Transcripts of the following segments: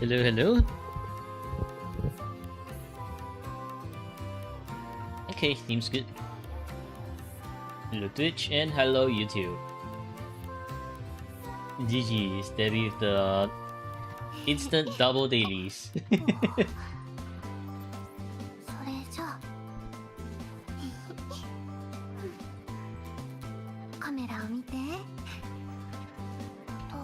Hello, hello. Okay, seems good. Hello Twitch and hello YouTube. GG, steady with the instant double dailies. それじゃあカメラを見てと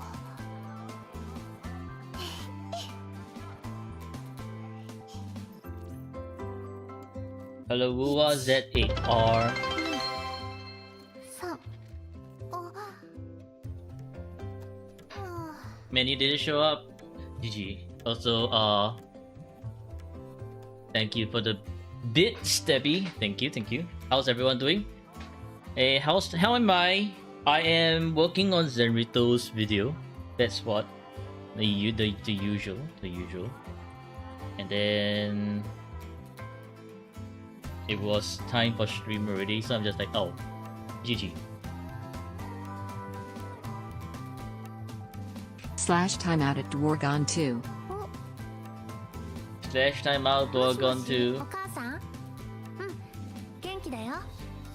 Hello Wuwa Z8R. 3 Many didn't show up. GG. Also, thank you for the bit, Stebby. Thank you, thank you. How's everyone doing? Hey, how am I? I am working on Zenrito's video. That's what the usual. And then it was time for stream already, so I'm just like, oh, GG. Slash timeout at Dwargon 2. Slash timeout Dwargon 2. お母さん元気だよ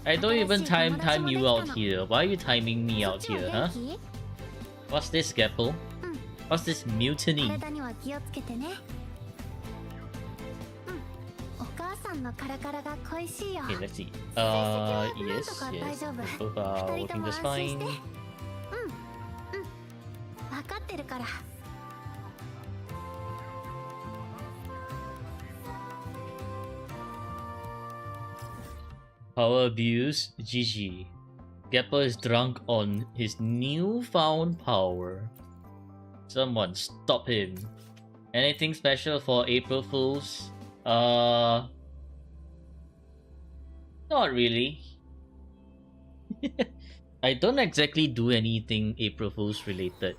I don't even time you out here. Why are you timing me out here, huh? What's this, Gapple? What's this mutiny? 体には気をつけてねお母さんのカラカラが恋しいよ Okay, let's see. Yes. Both are working just fine. 分かってるから Power abuse, GG. Gapple is drunk on his newfound power. Someone stop him. Anything special for April Fools? Not really. I don't exactly do anything April Fools related.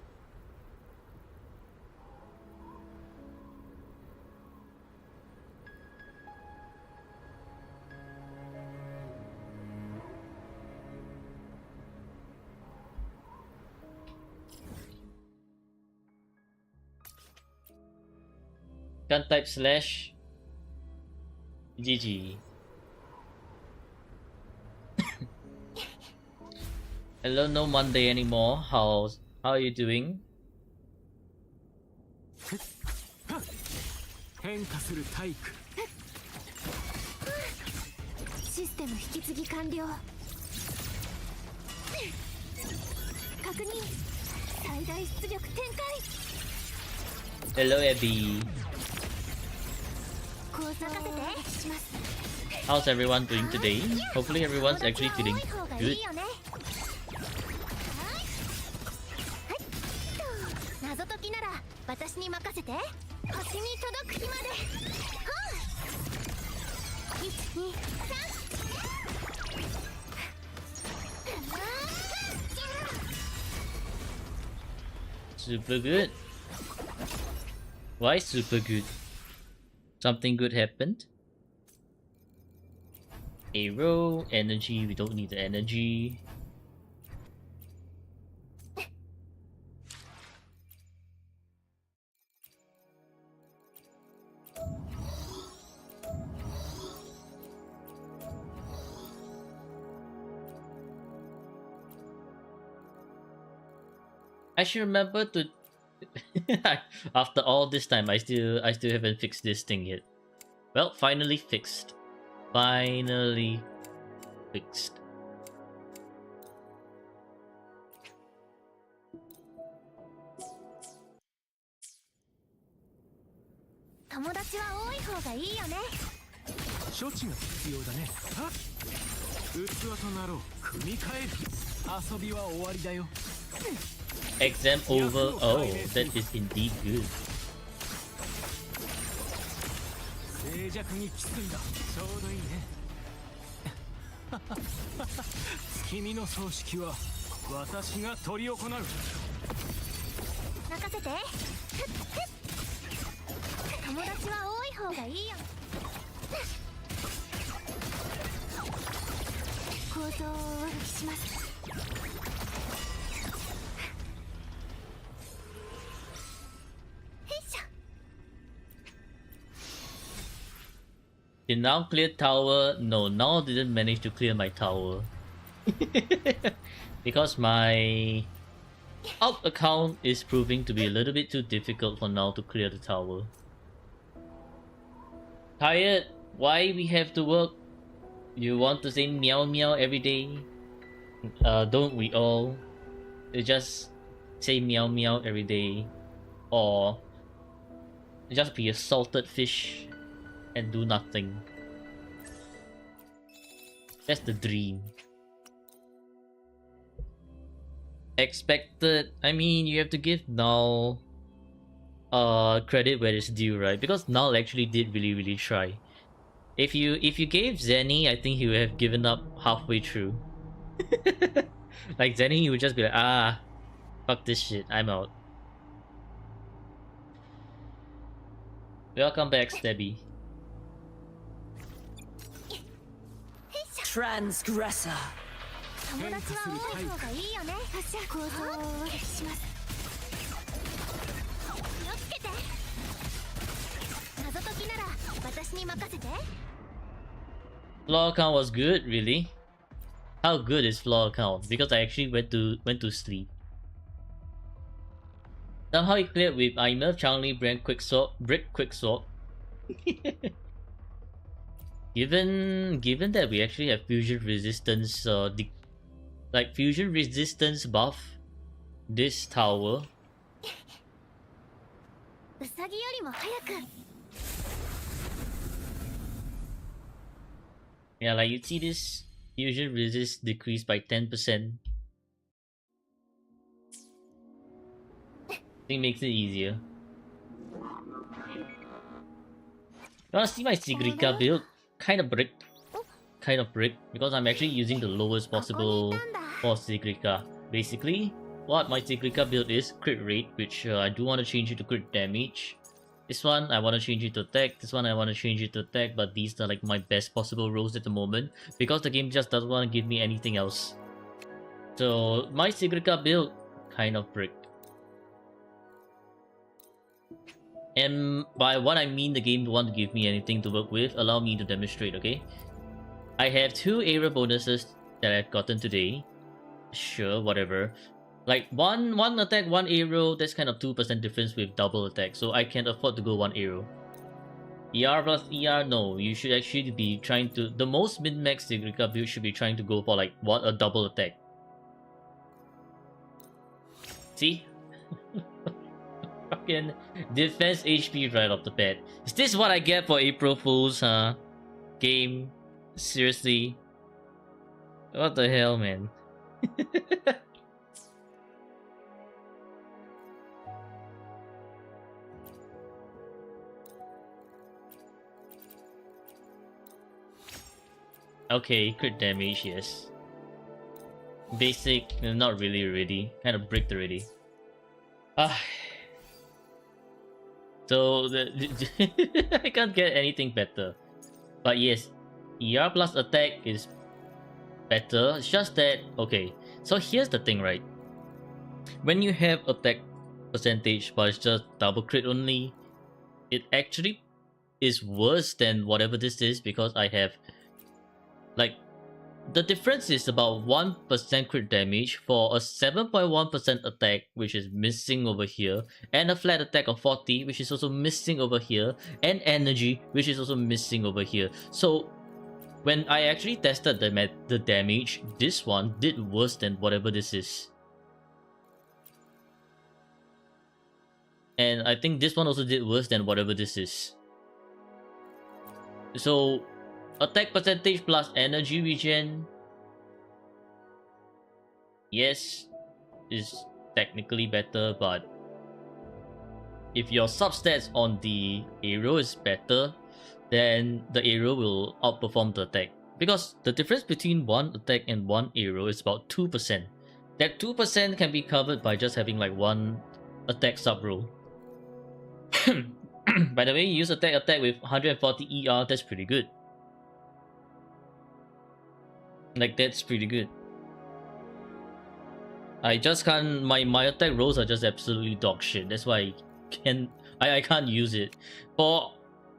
Can't type slash. GG. Hello, no Monday anymore. How are you doing? 変化する体育システム引き継ぎ完了確認最大出力展開 Hello, Abby. 構造をお願いします How's everyone doing today? Hopefully everyone's actually feeling 多い方がい good. いよね謎解きなら私に任せて星に届く日までSuper good. Why super good? Something good happened? Arrow, energy, we don't need the energy. I should remember to after all this time I still haven't fixed this thing yet. Well, finally fixed. Finally fixed.処置が必要だねはっ器となろう組み替える遊びは終わりだよ Exam over. Oh, that is indeed good. 静寂に包んだちょうどいいね君の葬式は私が執り行う任せて友達は多い方がいいよ構造をお聞きしますへいしょ Did now clear tower? No, now didn't manage to clear my tower. Because my out account is proving to be a little bit too difficult for now to clear the tower. Tired? Why we have to work? You want to say meow meow every day? Don't we all? You just say meow meow every day, or just be a salted fish and do nothing. That's the dream. Expected. I mean, you have to give Null credit where it's due, right? Because Null actually did really try. If you gave Zenny, I think he would have given up halfway through. Like Zenny, he would just be like, ah, fuck this shit, I'm out. Welcome back, Stabby. Transgressor. 友達は多い方がいいよね。構造をします。気をつけて。謎解きなら私に任せて。Floor count was good, really? How good is floor count? Because I actually went to sleep. Somehow he cleared with I nerf Changli brand brick quicksword. Given that we actually have fusion resistance like fusion resistance buff this tower. ウサギよりも早く。 Yeah, like you see this fusion resist decreased by 10%. I think makes it easier. You wanna see my Sigrika build? Kind of brick, because I'm actually using the lowest possible for Sigrika. Basically, what my Sigrika build is crit rate, which I do want to change it to crit damage. This one I want to change it to attack, this one I want to change it to attack, but these are like my best possible rolls at the moment because the game just doesn't want to give me anything else. So my Sigrika build, kind of brick. And by what I mean the game don't want to give me anything to work with, allow me to demonstrate, okay? I have 2 area bonuses that I've gotten today. Sure, whatever. Like one attack, 1 arrow, that's kind of 2% difference with double attack, so I can afford to go 1 arrow. ER plus ER, no, you should actually be trying to... The most min-max Sigrika build should be trying to go for like a double attack. See? Fucking defense HP right off the bat. Is this what I get for April Fools, huh? Game? Seriously? What the hell, man? Okay, crit damage, yes. Basic, not really already. Kind of bricked already. Ah. So, I can't get anything better. But yes, ER plus attack is better. It's just that, okay. So here's the thing, right? When you have attack percentage but it's just double crit only, it actually is worse than whatever this is because I have... Like, the difference is about 1% crit damage for a 7.1% attack, which is missing over here, and a flat attack of 40, which is also missing over here, and energy, which is also missing over here. So, when I actually tested the damage, this one did worse than whatever this is. And I think this one also did worse than whatever this is. So, attack percentage plus energy regen, yes, is technically better, but if your substats on the arrow is better, then the arrow will outperform the attack. Because the difference between one attack and one arrow is about 2%. That 2% can be covered by just having like one attack sub roll. By the way, you use attack with 140 ER, that's pretty good. Like, that's pretty good. I just can't... My attack rolls are just absolutely dog shit. That's why I can't use it. For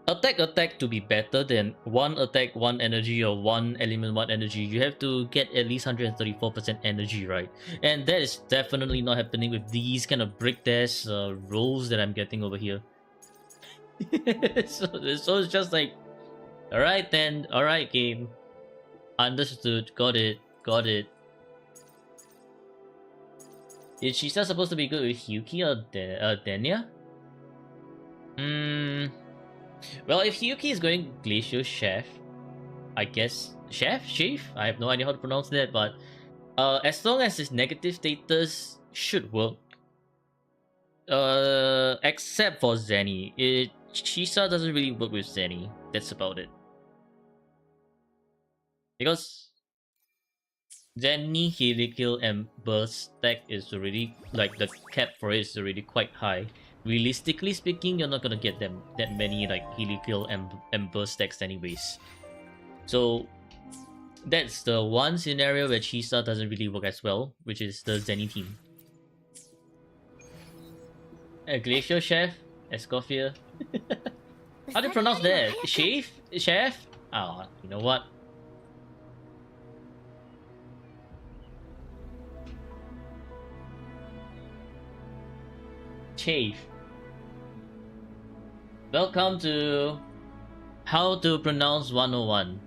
attack to be better than one attack, one energy, or one element, one energy, you have to get at least 134% energy, right? And that is definitely not happening with these kind of brick dash rolls that I'm getting over here. So it's just like, alright then, alright game. Understood, got it, got it. Is she still supposed to be good with Hyuki or Denya? Well, if Hyuki is going Glacial Chef, I guess Chef? I have no idea how to pronounce that, but as long as his negative status should work. Except for Zenny. Chisa doesn't really work with Zenny. That's about it. Because Zenny, Helikill, and Burst stack is already, like, the cap for it is already quite high. Realistically speaking, you're not gonna get them that many, like, Helikill and Burst stacks anyways. So, that's the one scenario where Chisa doesn't really work as well, which is the Zenny team. Glacial Chef? Escoffier? How do you pronounce that? Chef? Oh, you know what? Chafe. Welcome to How to Pronounce 101.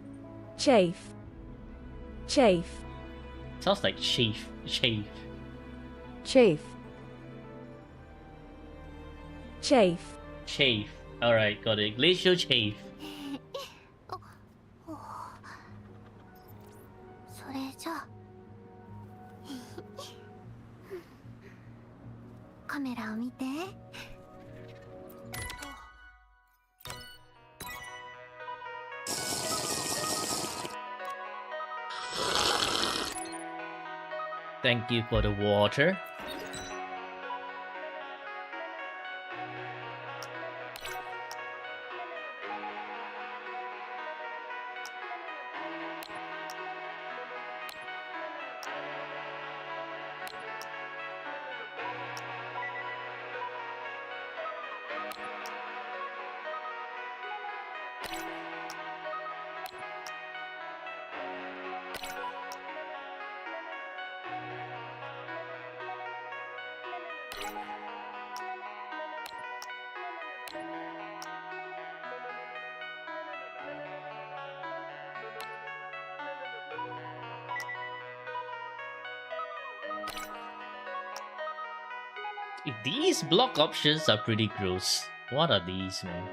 Chafe. Chafe. Sounds like chafe. Chafe. Chafe. Chafe. Chafe. Alright, got it. Glacial Chafe. それじゃあカメラを見て。 Thank you for the water. These block options are pretty gross. What are these, man?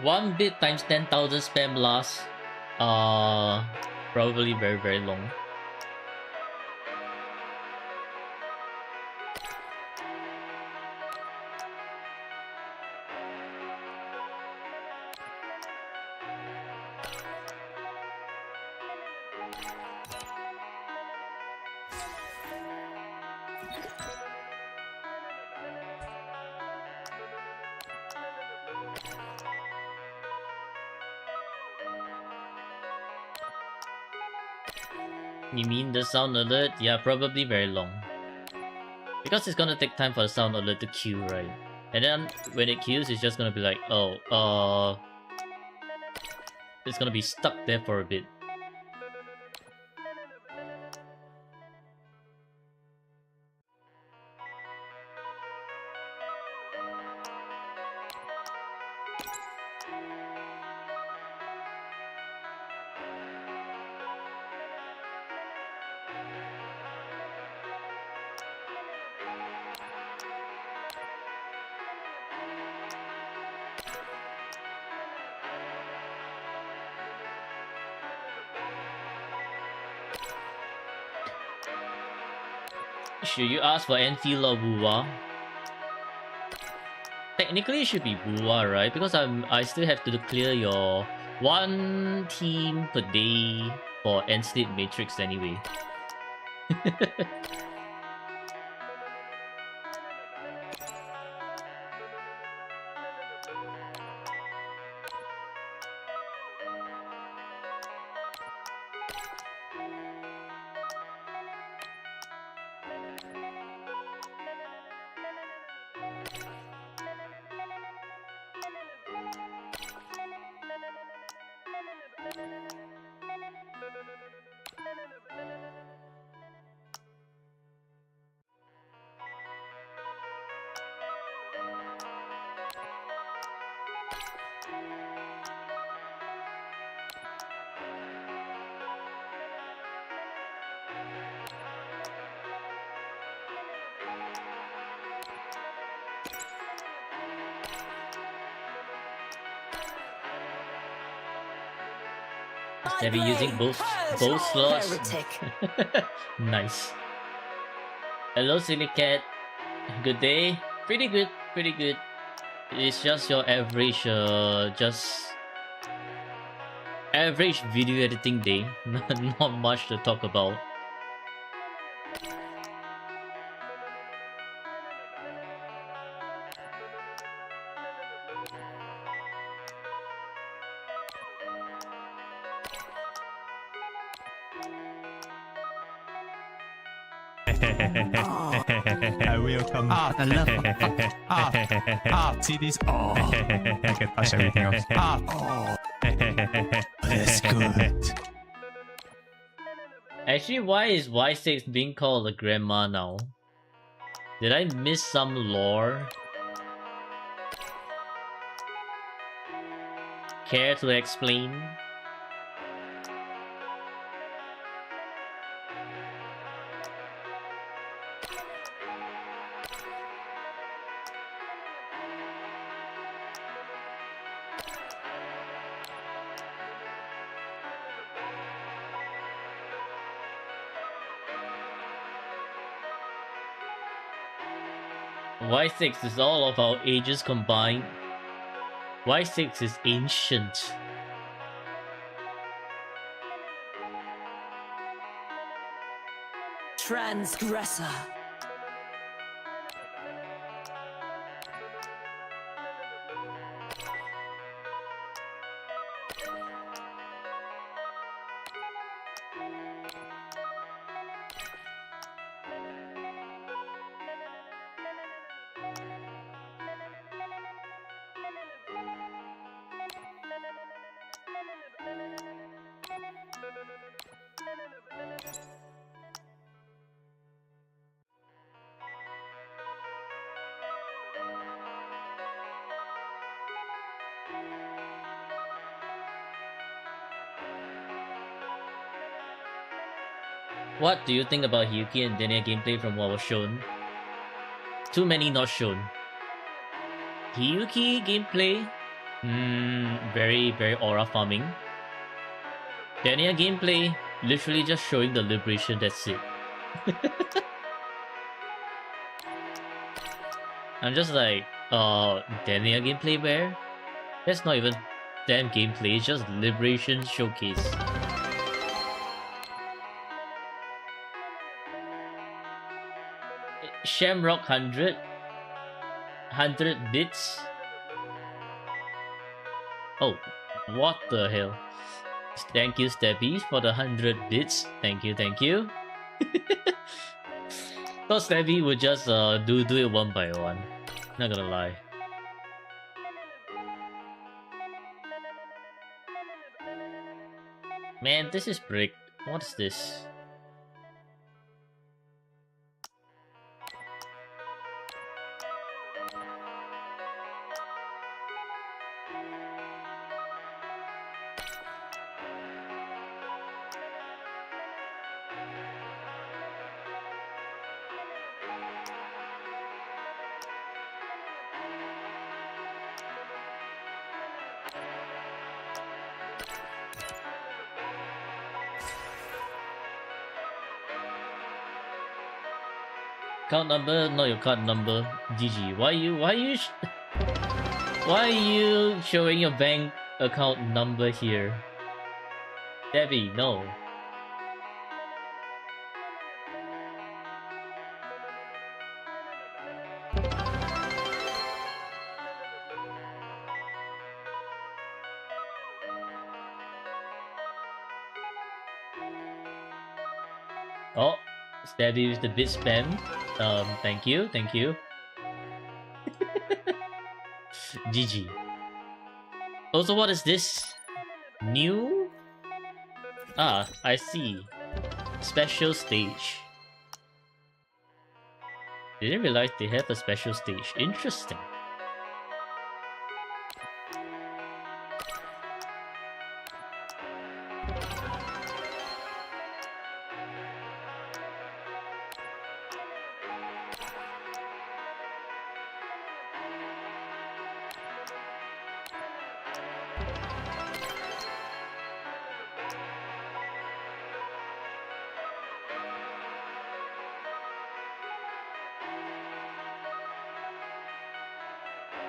One bit times 10,000 spam lasts probably very, very long. You mean the sound alert? Yeah, probably very long. Because it's gonna take time for the sound alert to queue, right? And then when it queues, it's just gonna be like, oh, it's gonna be stuck there for a bit. Should you ask for Enfield or Wuwa? Technically it should be Wuwa, right? Because I still have to clear your one team per day for End State Matrix anyway. They'll be using both slots. Nice. Hello, Silicat. Good day. Pretty good. Pretty good. It's just your average, just average video editing day. Not much to talk about. I will come. The love. See this? I can touch everything else. That's good. Actually, why is Y6 being called a grandma now? Did I miss some lore? Care to explain? Y6 is all of our ages combined. Y6 is ancient. Transgressor. What do you think about Hyuki and Denia gameplay from what was shown? Too many not shown. Hyuki gameplay? Very, very aura farming. Denia gameplay, literally just showing the liberation, that's it. I'm just like, Denia gameplay where? That's not even damn gameplay, it's just liberation showcase. Shamrock 100 bits. Oh, what the hell? Thank you, Stabby, for the 100 bits. Thank you, thank you. Thought Stabby would just do it one by one. Not gonna lie. Man, this is bricked. What is this? Account number, not your card number. GG. Why are you showing your bank account number here? Debbie, no. Oh, Stabby with the bit spam. Thank you. GG. Also, what is this? New? Ah, I see. Special stage. Didn't realize they have a special stage. Interesting.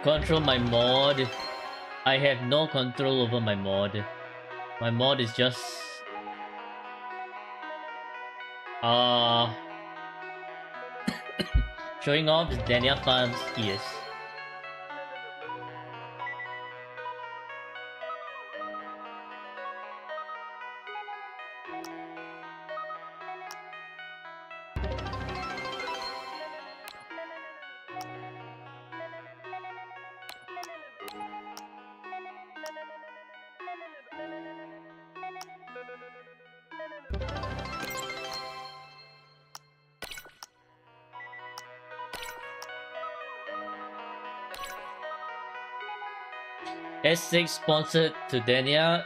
Control my mod. I have no control over my mod. My mod is just... showing off Dania Farm's ears. S6 sponsored to Dania.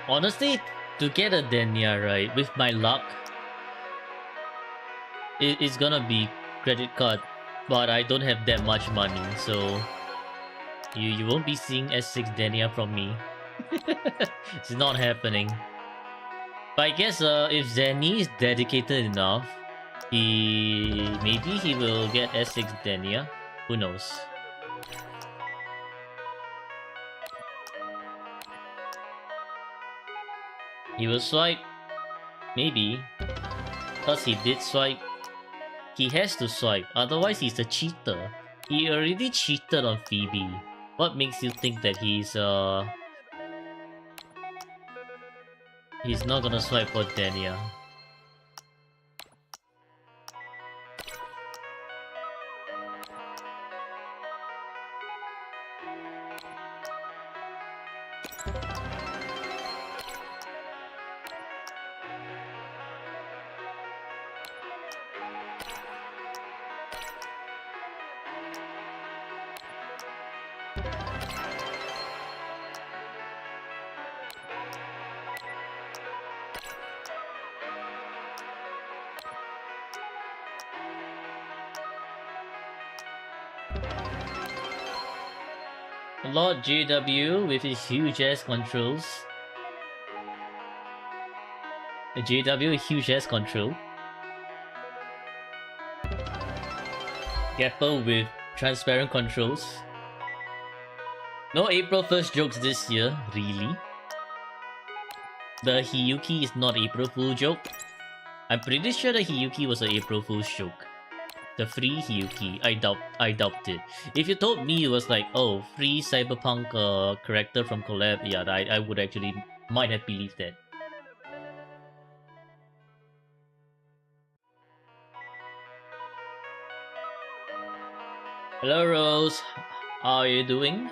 Honestly, to get a Denia right, with my luck, it's gonna be credit card, but I don't have that much money, so you won't be seeing S6 Denia from me. It's not happening. But I guess if Zenny is dedicated enough, maybe he will get S6 Denia. Who knows? He will swipe, maybe, because he did swipe. He has to swipe, otherwise he's a cheater. He already cheated on Phoebe. What makes you think that he's not gonna swipe for Dania? Lord JW with his huge ass controls. JW with huge ass control. Gapper with transparent controls. No April 1st jokes this year, really. The Hiyuki is not April Fool joke. I'm pretty sure the Hiyuki was an April Fool's joke. The free Hiyuki, I doubt it. If you told me it was like, oh, free cyberpunk character from collab, yeah, I would actually might have believed that. Hello Rose, how are you doing?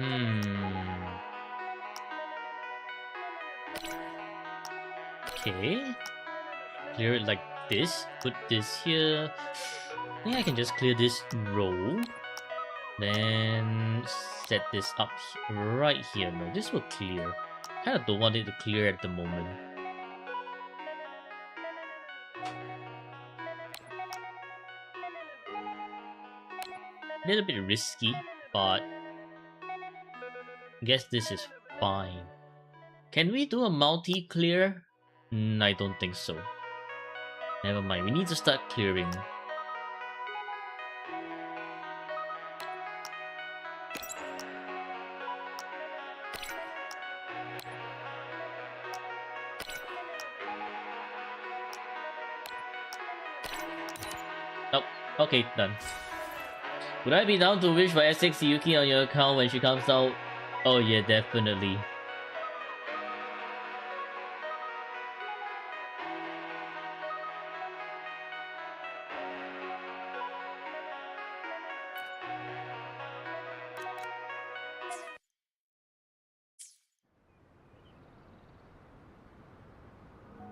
Hmm. Okay. Clear it like this. Put this here. I think I can just clear this row. Then set this up right here. No, this will clear. Kind of don't want it to clear at the moment. A little bit risky, but I guess this is fine. Can we do a multi-clear? I don't think so. Never mind, we need to start clearing. Oh, okay, done. Would I be down to wish for S6 Yuki on your account when she comes out? Oh yeah, definitely.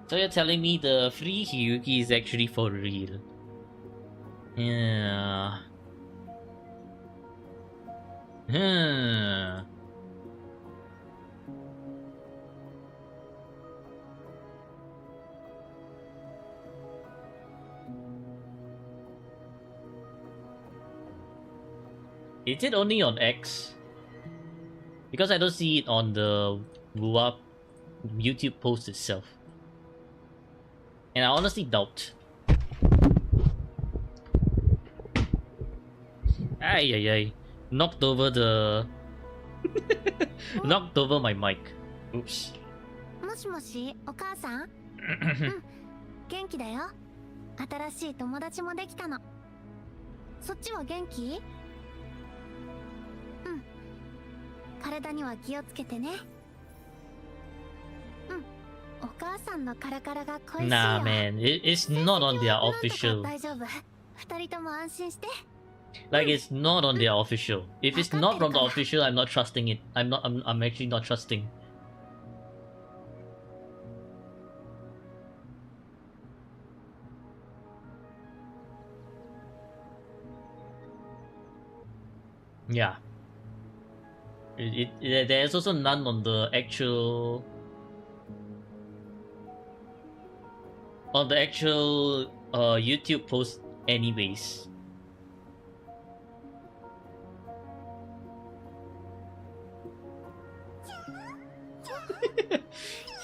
So you're telling me the free Hyuki is actually for real? Yeah. Hmm. Is it only on X? Because I don't see it on the Wua YouTube post itself. And I honestly doubt. Ay ay ay. Knocked over the... Knocked over my mic. Oops. もしもし、お母さん？うん、元気だよ。新しい友達もできたの。そっちは元気？うん。体には気をつけてね。うん。お母さんのカラカラが恋しいよ。Nah man, it's not on their なんとか official. 大丈夫。二人とも安心して。Like it's not on their official. If it's not from the official, I'm not trusting it. I'm actually not trusting. Yeah. There's also none on the actual YouTube post anyways.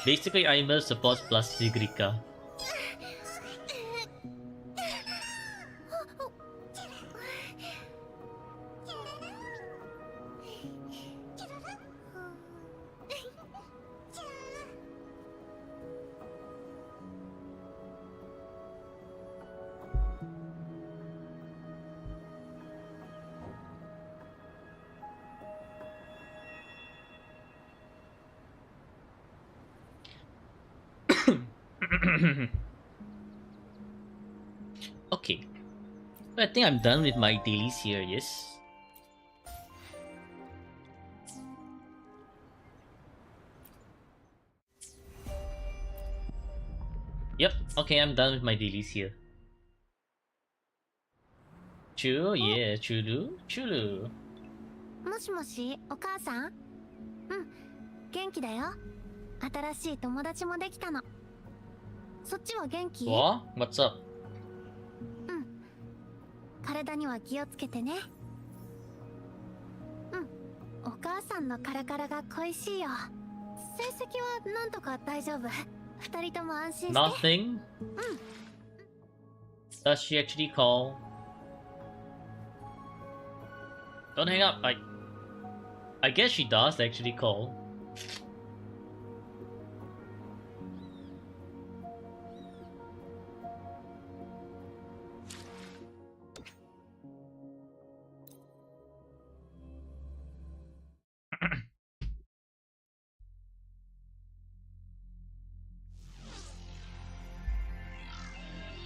Basically, Aimer supports plus Sigrika. Okay. I think I'm done with my dailies here, yes? Yep, okay, I'm done with my dailies here. Chulu, yeah, Chulu, Chulu. もしもし、お母さん？うん、元気だよ。新しい友達もできたの。そっちは元気？ What? What's up? うん。体には気をつけてね。うん。お母さんのカラカラが恋しいよ。成績はなんとか大丈夫。二人とも安心して。Nothing? Does she actually call? Don't hang up. I guess she does actually call.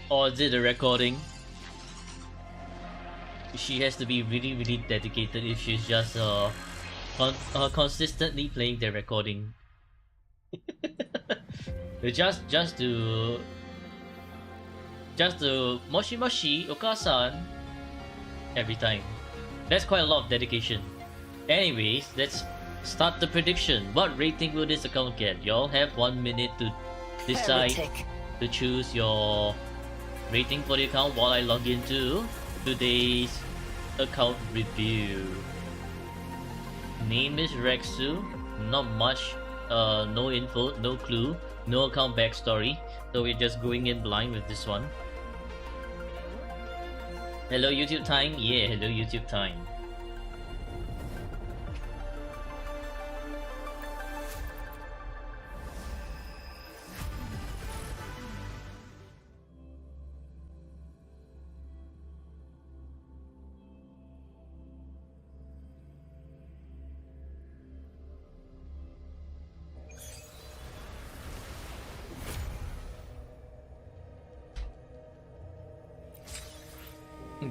Or is it a recording? She has to be really, really dedicated if she's just consistently playing their recording. just to moshi moshi okasan every time. That's quite a lot of dedication. Anyways, let's start the prediction. What rating will this account get? Y'all have 1 minute to decide to choose your rating for the account while I log into today's account review. Name is Rexsu. Not much, no info, no clue, no account backstory. So we're just going in blind with this one. Hello YouTube time? Yeah, hello YouTube time.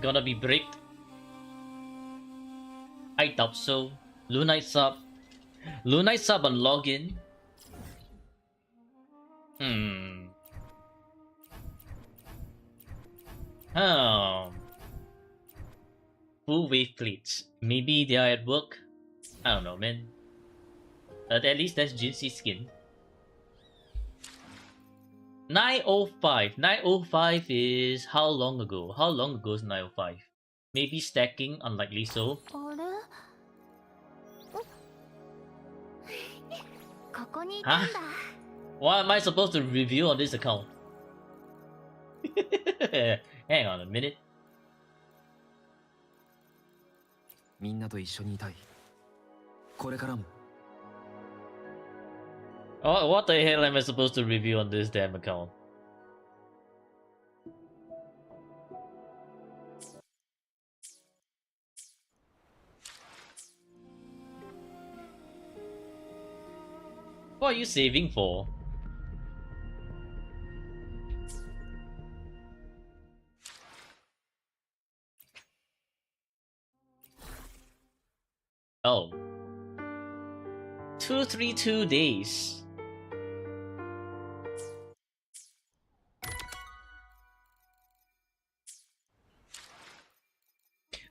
Gonna be bricked? I doubt so. Lunite sub on login. Full wave plates. Maybe they are at work. I don't know, man. But at least that's Jinxie's skin. 905. 905 is how long ago? How long ago is 905? Maybe stacking, unlikely so. あれここにい Huh? たんだ What am I supposed to review on this account? Hang on a minute. みんなと一緒にいたい。これからも。 What the hell am I supposed to review on this damn account? What are you saving for? Oh. 232 days.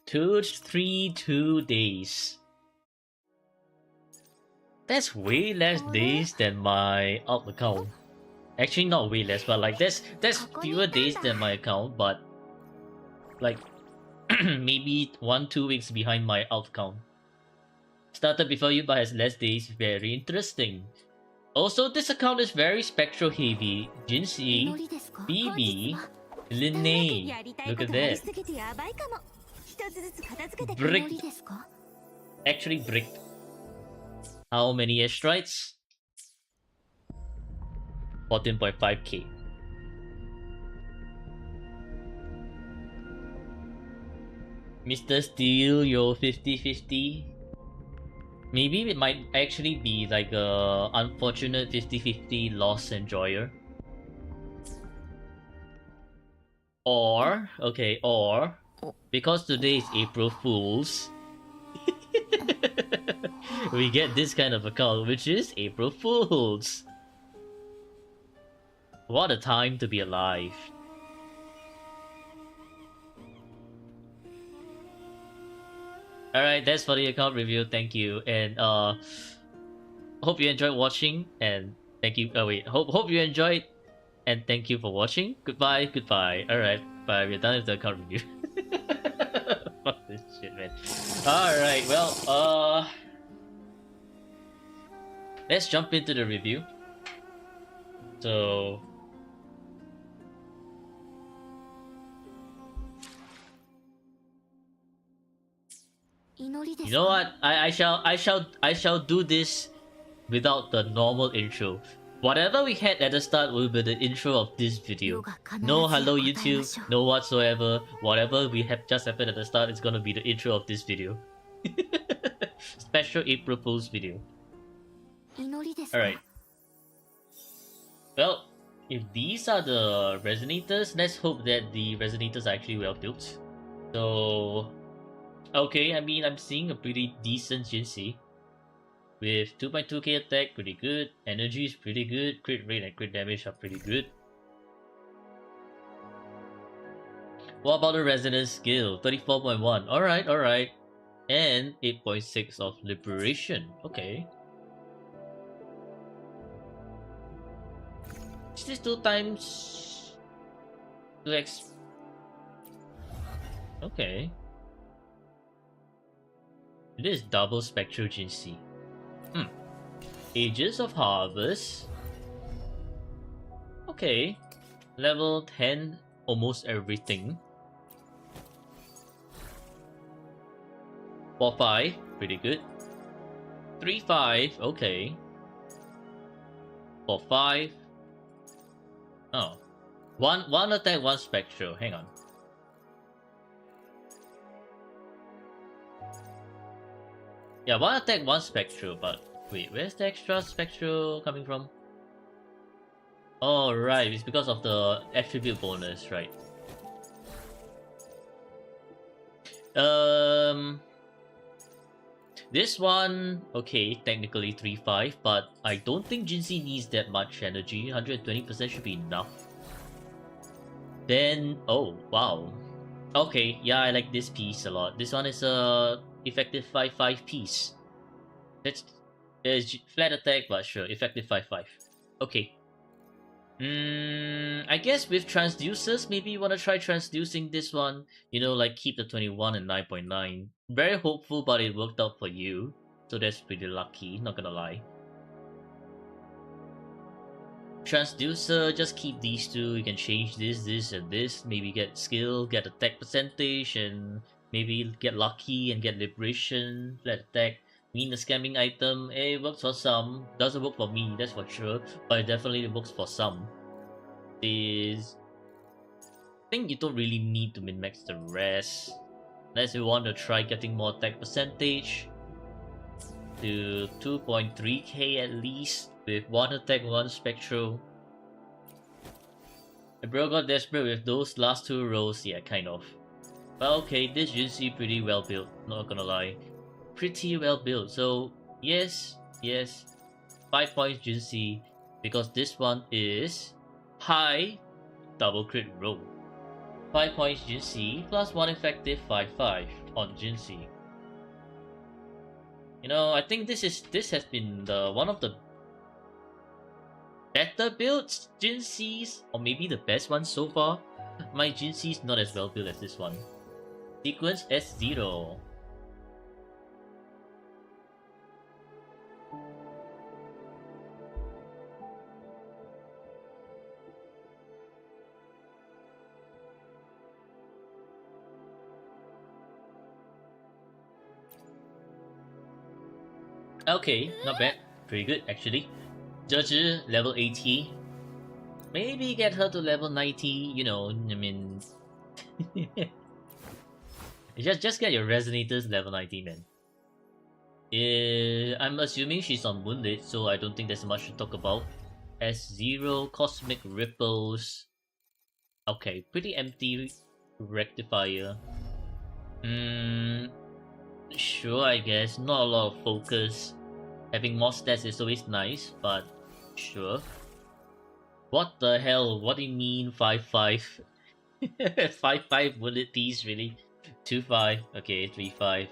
Two, 2 days. That's way less days than my alt account. Actually, not way less, but like that's fewer days than my account, but like maybe 1-2 weeks behind my alt account. Started before you, but has less days. Very interesting. Also, this account is very spectral heavy. Jinxie, BB, Linnae. Look at that. Bricked. Actually bricked. How many airstrikes? 14.5k. Mr. Steel, you're 50-50. Maybe it might actually be like a unfortunate 50-50 loss enjoyer. Or, okay, or because today is April Fools, we get this kind of account, which is April Fools. What a time to be alive. Alright, that's for the account review, thank you. And hope you enjoyed watching, and thank you. Oh wait, hope you enjoyed, and thank you for watching. Goodbye, goodbye. Alright, bye, we're done with the account review. Fuck this shit, man. Alright, well, let's jump into the review. So you know what? I shall do this without the normal intro. Whatever we had at the start will be the intro of this video. No hello YouTube, no whatsoever. Whatever we have just happened at the start is gonna be the intro of this video. Special April Fool's video. Alright. Well, if these are the resonators, let's hope that the resonators are actually well built. So okay, I mean, I'm seeing a pretty decent Jinxie. with 2.2k attack, pretty good. Energy is pretty good. Crit rate and crit damage are pretty good. What about the resonance skill? 34.1. Alright, alright. And 8.6 of liberation. Okay. Is this 2 times 2x? Okay. It is double spectral GC. Ages of Harvest. Okay. Level 10, almost everything. 4-5, pretty good. 3-5, okay. 4-5. Oh. One attack, one spectral. Hang on. Yeah, one attack, one spectral, but wait, where's the extra spectral coming from? Oh, right, it's because of the attribute bonus, right? This one, okay, technically 3-5, but I don't think Jinsei needs that much energy. 120% should be enough. Then, oh, wow. Okay, yeah, I like this piece a lot. This one is a effective 5-5 piece. That's flat attack, but sure, effective 5-5. Okay. I guess with transducers, maybe you want to try transducing this one. You know, like keep the 21 and 9.9. Very hopeful, but it worked out for you. So that's pretty lucky, not gonna lie. Transducer, just keep these two. You can change this, and this. Maybe get skill, get attack percentage, and maybe get lucky and get liberation, flat attack. Mean the scamming item, it works for some, doesn't work for me, that's for sure, but it definitely works for some. I think you don't really need to min-max the rest, unless you want to try getting more attack percentage to 2.3k at least, with 1 attack, 1 spectral. The bro got desperate with those last 2 rolls, yeah, kind of. But okay, this Jinsei pretty well built, not gonna lie. Pretty well built. So yes, 5 points Jinsei, because this one is high double crit roll. 5 points Jinsei plus 1 effective 5-5 on Jinsei. You know, I think this has been the one of the better builds Jinsei's, or maybe the best one so far. My Jinsei's not as well built as this one. Sequence S0. Okay, not bad. Pretty good, actually. Zhe level 80. Maybe get her to level 90, you know, I mean... just get your resonators level 90, man. I'm assuming she's on Moonlit, so I don't think there's much to talk about. S0, Cosmic Ripples. Okay, pretty empty rectifier. Sure, I guess. Not a lot of focus. Having more stats is always nice, but sure. What the hell? What do you mean 5-5? 5-5 bullet piece, really? 2-5, okay, 3-5.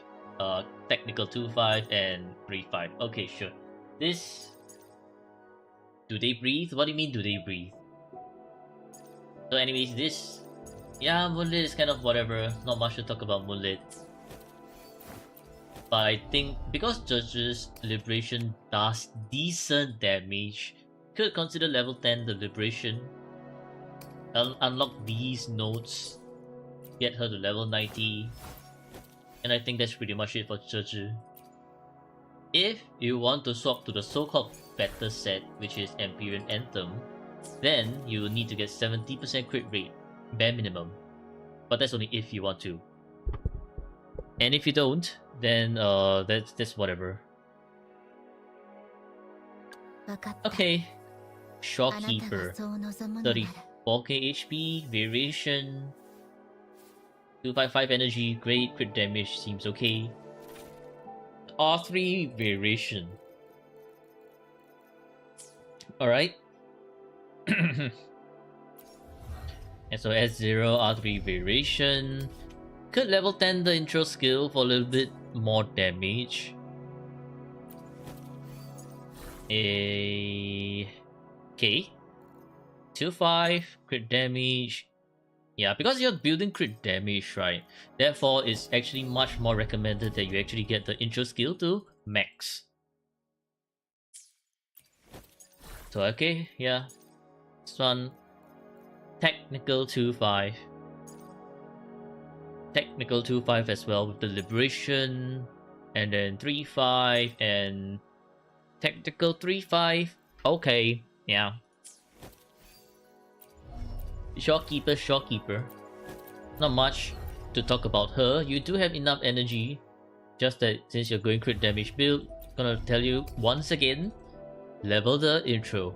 Technical 2-5 and 3-5. Okay, sure. This... Do they breathe? What do you mean, do they breathe? So anyways, this... Yeah, Moonlit is kind of whatever. Not much to talk about Moonlit. But I think because Judge's Liberation does decent damage, could consider level 10 the Liberation. Unlock these nodes, get her to level 90, and I think that's pretty much it for Judge. If you want to swap to the so-called better set, which is Empyrean Anthem, then you will need to get 70% crit rate, bare minimum. But that's only if you want to. And if you don't, then that's whatever. Okay. Shopkeeper. 34k HP, variation. 255 energy, great, crit damage seems okay. R3 variation. Alright. And so S0 R3 variation. Could level 10 the intro skill for a little bit more damage. Okay. 2-5 crit damage. Yeah, because you're building crit damage, right? Therefore, it's actually much more recommended that you actually get the intro skill to max. So okay, yeah. This one, technical 2-5. Technical 2-5 as well with the liberation, and then 3-5 and technical 3-5. Okay, yeah. Shopkeeper. Not much to talk about her. You do have enough energy. Just that since you're going crit damage build, gonna tell you once again, level the intro.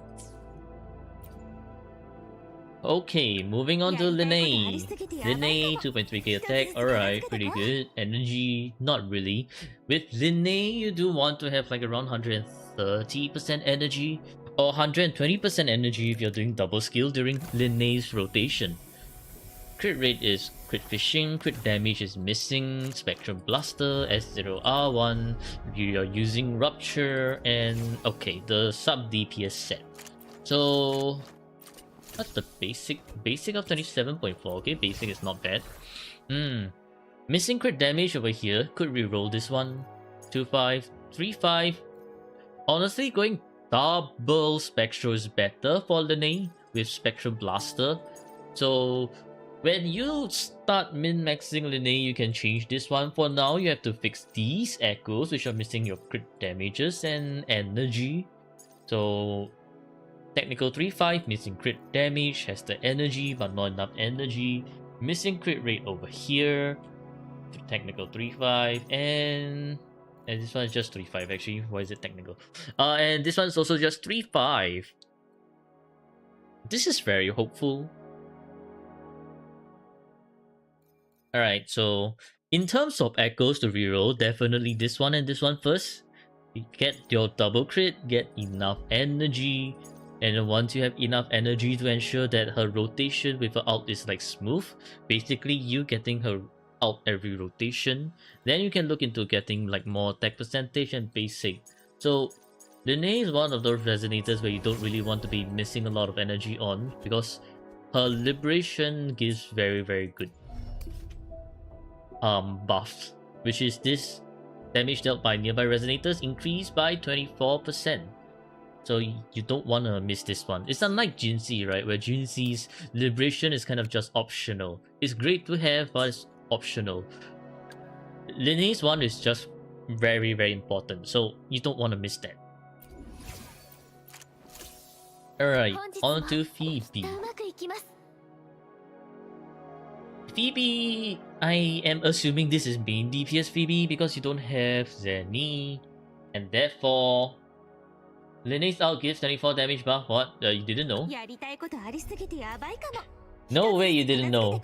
Okay, moving on to Linnae. Linnae, 2.3k attack, alright, pretty good. Energy, not really. With Linnae, you do want to have like around 130% energy, or 120% energy if you're doing double skill during Linnae's rotation. Crit rate is crit fishing, crit damage is missing, Spectrum Blaster, S0R1, you are using Rupture, and okay, the sub DPS set. So what's the basic? Basic of 27.4. Okay, basic is not bad. Missing crit damage over here. Could reroll this one. 2-5, 3-5. Honestly, going double Spectral is better for Linnae with Spectrum Blaster. So when you start min-maxing Linnae, you can change this one. For now, you have to fix these echoes, which are missing your crit damages and energy. So technical 3-5, missing crit damage, has the energy but not enough energy. Missing crit rate over here. Technical 3-5, and this one is just 3-5 actually. Why is it technical? And this one is also just 3-5. This is very hopeful. Alright, so in terms of echoes to reroll, definitely this one and this one first. You get your double crit, get enough energy, and then once you have enough energy to ensure that her rotation with her ult is like smooth, basically you getting her out every rotation, then you can look into getting like more attack percentage and basic. So Linnae is one of those resonators where you don't really want to be missing a lot of energy on, because her liberation gives very good buff, which is this damage dealt by nearby resonators increased by 24%. So you don't want to miss this one. It's unlike Jinxie, right, where Jinxie's liberation is kind of just optional. It's great to have, but it's optional. Linnae's one is just very important, so you don't want to miss that. Alright, on to Phoebe. Phoebe, I am assuming this is main DPS Phoebe because you don't have Zenny, and therefore Linnae's ult gives 24 damage buff. What? You didn't know? No way you didn't know.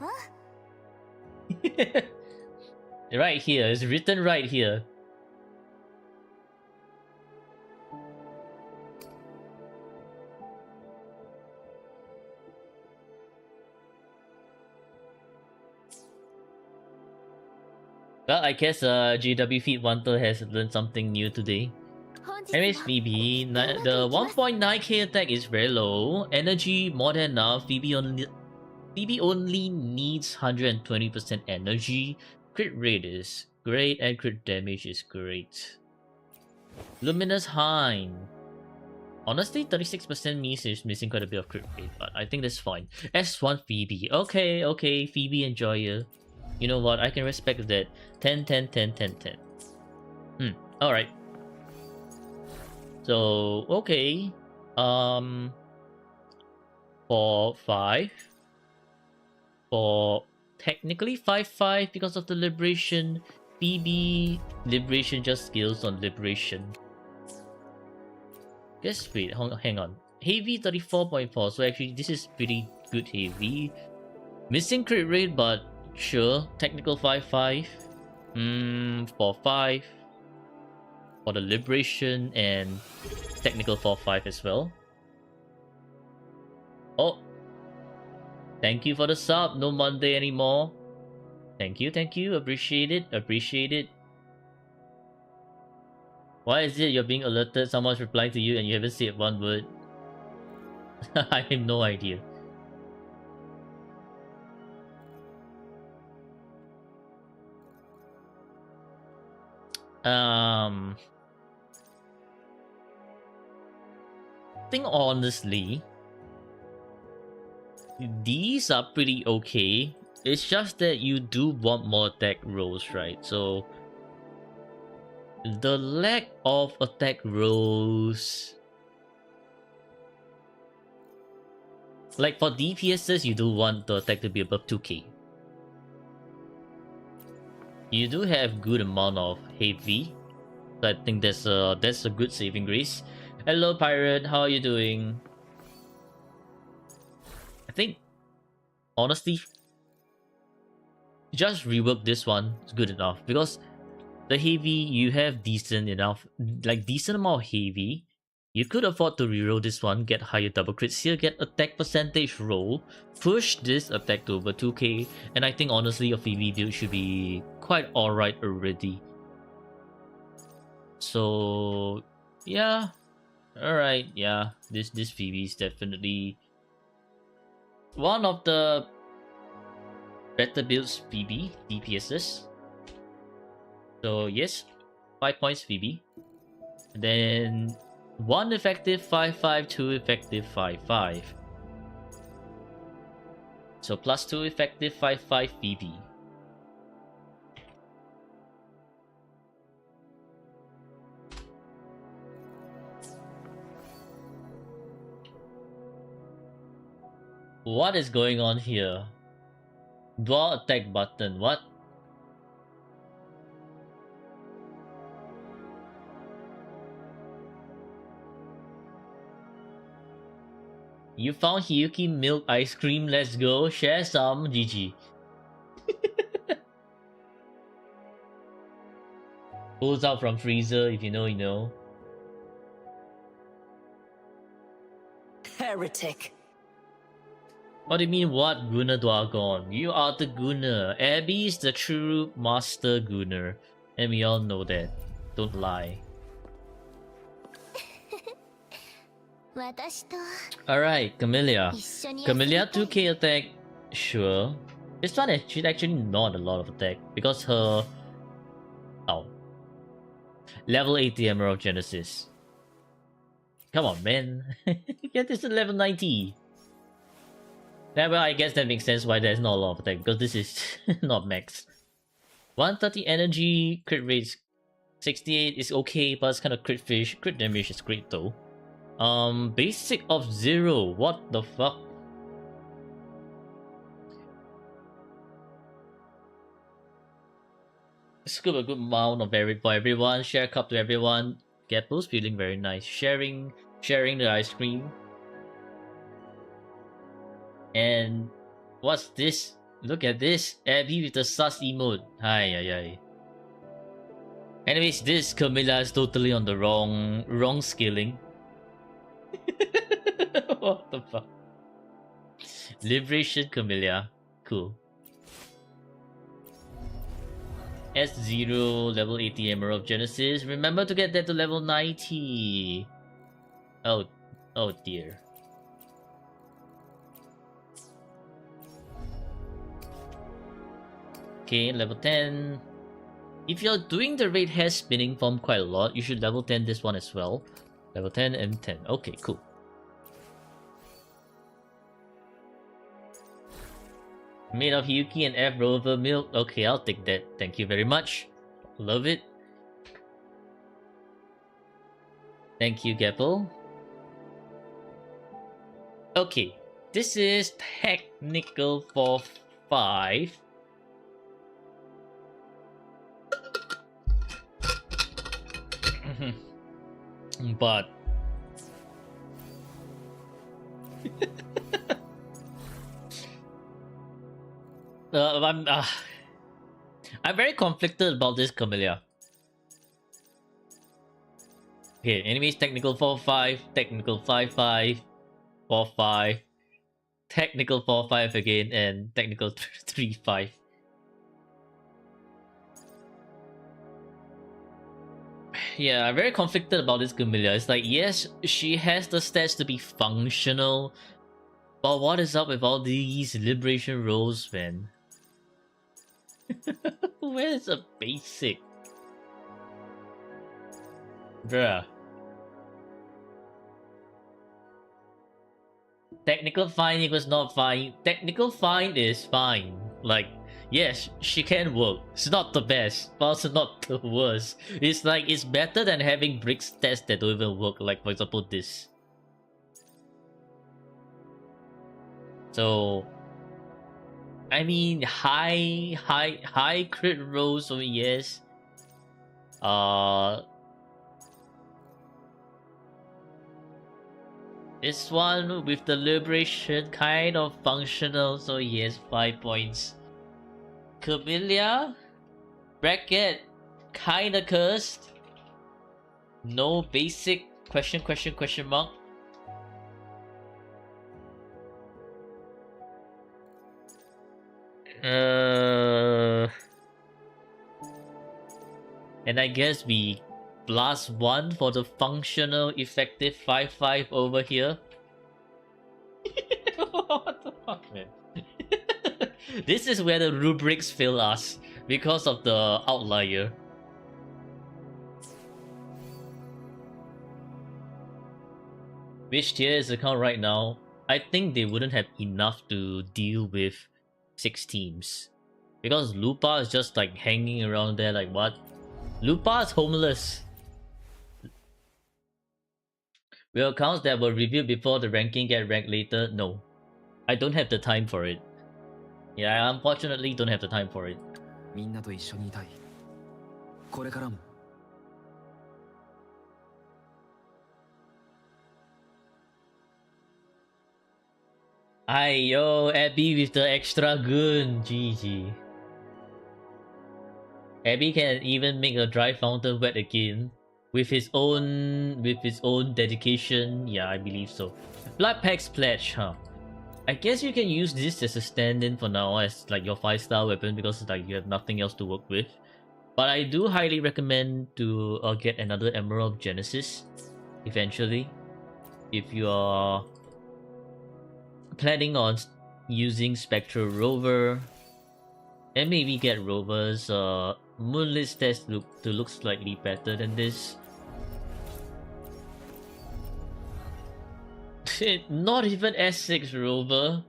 Right here, it's written right here. Well, I guess GW Feet Wanter has learned something new today. Anyways, Phoebe, the 1.9k attack is very low. Energy more than enough. Phoebe only needs 120% energy. Crit rate is great and crit damage is great. Luminous Hind. Honestly, 36% means it's missing quite a bit of crit rate, but I think that's fine. S1 Phoebe. Okay, Phoebe Enjoyer. You know what? I can respect that. 10. Alright. So, okay. For 5. For technically 5-5 because of the liberation. Phoebe liberation just skills on liberation. Guess wait, hang on. Heavy 34.4, so actually this is pretty good heavy. Missing crit rate, but sure. Technical 5-5. For 5. For the liberation and technical 4-5 as well. Oh, thank you for the sub. No Monday anymore. Thank you, thank you. Appreciate it, appreciate it. Why is it you're being alerted? Someone's replying to you and you haven't said one word. I have no idea. I think honestly, these are pretty okay. It's just that you do want more attack rolls, right? So the lack of attack rolls, like for DPSs, you do want the attack to be above 2k. You do have good amount of heavy, so I think that's a good saving grace. Hello pirate, how are you doing? I think honestly, just rework this one is good enough, because the heavy you have decent enough, like decent amount of heavy. You could afford to reroll this one, get higher double crits here, get attack percentage roll, push this attack to over 2k, and I think honestly your Phoebe build should be quite alright already. So yeah, alright, yeah, this Phoebe is definitely one of the better builds Phoebe DPSs. So yes, 5 points Phoebe. And then 1 effective 5/5, 2 effective 5/5. So plus 2 effective 5/5 Phoebe. What is going on here? Dual attack button, what? You found Hiyuki milk ice cream, let's go. Share some, GG. Pulls out from freezer, if you know, you know. Heretic. What do you mean, what Gunnar Dwargon? You are the Gunnar. Abby is the true master Gunnar. And we all know that. Don't lie. 私と Alright, Camellia. 一緒に遊びたい Camellia 2k attack, sure. This one is actually not a lot of attack because her level 80 Emerald Genesis. Come on, man. Get this to level 90. Yeah, well, I guess that makes sense why there's not a lot of attack, because this is not max. 130 energy, crit rate 68 is okay, but it's kind of crit fish. Crit damage is great though. Basic of 0. What the fuck? Scoop a good amount of for everyone. Share a cup to everyone. Gapple's feeling very nice. Sharing the ice cream. And what's this? Look at this. Abby with the sus emote. Hi. Anyways, this Camilla is totally on the wrong scaling. What the fuck? Liberation Camilla. Cool. S0 level 80 Emerald of Genesis. Remember to get that to level 90. Oh dear. Okay, level 10. If you're doing the raid hair spinning form quite a lot, you should level 10 this one as well. Level 10 and 10. Okay, cool. Made of Yuki and F Rover milk. Okay, I'll take that. Thank you very much. Love it. Thank you, Gapple. Okay, this is technical for 5. But I'm very conflicted about this Camellia. Okay, enemies technical 4-5, technical 5-5, 4-5. technical 4-5 again and technical 3-5. Yeah, I'm very conflicted about this Camellia. It's like, yes, she has the stats to be functional, but what is up with all these liberation rolls, man? Where's a basic? Bruh. Technical fine equals not fine. Technical fine is fine. Like, yes, she can work. It's not the best, but also not the worst. It's like, it's better than having brick stats that don't even work, like for example this. So, I mean, high crit rolls, so yes. This one with the liberation kind of functional, so yes, 5 points. Camellia, bracket, kinda cursed. No basic question mark. And I guess we blast 1 for the functional effective 5-5 over here. What the fuck, man? This is where the rubrics fail us because of the outlier. Which tier is the count right now? I think they wouldn't have enough to deal with 6 teams. Because Lupa is just like hanging around there like what? Lupa is homeless. Will accounts that were reviewed before the ranking get ranked later? No. I don't have the time for it. Yeah, I unfortunately don't have the time for it. みんなと一緒にいたい。これからも。Aye, yo, Abby with the extra gun. GG. Abby can even make a dry fountain wet again. With his own dedication. Yeah, I believe so. Blood Pack's Pledge, huh? I guess you can use this as a stand-in for now as like your 5-star weapon because like you have nothing else to work with. But I do highly recommend to get another Emerald of Genesis eventually. If you are planning on using Spectral Rover and maybe get Rover's Moonlit test to look slightly better than this. Not even S6 Rover.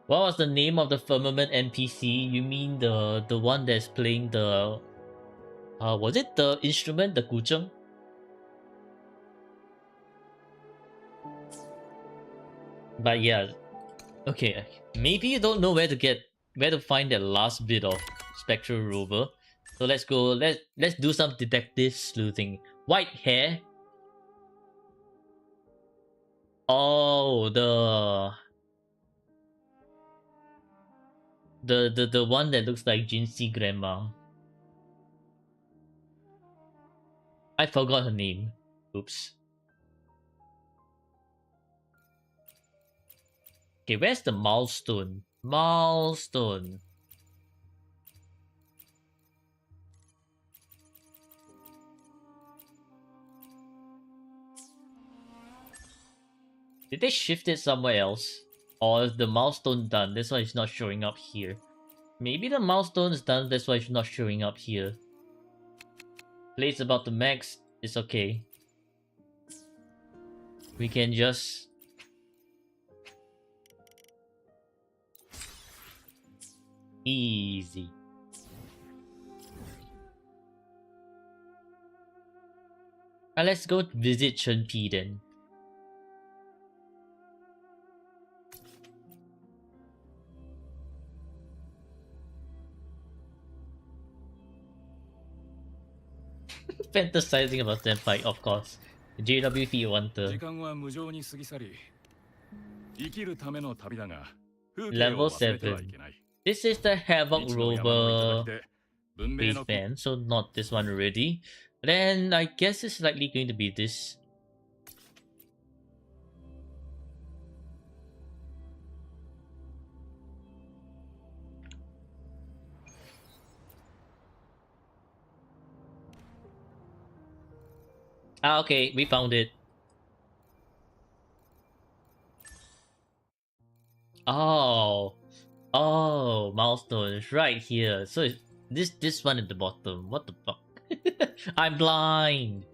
What was the name of the Firmament NPC? You mean the one that's playing the was it the instrument, the gucheng? But yeah, okay. Maybe you don't know where to find that last bit of Spectral Rover. So let's go. Let's do some detective sleuthing. White hair. Oh, the one that looks like Jinxie grandma. I forgot her name. Oops. Okay, where's the milestone? Milestone. Did they shift it somewhere else? Or is the milestone done? That's why it's not showing up here. Maybe the milestone is done, that's why it's not showing up here. Place about the max is okay. We can just... Easy. Let's go visit Chen Pi then. Fantasizing about them fight, of course. JWP Wanter. 時間は無情に過ぎ去り、生きるための旅だが、風景 Level を忘れてはいけない。 This is the Havoc 未知の山の Rover 頂で文明 base の band, so not this one already. Then I guess it's likely going to be this. Ah, okay, we found it. Oh, oh, milestones right here. So this one at the bottom. What the fuck? I'm blind.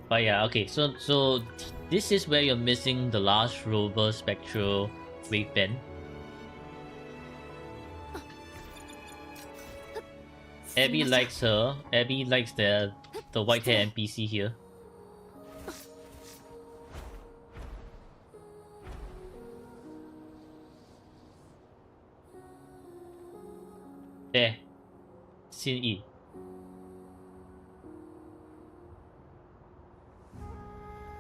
But yeah, okay. So this is where you're missing the last rover spectral wave pen. Abby likes her. Abby likes the white hair NPC here. There. Scene E.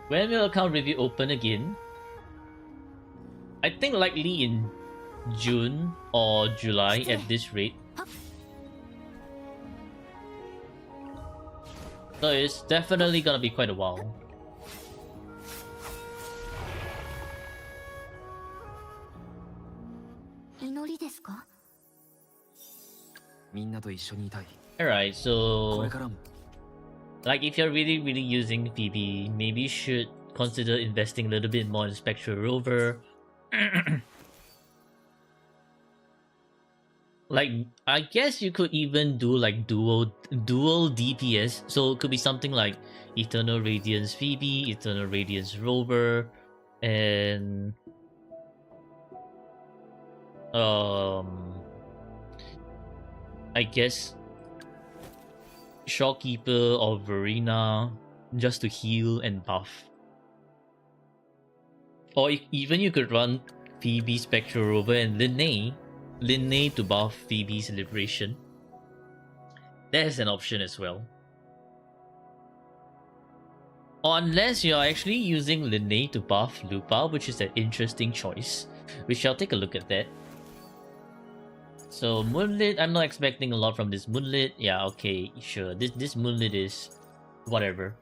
When will account review open again? I think likely in June or July at this rate. So it's definitely gonna be quite a while. 祈りですか？みんなと一緒にいたい。 Alright, こ so れからも like if you're really using Phoebe, maybe you should consider investing a little bit more in Spectral Rover. Like I guess you could even do like dual DPS, so it could be something like Eternal Radiance Phoebe, Eternal Radiance Rover, and I guess Shopkeeper or Verena just to heal and buff. Or even you could run Phoebe Spectral Rover and Linnae to buff Phoebe's Liberation. There's an option as well. Or unless you're actually using Linnae to buff Lupa, which is an interesting choice. We shall take a look at that. So Moonlit, I'm not expecting a lot from this Moonlit. Yeah, okay, sure. This Moonlit is whatever.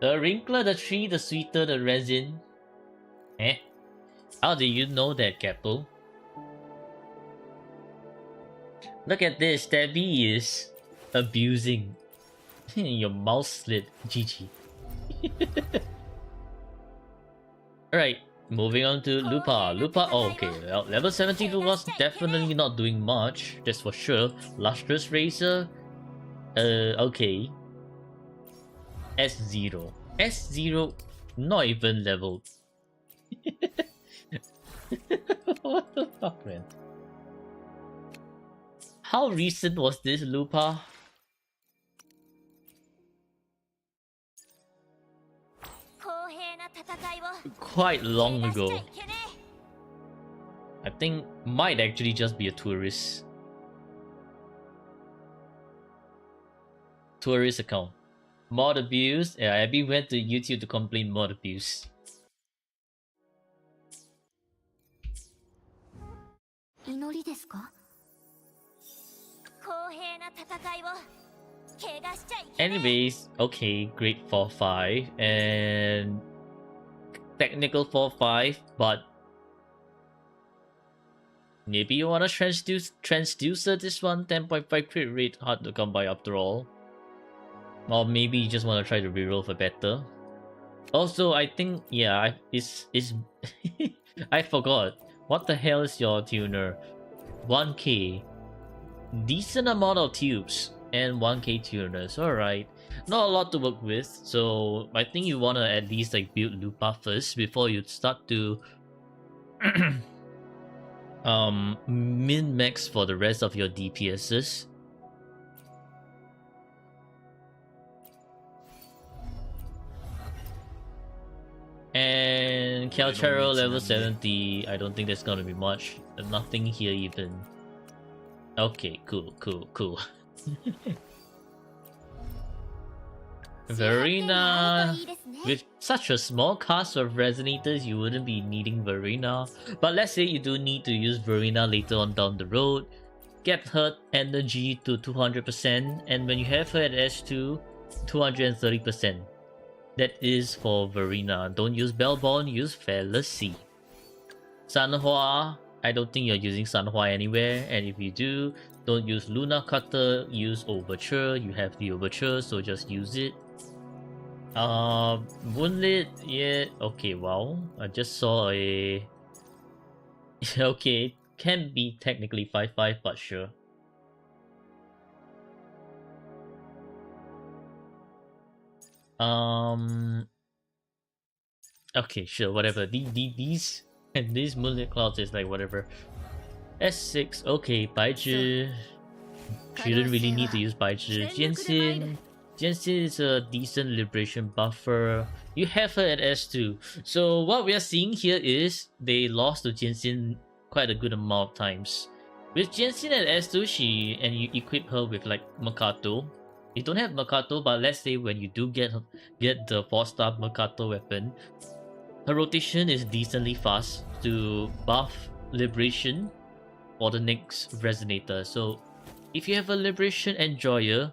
The wrinkler, the tree, the sweeter, the resin. Eh? How do you know that, Capo? Look at this, Tabby is abusing. Your mouse slid. GG. Alright, moving on to Lupa. Lupa, oh, okay. Well, level 17 Lupa's definitely not doing much, that's for sure. Lustrous Razor. Okay. S0. S0, not even leveled. What the fuck, man? How recent was this, Lupa? Quite long ago. I think might actually just be a tourist account. Mod abuse. Yeah, Abby went to YouTube to complain mod abuse. 祈りですか？公平な戦いを怪我しちゃいけない。 Anyways, okay, great 4-5 and technical 4-5, but maybe you wanna transducer this one. 10.5 crit rate, hard to come by after all. Or maybe you just wanna try to reroll for better. Also, I think yeah, it's I forgot. What the hell is your tuner? 1k. Decent amount of tubes and 1k tuners. Alright. Not a lot to work with, so I think you wanna at least like build Lupa first before you start to min-max for the rest of your DPSs. And Calchero level 70, I don't think there's gonna be much. There's nothing here even. Okay, cool. Verena, with such a small cast of Resonators, you wouldn't be needing Verena. But let's say you do need to use Verena later on down the road. Get her energy to 200%, and when you have her at S2, 230%. That is for Verena. Don't use Bellborn, use Fairless C. Sanhua, I don't think you're using Sanhua anywhere, and if you do, don't use Luna Cutter, use Overture. You have the Overture, so just use it. Moonlit, yeah, okay, wow. I just saw a... okay, can be technically 5-5, but sure. Okay, sure, whatever. These and these Moonlit Clouds is like whatever. S6, okay, Baizhi. You didn't really need to use Baizhi. Jianxin is a decent liberation buffer. You have her at S2. So what we are seeing here is they lost to Jianxin quite a good amount of times. With Jianxin at S2, and you equip her with like Makato. You don't have Makato, but let's say when you do get the 4-star Makato weapon, her rotation is decently fast to buff Liberation for the next Resonator. So if you have a Liberation Enjoyer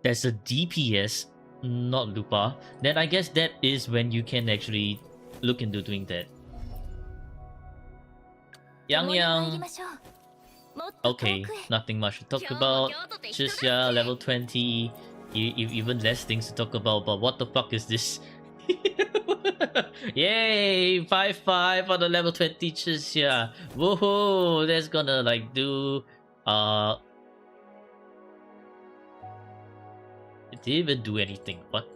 that's a DPS, not Lupa, then I guess that is when you can actually look into doing that. Yang, okay, nothing much to talk about. Chixia, level 20, even less things to talk about, but what the fuck is this? Yay! 5-5 on the level 20 Chixia. Woohoo! That's gonna like do it didn't even do anything. What?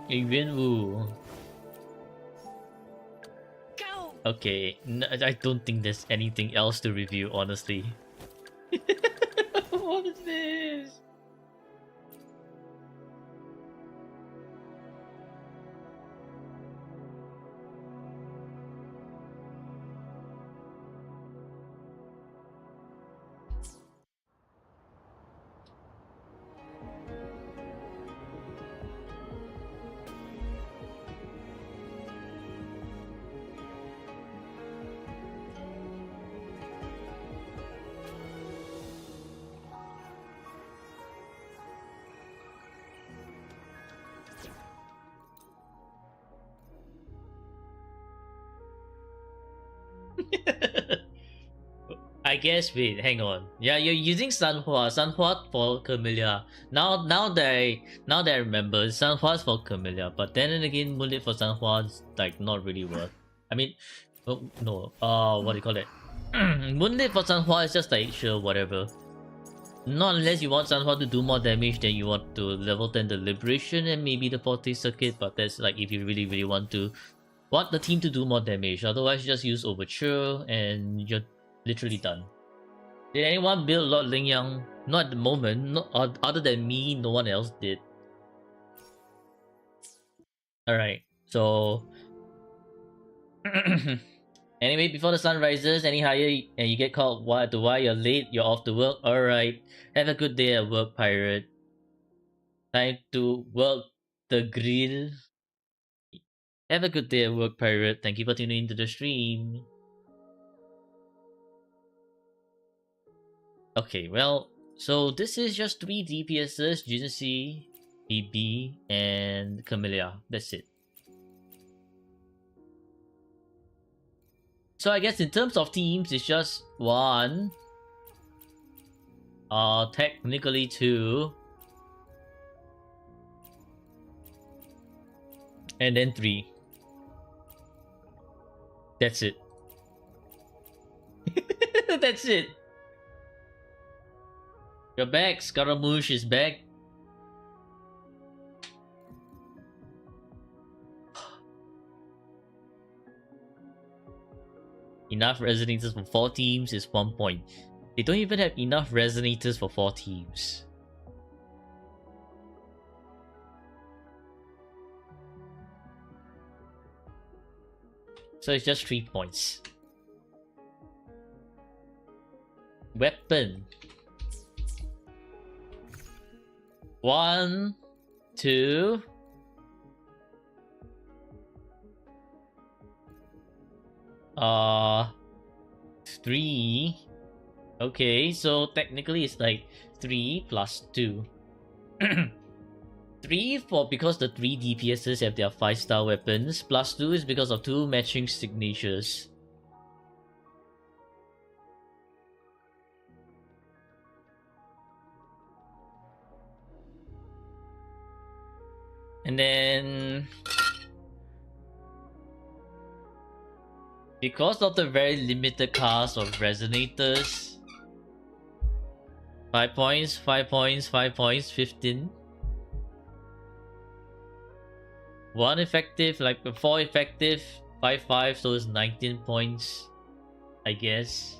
Yuanwu. Okay, I don't think there's anything else to review, honestly. What is this? I guess, wait, hang on. Yeah, you're using Sanhua for Camellia. Now that I remember, Sanhua's for Camellia, but then again, Moonlit for Sanhua's like not really worth. I mean, oh, no, what do you call it? Moonlit for Sanhua is just like sure, whatever. Not unless you want Sanhua to do more damage, then you want to level 10 the Liberation and maybe the 40 circuit, but that's like if you really want the team to do more damage. Otherwise, just use Overture and you're literally done. Did anyone build Lord Lingyang? Not at the moment. No, other than me, no one else did. Alright, so... anyway, before the sun rises any higher and you get called why you're late, you're off to work. Alright, have a good day at work, pirate. Time to work the grill. Have a good day at work, pirate. Thank you for tuning into the stream. Okay, well, so this is just 3 DPSs, Jinsi, BB, and Camellia. That's it. So I guess in terms of teams, it's just 1, technically 2, and then 3. That's it. That's it. You're back. Scaramouche is back. Enough resonators for 4 teams is 1 point. They don't even have enough resonators for 4 teams. So it's just 3 points. Weapon. 1, 2. Three. Okay, so technically it's like 3 plus 2. 3 for because the 3 DPSs have their 5-star weapons. +2 is because of 2 matching signatures. And then because of the very limited cast of resonators, 5 points, 5 points, 5 points, 15. 1 effective, like 4 effective, 5, so it's 19 points, I guess.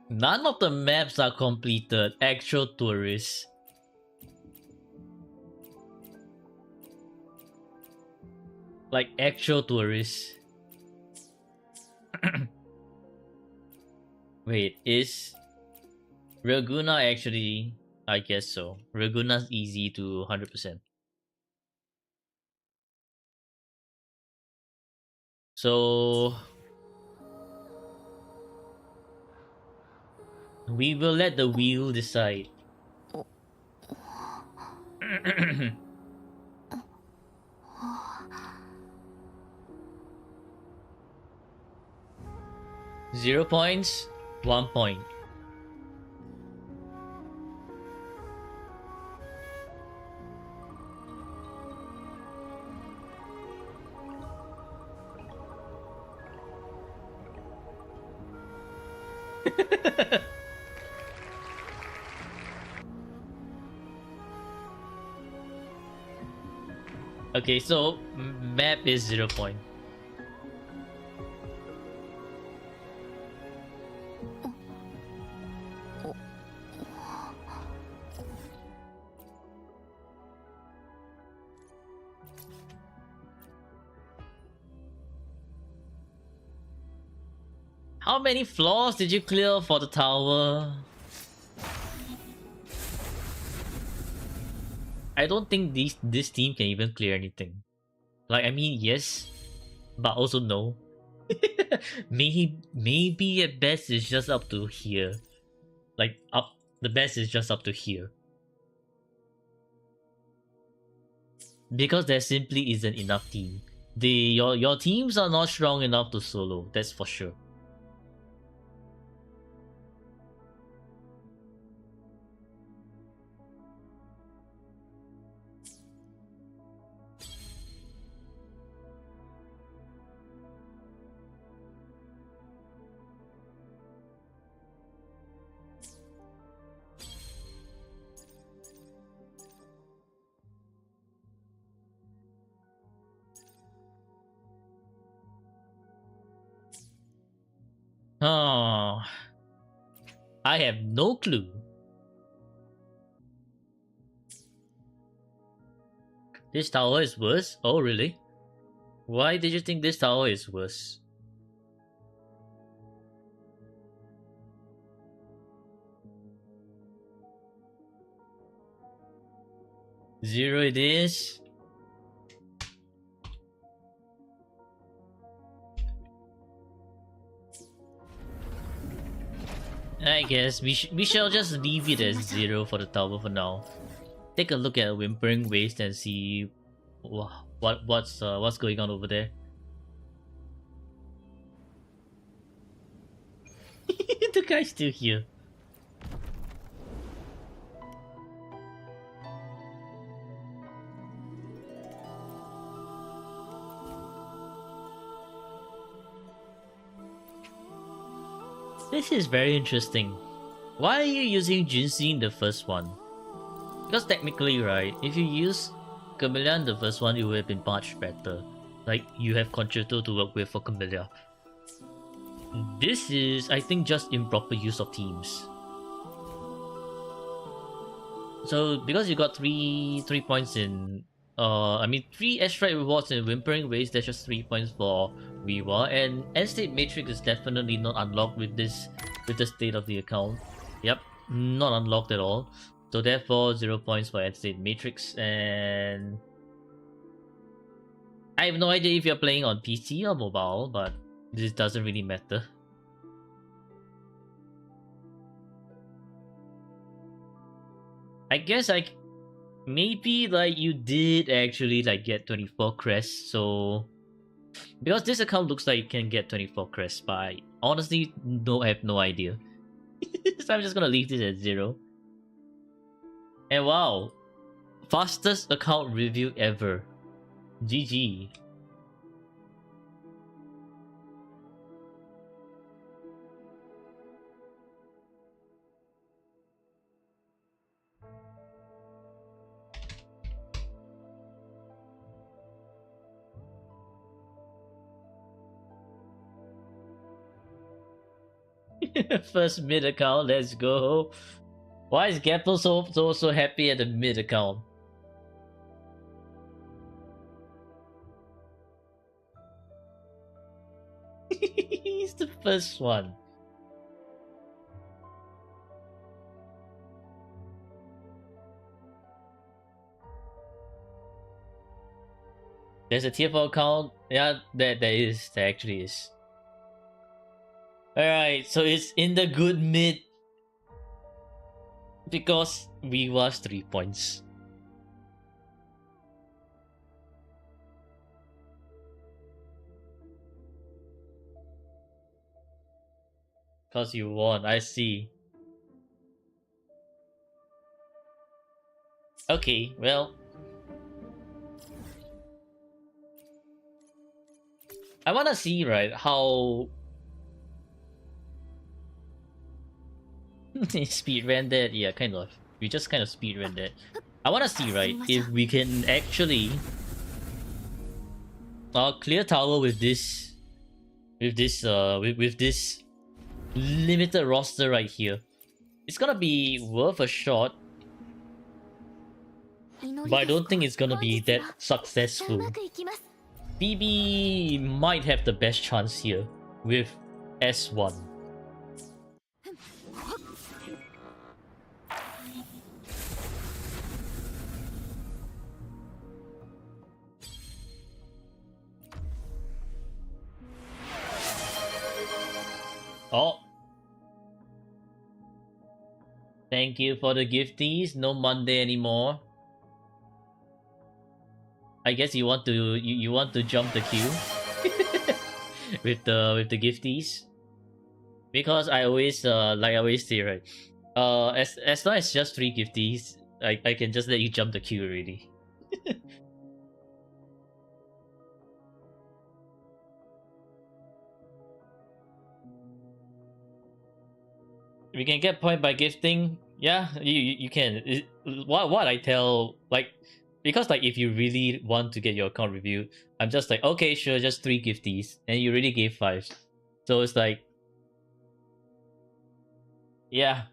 None of the maps are completed. Actual tourists. Like actual tourists. Wait, is Raguna actually? I guess so. Raguna's easy to 100%. So we will let the wheel decide. 0 points, 1 point. Okay, so map is 0 point. How many floors did you clear for the tower? I don't think this team can even clear anything. Like, I mean, yes, but also no. maybe at best it's just up to here. Like up, the best is just up to here. Because there simply isn't enough team. Your teams are not strong enough to solo. That's for sure. Oh, I have no clue. This tower is worse? Oh, really? Why did you think this tower is worse? Zero it is. I guess we shall just leave it as 0 for the tower for now. Take a look at Whimpering Waste and see what's going on over there. The guy's still here. This is very interesting. Why are you using Jinxie in the first one? Because technically, right, if you use Camellia in the first one, it would have been much better. Like, you have Concerto to work with for Camellia. This is, I think, just improper use of teams. So, because you got 3 points in... I mean, 3 extra rewards in Whimpering Waste, that's just 3 points for Rewa, and End State Matrix is definitely not unlocked with the state of the account. Yep, not unlocked at all. So therefore, 0 points for End State Matrix, and I have no idea if you're playing on PC or mobile, but this doesn't really matter. I guess maybe like you did actually like get 24 crests, so because this account looks like you can get 24 crests, but I honestly I have no idea. So I'm just gonna leave this at 0. And wow, fastest account review ever. GG. First mid account, let's go. Why is Gapple so happy at the mid account? He's the first one. There's a tier 4 account. Yeah, there actually is. Alright, so it's in the good mid. Because we lost 3 points. Because you won, I see. Okay, well. I wanna see, right, how... speed ran that? Yeah, kind of. We just kind of speed ran that. I wanna see, right, if we can actually... clear tower with this... with this limited roster right here. It's gonna be worth a shot. But I don't think it's gonna be that successful. BB might have the best chance here with S1. Oh. Thank you for the gifties. No Monday anymore. I guess you want to jump the queue with the gifties. Because I always like I always say, right? As long as just 3 gifties, I can just let you jump the queue already. We can get point by gifting. Yeah, you can. What I tell, like, because like if you really want to get your account reviewed, I'm just like, okay, sure, just 3 gifties, and you already gave 5, so it's like, yeah.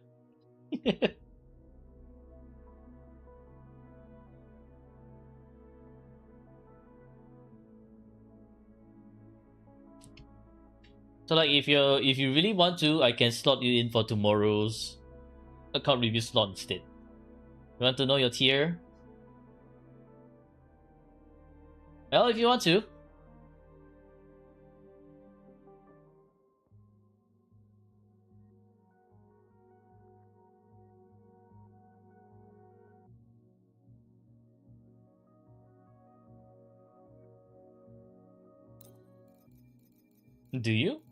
So like if you really want to, I can slot you in for tomorrow's account review slot instead. You want to know your tier? Well, if you want to. Do you?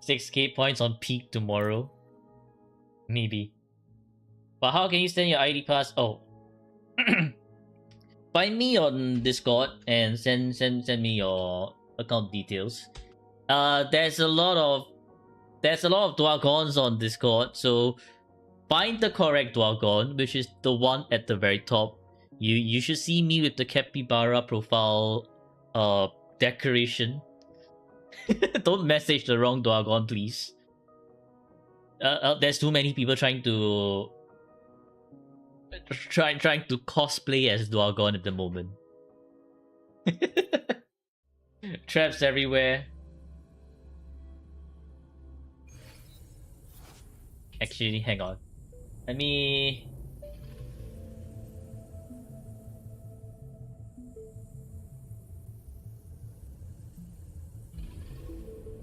6k points on peak tomorrow. Maybe. But how can you send your ID pass? Oh. Find me on Discord and send me your account details. There's a lot of Dwargons on Discord, so find the correct Dwargon, which is the one at the very top. You should see me with the capybara profile decoration. Don't message the wrong Dwargon, please. There's too many people trying to cosplay as Dwargon at the moment. Traps everywhere. Actually, hang on. Let me...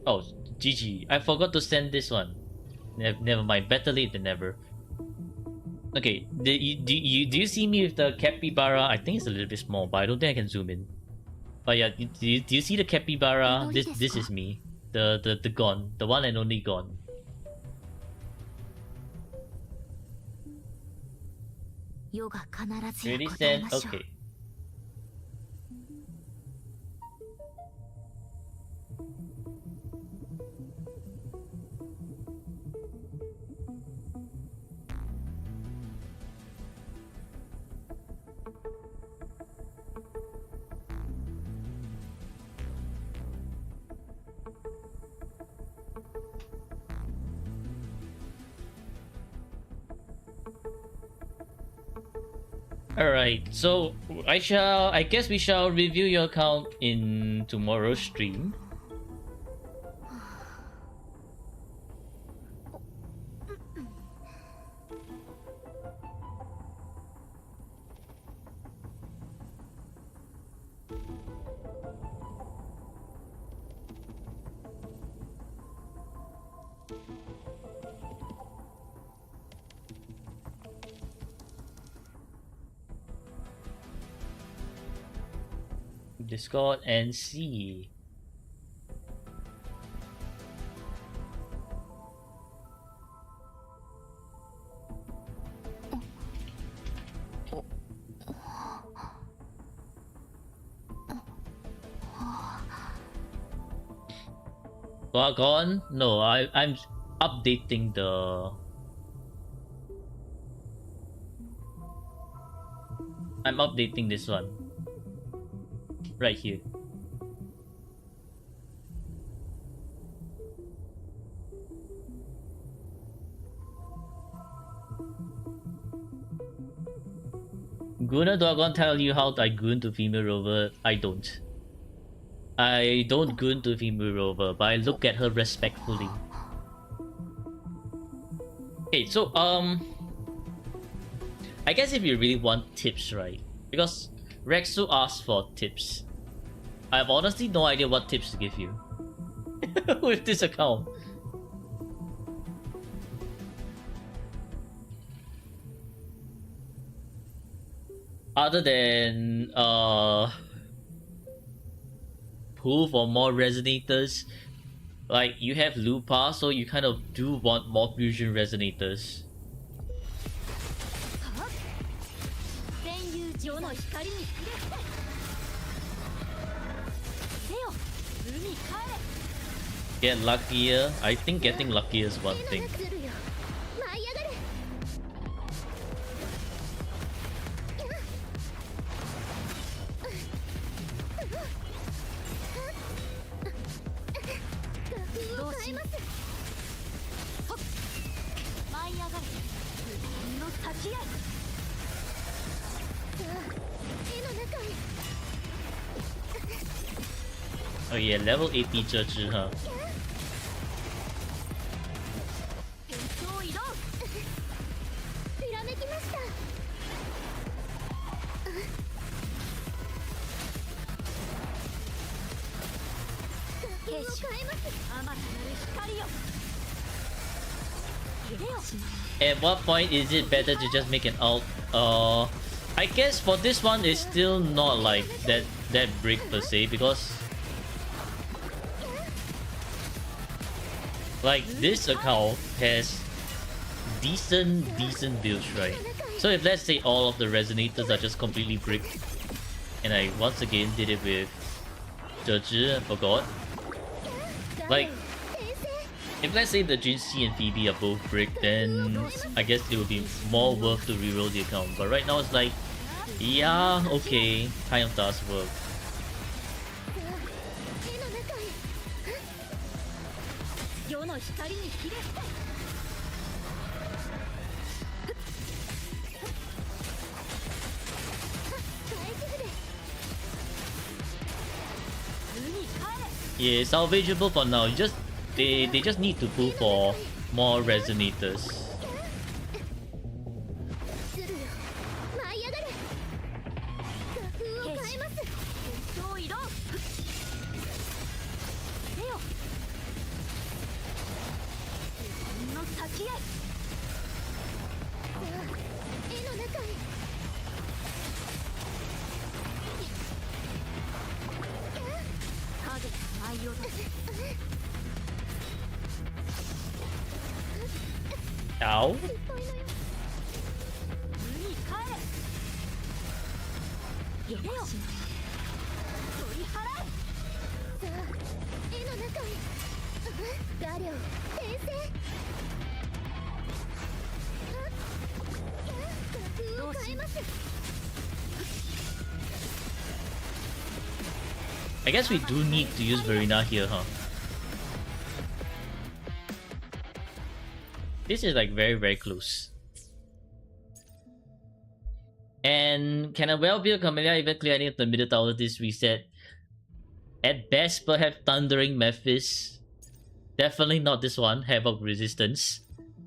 Oh, GG. I forgot to send this one. Never mind. Better late than never. Okay, do you see me with the capybara? I think it's a little bit small, but I don't think I can zoom in. But yeah, do you see the capybara? This is me. The Gon. The one and only Gon. Really send? Okay. Alright, so I guess we shall review your account in tomorrow's stream. Discord and see. Gone? No, I'm updating the. I'm updating this one. Right here. Guna, do I gonna tell you how I goon to female rover? I don't. I don't goon to female rover, but I look at her respectfully. Okay, so I guess if you really want tips, right? Because Rexsu asked for tips. I have honestly no idea what tips to give you with this account. Other than pull for more resonators, like you have Lupa, so you kind of do want more fusion resonators. Get luckier. I think getting luckier is one thing. Oh yeah, level 80 这只 huh? At what point is it better to just make an ult? I guess for this one it's still not like that brick per se, because like this account has decent builds, right? So if let's say all of the resonators are just completely bricked, and I once again did it with Zhe, I forgot. Like, if let's say the Jinxie and Phoebe are both bricked, then I guess it would be more worth to reroll the account. But right now it's like, yeah, okay, kind of does work. Yeah, salvageable for now. You just they just need to pull for more resonators. Ow. 無に帰れよこしま取り払えさあ絵の中へ画量転生画風を変えます I guess we do need to use Verena here, huh? This is like very close. And can a well-built Camellia even clear any of the middle tower this reset? At best, perhaps Thundering Memphis. Definitely not this one, Havoc Resistance.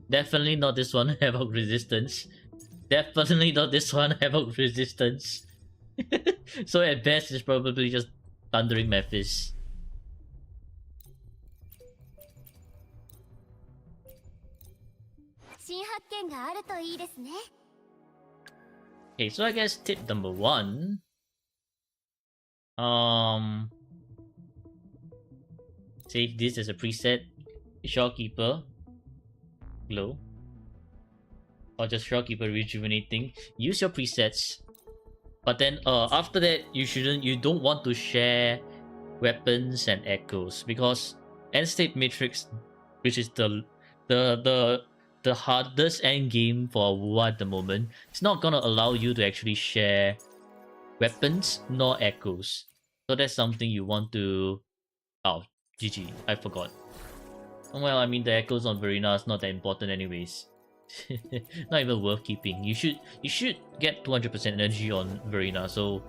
Definitely not this one, Havoc Resistance. Definitely not this one, Havoc Resistance. So at best, it's probably just Thundering Memphis. Okay, so I guess tip number 1. Save this as a preset. Shorekeeper. Glow. Or just Shorekeeper Rejuvenating. Use your presets. But then after that you don't want to share weapons and echoes, because End State Matrix, which is the hardest end game for a while at the moment, it's not gonna allow you to actually share weapons nor echoes. So that's something you want to... Oh, GG, I forgot. Well, I mean the echoes on Verena is not that important anyways. Not even worth keeping. You should get 200% energy on Verena, so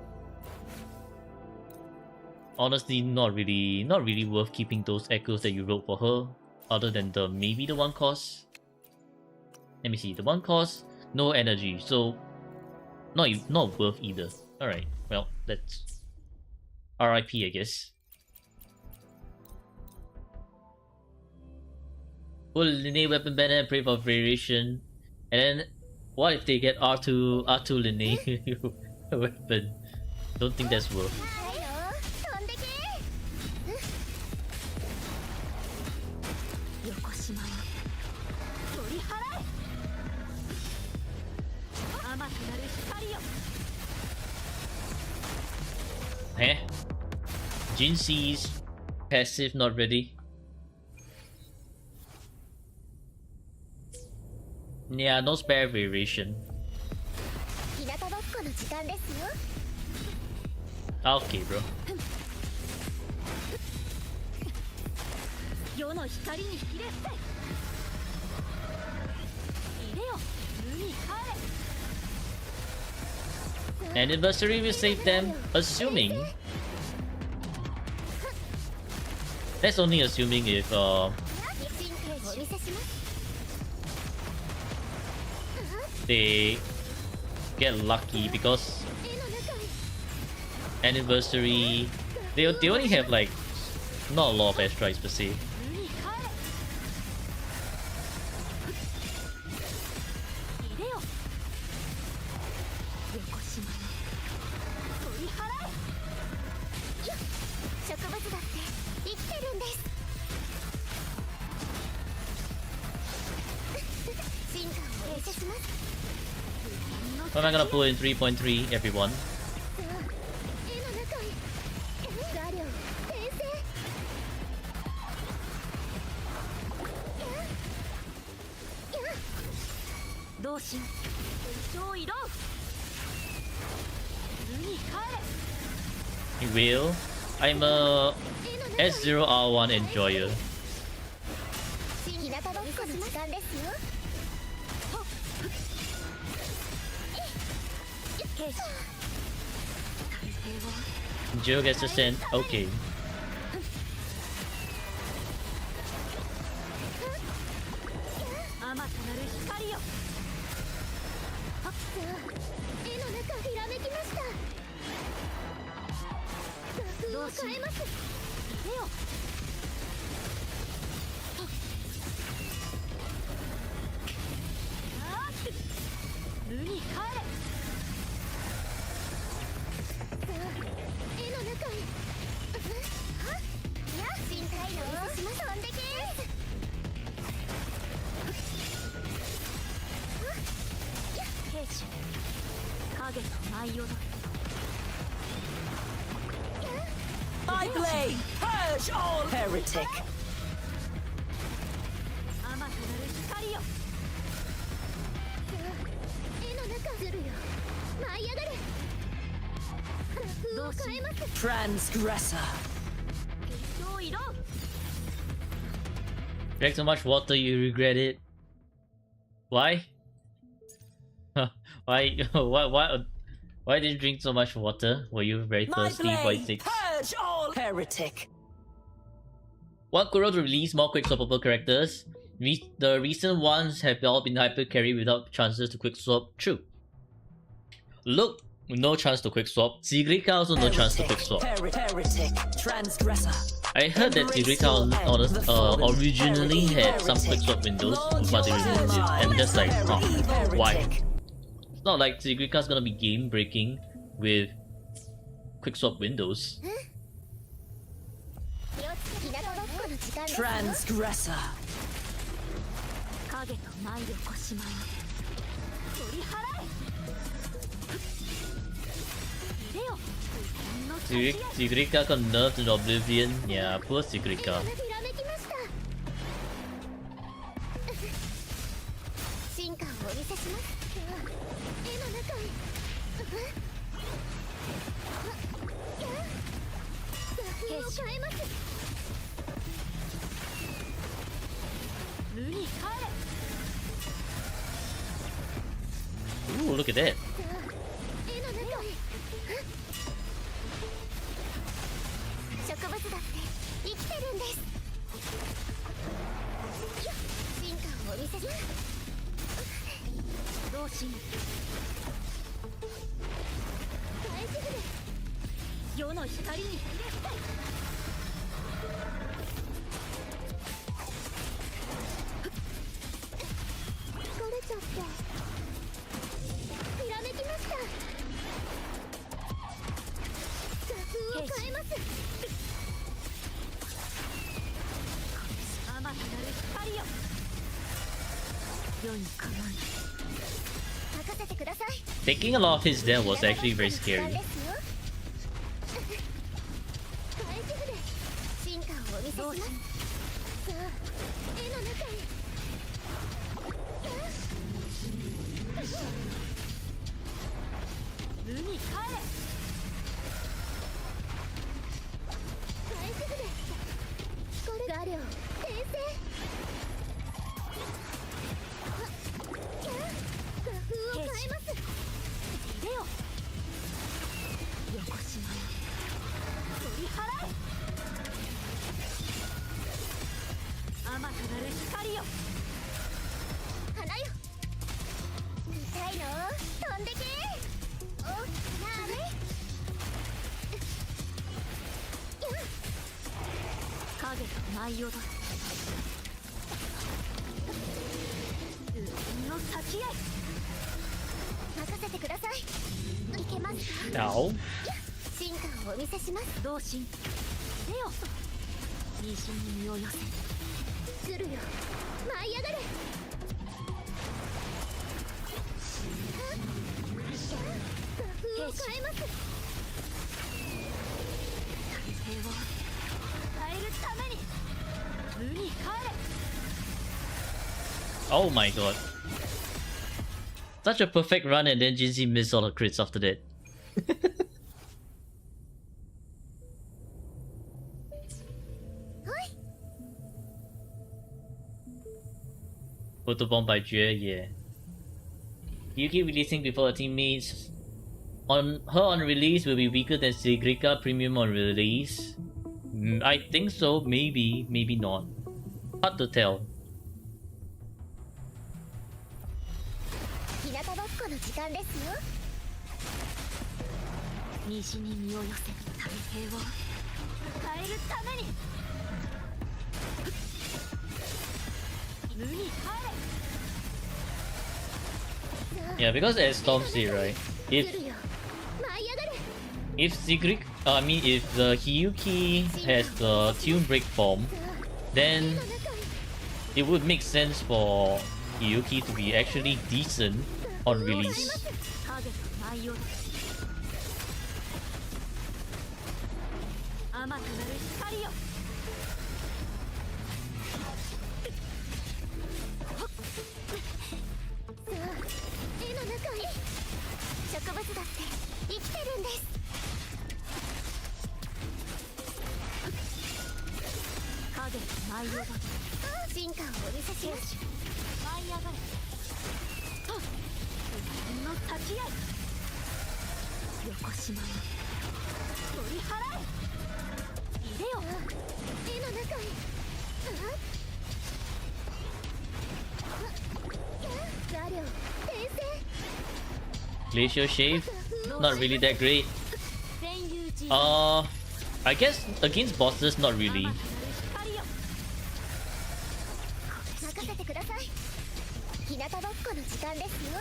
honestly not really worth keeping those echoes that you wrote for her, other than maybe the 1 cost. Let me see, the 1 cost, no energy, so not worth either. Alright, well, that's RIP, I guess. Full Linne weapon banner and pray for variation. And then what if they get R2 Linne weapon? Don't think that's worth. Eh? Jinxi's passive not ready. Yeah, no spare variation. Okay, bro. Anniversary will save them, assuming. That's only assuming if they get lucky, because Anniversary, they only have like not a lot of airstrikes per se. What am I gonna pull in 3.3, everyone? You will? I'm a S0R1 enjoyer. Joe gets to send. Okay. My blade, purge all heretic. 絵の中ずるよ舞い上がれ風を変えます Transgressor. Drank so much water you regret it. Why? Why? Why did you drink so much water? Were you very My thirsty? Why blade, six? purge all heretic. Want Kuro to release more quick swappable characters? The recent ones have all been hyper carry without chances to quick swap. True. Look, no chance to quick swap. Zigrika also no chance to quick swap. Heretic. Transgressor. I heard that Zigrika originally had some quick swap windows, but they removed it. And just like, why? It's not like Zigrika's gonna be game breaking with quick swap windows. Transgressor. 影と舞い起こしまい取り払え Zigrika got nerfed in Oblivion. Yeah, poor Zigrika. 進化をお見せします絵の中へ風を変えます無に帰れ Ooh, look at that. 絵の中へ植物だって生きてるんです進化をお見せします同心大丈夫です世の光に触れたい疲れちゃってひらめきました画風を変えます甘くなる光よ世に構え任せてください Taking a lot of hits there was actually very scary. 大丈夫です進化をお見せしますさあ絵の中へ無に帰れ大丈夫ですこれ画量転生画風を変えます出よよこしまえ取り払え甘くなる光よ花よ痛いの飛んでけおなめ影が舞い踊る自分の先へ任せてくださいいけますか Ow. 進化をお見せします同心出よ西に身を寄せ来るよ舞い上がれ画風を変えます太平を変えるために無に帰れ Oh my god. Such a perfect run and then Jinzi missed all her crits after that. Photobomb by Jue, yeah. You keep releasing before her teammates. On release will be weaker than Sigrika Premium on release. I think so, maybe, maybe not. Hard to tell. 日向ぼっこの時間ですよ西に身を寄せ太平を変えるために無に帰れ Yeah, because as Tom said, right? If Sigrid, I mean, if the Hiyuki has the Tune Break form, then it would make sense for Hiyuki to be actually decent on release. 影と舞い降りあまたなる光よ。さあ絵の中へ。植物だって生きてるんです。影と舞い降り進化をお見せします。舞い上がれ。の立ち合い。横島よ取り払え。いでよ絵の中へ。画量転生。 Glacial Shave, not really that great. 全友人 I guess against bosses, not really. 任せてください。日向ぼっこの時間ですよ。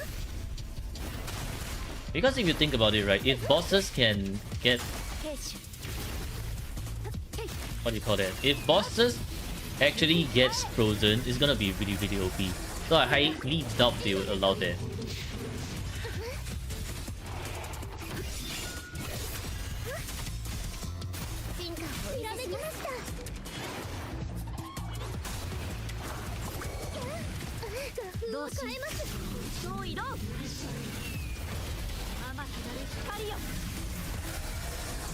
Because if you think about it, right, if bosses can get 兵士 what do you call that? If bosses actually gets frozen, it's gonna be really really OP. So I highly doubt they would allow that. 進化をひらめきました。どうし変えます。どう色。あまたなる光よ。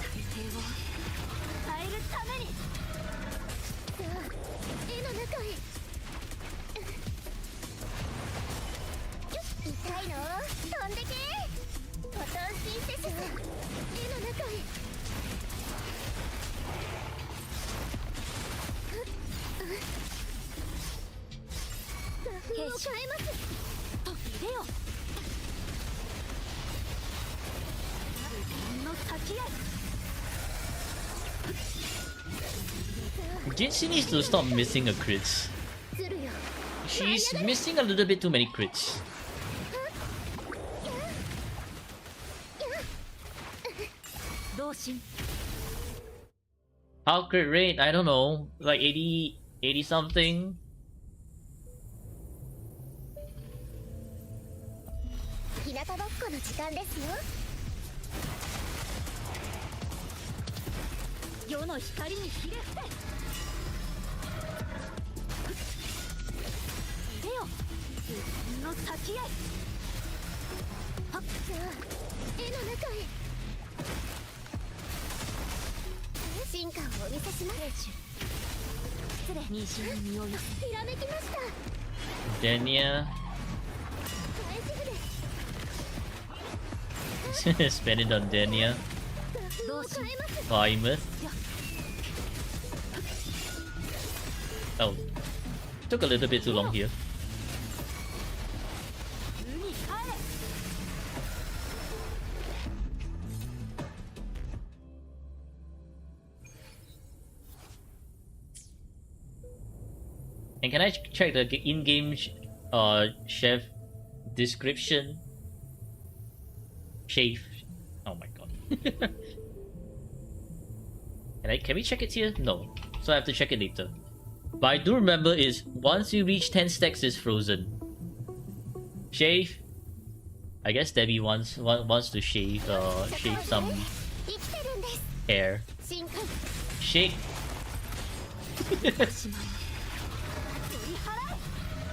大抵を変えるために。さあ絵の中へ。痛いの飛んでけ。ボタンシンセシス。絵の中へ。兵士を変えます。いでよの立ち合い。 Jinxie needs to stop missing her crits. ずるよ。 She's missing a little bit too many crits. 同心 How crit rate? I don't know. Like 80 something. 日向ぼっこの時間ですよ。世の光にひれ伏せ。いでよ自分の立ち合い。はっさあ絵の中へ。進化をお見せします。失礼。虹に身を寄せ。ひらめきました。 Dania. 大丈夫です。 Spend it on Dania. どうし変えます。 Plymouth. Oh. Took a little bit too long here. 海帰れ。 And can I check the in-game chef description? Chef. Oh my god. Can we check it here? No. So I have to check it later. But I do remember is once you reach 10 stacks is frozen. Shave. I guess Debbie wants to shave some 生きてるんです。 hair. 進化 Shake. しまう。取り払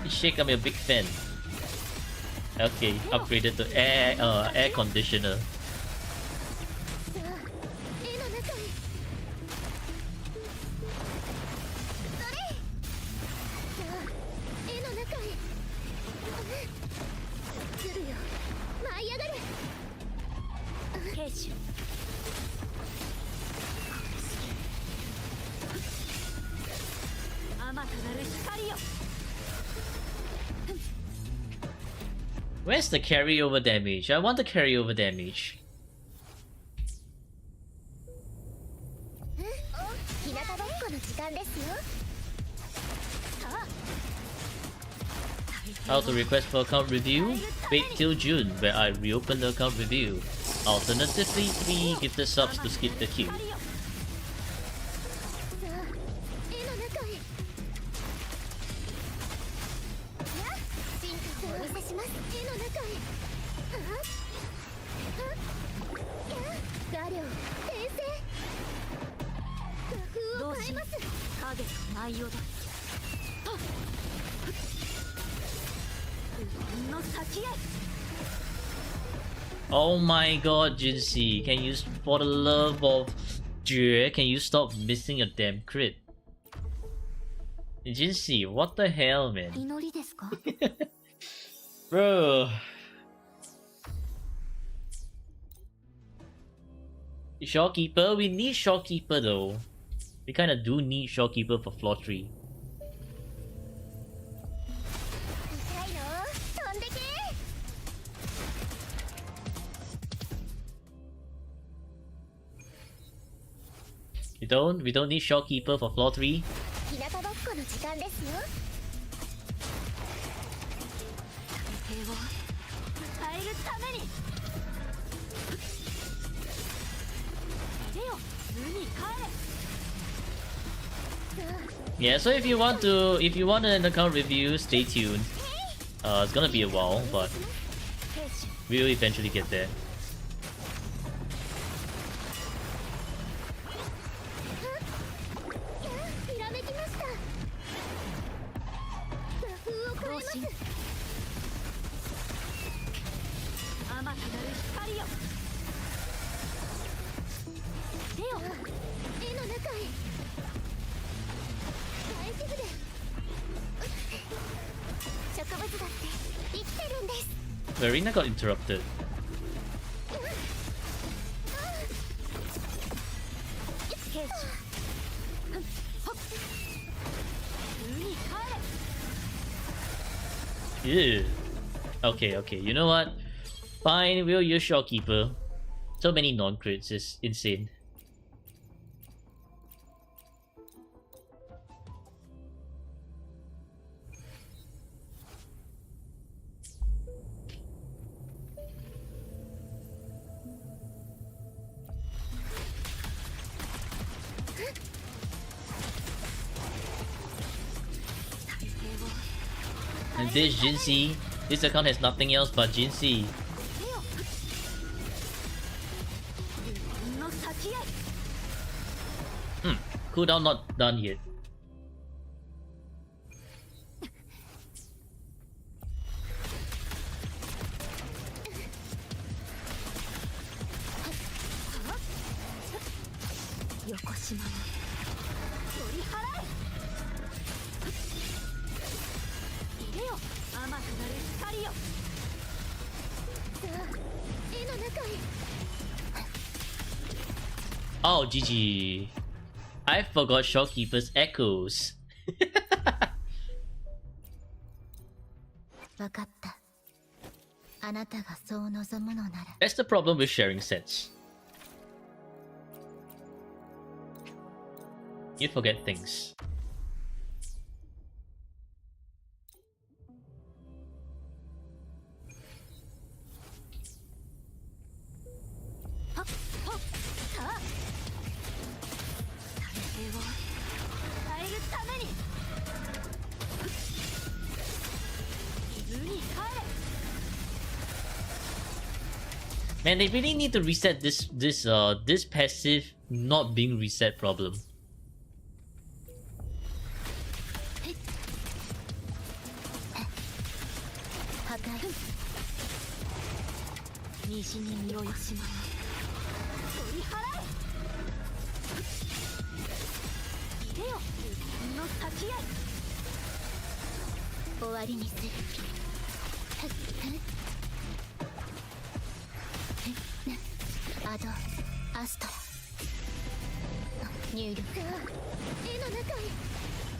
え。 Shake, I'm a big fan. Okay, upgraded to air conditioner. さあ絵の中へ。それ。さあ絵の中へ。ずるよ舞い上がれ。兵士。あまたなる光よ。 Where's the carryover damage? I want the carryover damage. 日向ぼっこの時間ですよ。さあ How to request for account review? Wait till June, where I reopen the account review. Alternatively, 3 gifted subs to skip the queue. さあ絵の中へ。や進化をお見せします。絵の中へ。内容だ。自分の先へ。 Oh my god, Jinxie, can you, for the love of Jue, can you stop missing your damn crit? Jinxie, what the hell, man? 祈りですか？ Bro. Shopkeeper? We need Shopkeeper though. We kinda do need Shopkeeper for floor 3. 痛いの？飛んでけ。 We don't need Shopkeeper for floor 3. 日向ぼっこの時間ですよ。平を伝えるために。入れよ、海帰れ。 Yeah, so if you want an account review, stay tuned. It's gonna be a while, but we'll eventually get there. ひらめきました。画風を変えます。甘くなる光よ。出よ、絵の中へ。大丈夫です。植物だって生きてるんです。 Verena got interrupted. ケージ。海帰れ。 Ew. Okay, you know what? Fine, we'll use Shopkeeper. So many non-crits is insane. And this Jinxie, this account has nothing else but Jinxie. の先へ。 Cooldown not done yet. 横島の取り払え。入れよ、甘くなる光よ。さあ、絵の中へ。 Oh, GG. I forgot Shopkeeper's echoes. わかった。あなたがそう望むのなら。 That's the problem with sharing sets. You forget things. はっはっ、さあ。太平を変えるために。海帰れ。 Man, they really need to reset this passive not being reset problem. 破壊。虹に身をよしまう。取り払え。入れよ、自分の先へ。終わりにする。アドアストラ。入力。絵の中へ。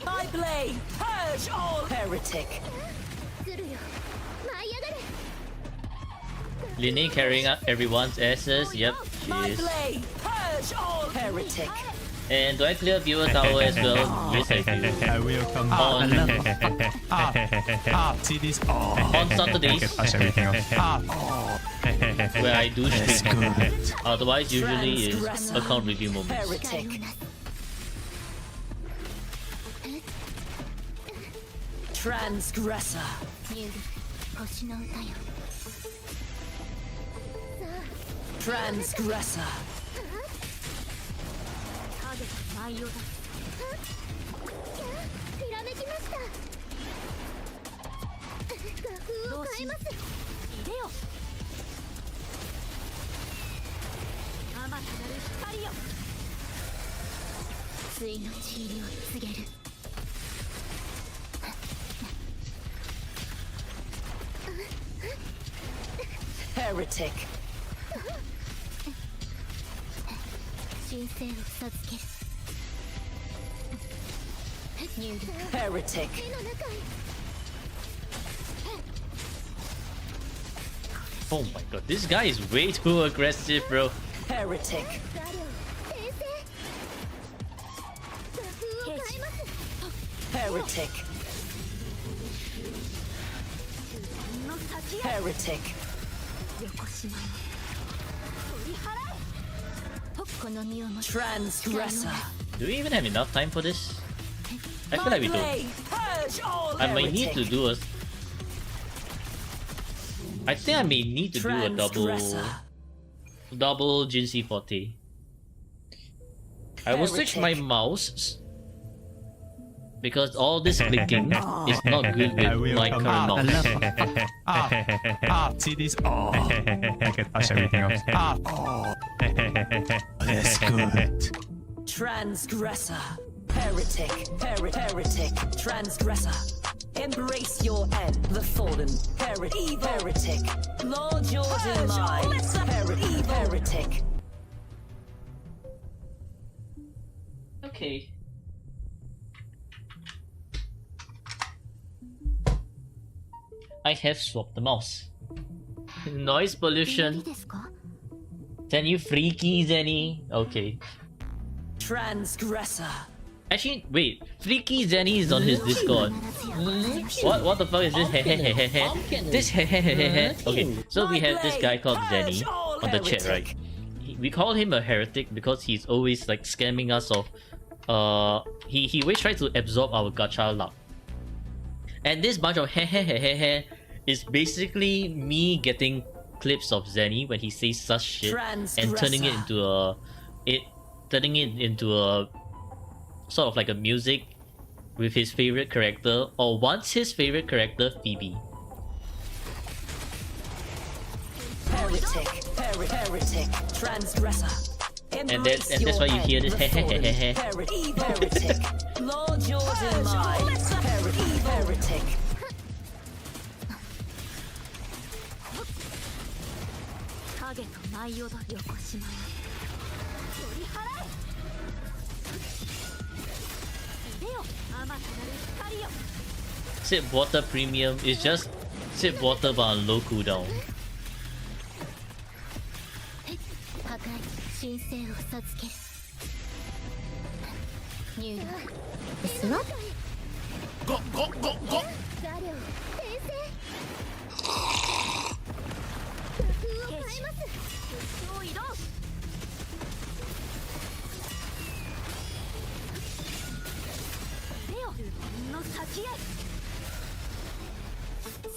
I blade, purge all heretic. 来るよ、舞い上がれ。 Linny carrying up everyone's asses. Yep, she My is. blade, purge all heretic. And do I clear viewer tower as well? Yes, I do. I will come On- see this. On Saturdays, Touch everything else. where I do That's stream. good. Otherwise, usually is account review moments. Heretic. Transgressor. 入力、星の歌よ。 Transgressor. ターゲット内容だ。風を変えます。入れよ。あまたなる光よ。対の地入りを告げる。Heretic. 神聖を授ける。入力。 Heretic. 手の中へ。 Oh my god, this guy is way too aggressive, bro. Heretic. ザリオ先生。風を変えます。 Heretic. の先へ。 Heretic. よこしまえ。取り払え。この身をもち。 Transgressor. Do we even have enough time for this? I feel like we don't. Blade, purge all I might need to heretic. do a. I think I may need to do a double Jinsi Forte. I will switch my mouse because all this clicking is not good with my current mouse. See this? Oh, I can touch everything else. That's good. Transgressor. Heretic. Heretic. Transgressor. Embrace your end, the fallen. Heretic. Lord your demise. Heretic. Okay. I have swapped the mouse. Noise 何 pollution. ですか。 Can you freaky Zenny? Okay. Transgressor. Actually, wait. Freaky Zenny is on his Discord. What the fuck is this? This Okay, so we have this guy called Zenny on the chat, right? We call him a heretic because he's always like scamming us of he always tries to absorb our gacha luck. And this bunch of is basically me getting clips of Zenny when he says such shit and turning it into a sort of like a music with his favorite character, or once his favorite character, Phoebe. Heretic. Transgressor. And that's why you hear this Heretic. Lord your demise. Heretic. 影と舞い踊りよこしまえ。取り払え。入れよ。あまたなる光よ。 Sip Water Premium is just Sip Water but on low cooldown. 破壊神聖を授ける。入力。座っ。ザリオ先生。風を変えます。武装移動。レオの先へ。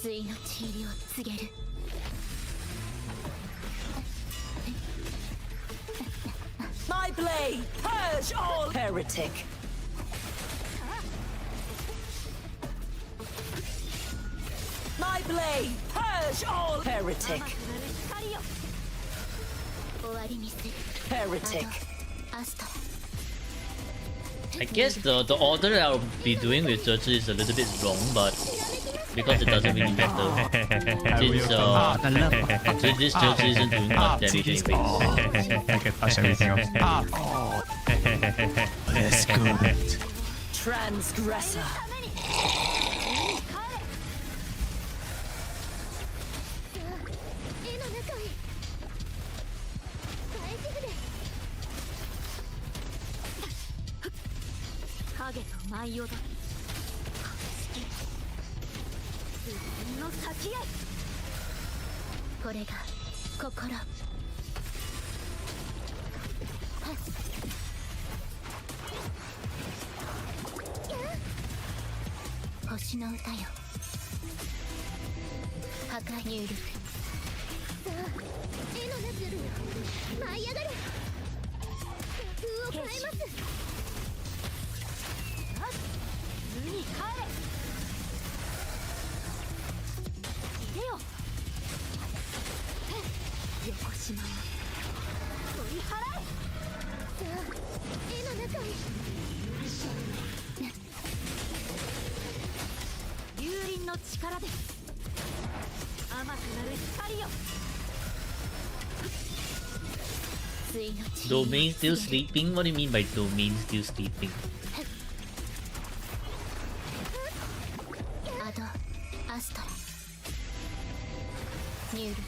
対の地入りを告げる。 My blade, purge all heretic. My blade, purge all heretic. 終わりにする。 Heretic. アストラ。 I guess the order that I'll be doing with Rexsu is a little bit wrong, but because it doesn't really matter. Since this Rexsu isn't doing much damage anyways. I can touch everything else. That's good. Transgressor. 絵の中へ。返してくれ。影と舞い踊り。自分の先へ。これが心。星の歌よ。破壊入力。さあ、絵のなするよ。舞い上がれ。風を変えます。図に帰れ。しまう。取り払え。さあ絵の中へ。竜輪の力で甘くなる光よ。水の地 Domain still sleeping? What do you mean by domain still sleeping? アドアストラニュール。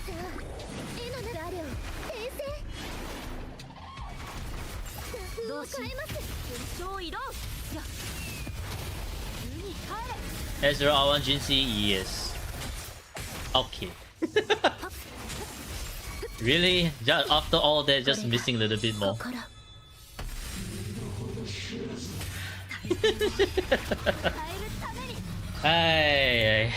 絵の中あれを転生。どうし変えます。超移動。海帰れ。 Ezra R1 Jinsei? Yes. Okay. Really? Just after all that, just missing a little bit more. 心 Hey.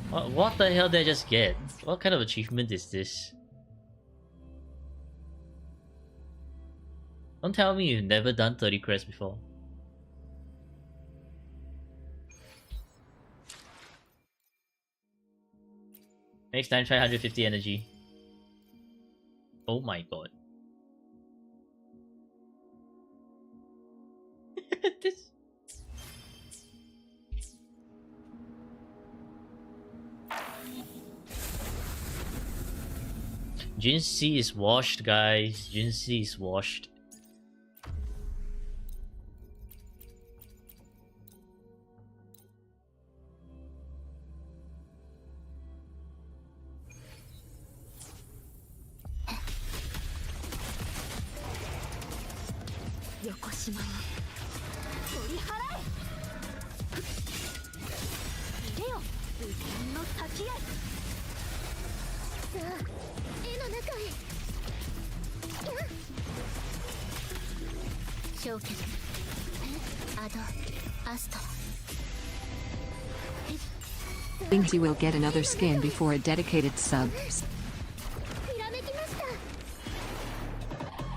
What the hell did I just get? What kind of achievement is this? Don't tell me you've never done 30 quests before. Next time, try 150 energy. Oh my god. This. Jinsei is washed, guys. Jinsei is washed. Thinks you will get another skin before a dedicated sub.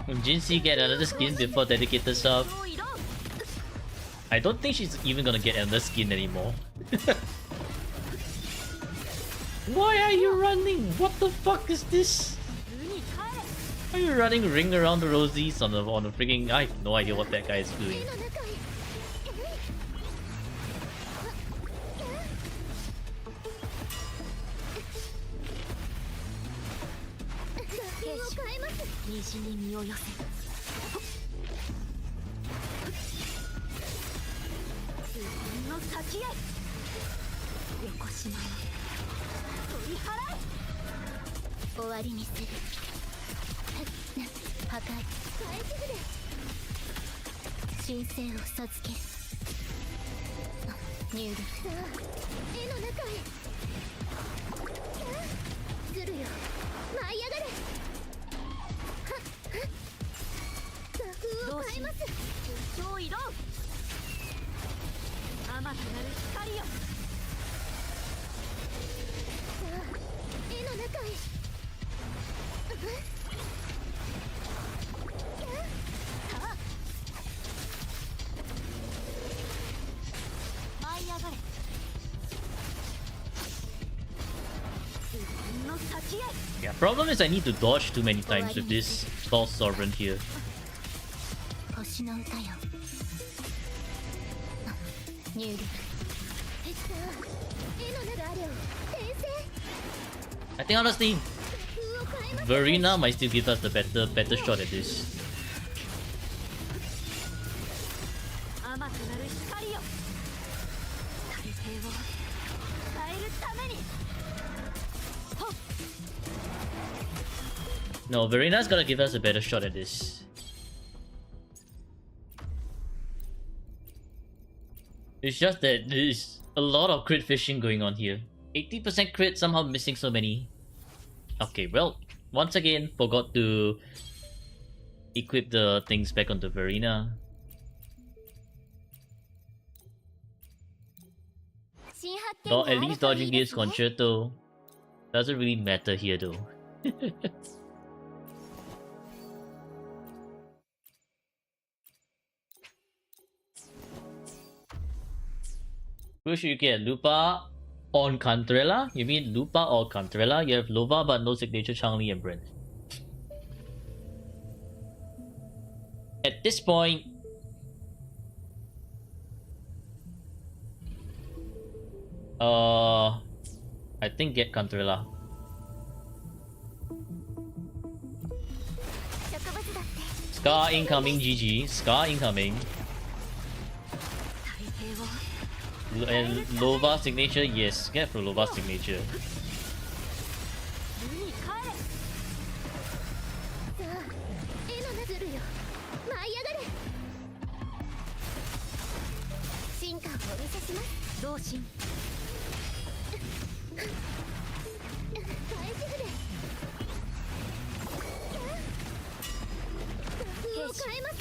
Will Jinsei get another skin before dedicated sub? I don't think she's even gonna get another skin anymore. Why are you running? What the fuck is this? Are you running ring around the rosies on the freaking? I have no idea what that guy is doing. Yeah, problem is I need to dodge too many times with this false sovereign here. I think honestly, Verena might still give us the better shot at this. No, Verena's gonna give us a better shot at this. It's just that there's a lot of crit fishing going on here. 80% crit, somehow missing so many. Okay, well, once again, forgot to equip the things back onto Verena. At least dodging Gears Concerto doesn't really matter here though. Who should you get? Lupa On Cantrella? You mean Lupa or Cantrella? You have Lova but no signature Changli and Brent. At this point, I think get Cantrella. 植物だって Scar incoming, GG. Scar incoming. 大抵を And Lova signature, yes. Get for Lova signature. 海に帰れさあ絵のなずるよ舞い上がれ進化をお見せします同心返し船工夫を変えます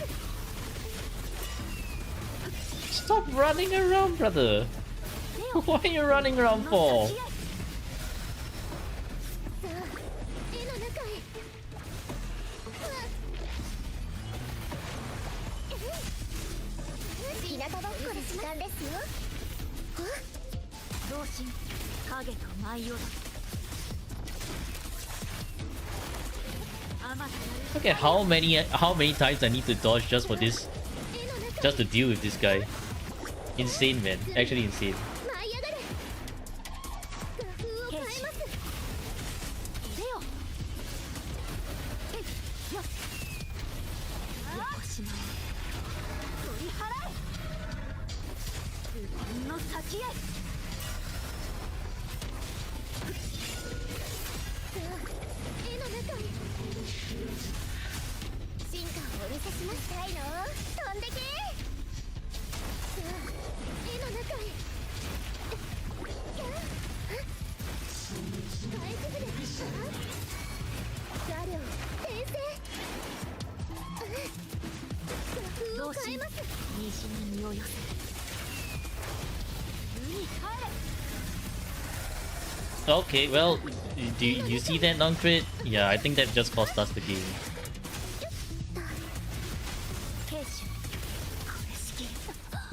Stop running around, brother. What are you running around for? さあ絵の中へ田舎ぼっこの時間ですよ同心影と舞い踊る Look at how many times I need to dodge just for this, just to deal with this guy. Insane, man. Actually insane. 舞い上がれ画風を変えますレオえいよ横島を取り払え無言の先へさあ絵の中へ進化をお見せしますたいの飛んでけさあ絵の中へ返し船ガリョウ転生画風を変えます西に身を寄せ海に帰れ Okay, well, do you see that non-crit? Yeah, I think that just cost us the game. 慶州これしきり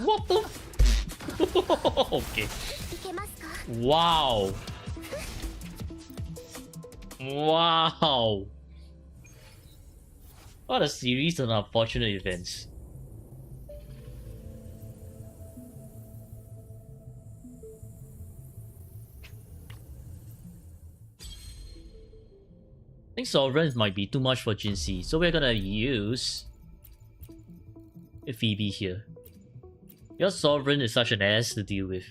What the? Okay. いけますか Wow. Wow. What a series of unfortunate events. I think Sovereign might be too much for Jinxie, so we're gonna use Phoebe here. Your Sovereign is such an ass to deal with.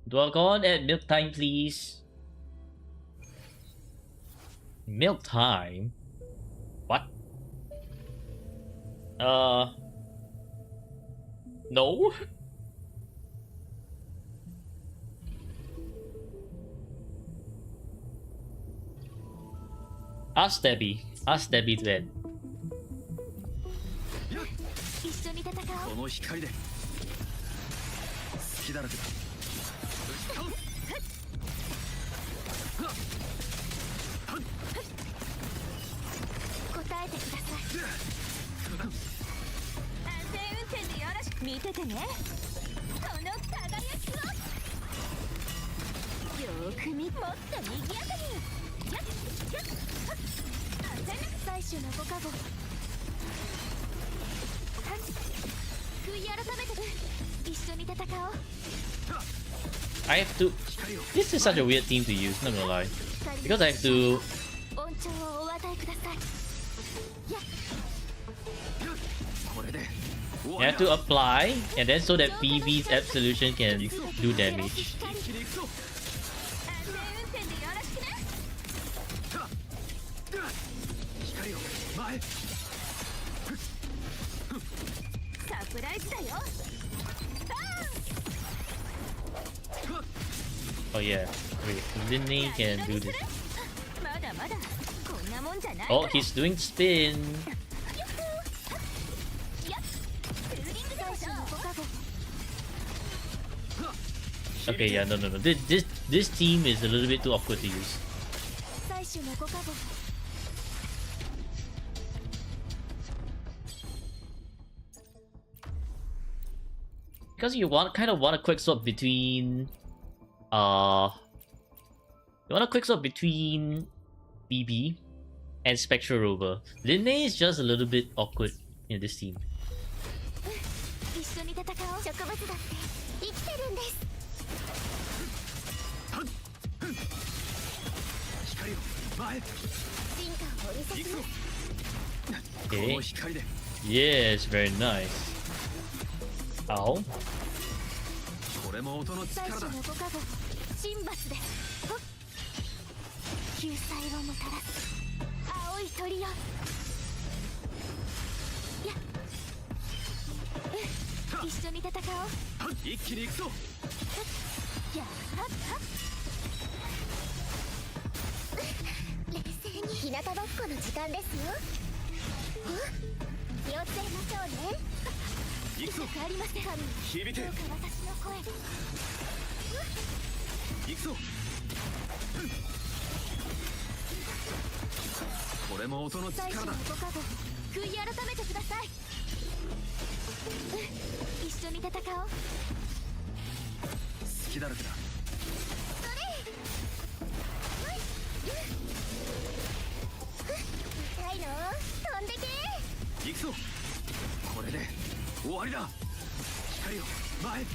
Dwargon at milk time, please. Milk time? What? No? Ask Debbie. Ask Debbie then. 一緒に戦おうこの光で隙だらけだ答えてください安全運転でよろしく見ててねこの輝きをよーく見もっと賑やかにやっやっ安全な最終のご加護悔い改めて一緒に戦おう I have to... This is such a weird team to use, not gonna lie. Because I have to... 恩寵をお与えくださいやっこれで You have to apply, and then so that Phoebe's absolution can do damage. 一気に行くぞ安全運転でよろしくね光を前サプライズだよ Oh yeah, wait, Linny can do this. まだまだこんなもんじゃない Oh, he's doing spin. 最初のご加護 Okay, yeah, no. This team is a little bit too awkward to use. 最初のご加護 because you kind of want a quick swap between you want a quick swap between BB and Spectral Rover. Linne is just a little bit awkward in this team. 一緒に戦おう。植物だって生きてるんです。光を前。進化をお見せします。 Okay. この光で Yes, very nice. Ow. これも音の最力だ。初のご加護神罰です。救済をもたらす青い鳥よ。や一緒に戦おう。一気に行くぞ。やはっ冷静に日向ぼっこの時間ですよ。気をつけましょうね。行くぞ。変わりません。神響け。どうか私の声行くぞ。これも音の最初力だ。のご加護悔い改めてください。一緒に戦おう。好きだらけだ。それ痛いの飛んでけ。行くぞ。これで終わりだ。光を前。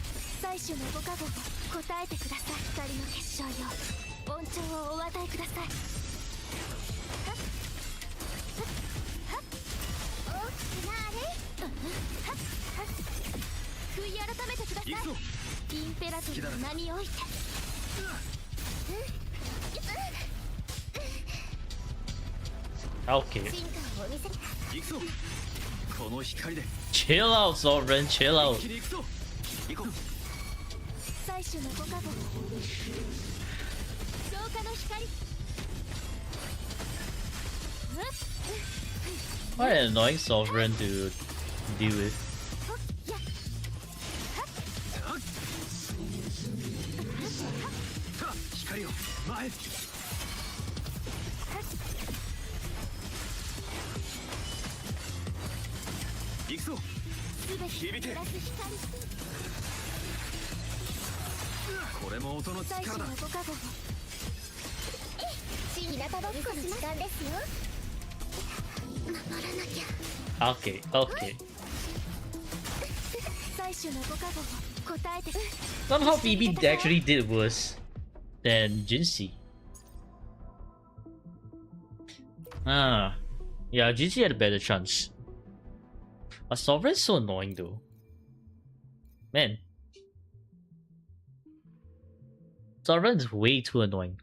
最初のご加護答えてください。光の結晶よ、恩寵をお与えください。大きくなれ。悔い改めてください。行くぞ。インペラトルの名において。 Okay. 進化をお見せ。行くぞ。この光で Chill out, Sovereign. Chill 一 out. 気に行くぞ。行こう。最初のご加護消化の光。 What an annoying Sovereign to deal with. 光を前。行くぞ。すべて響け照らす光。これも音の最初力だ。のご加護日向ぼっこの時間ですよ。守らなきゃ。 Okay, okay. 最初のご加護答えて。 Somehow BB actually did worse than Jinxie. Ah. Yeah, Jinxie had a better chance. But Sovereign's so annoying though. Man. Sovereign's way too annoying.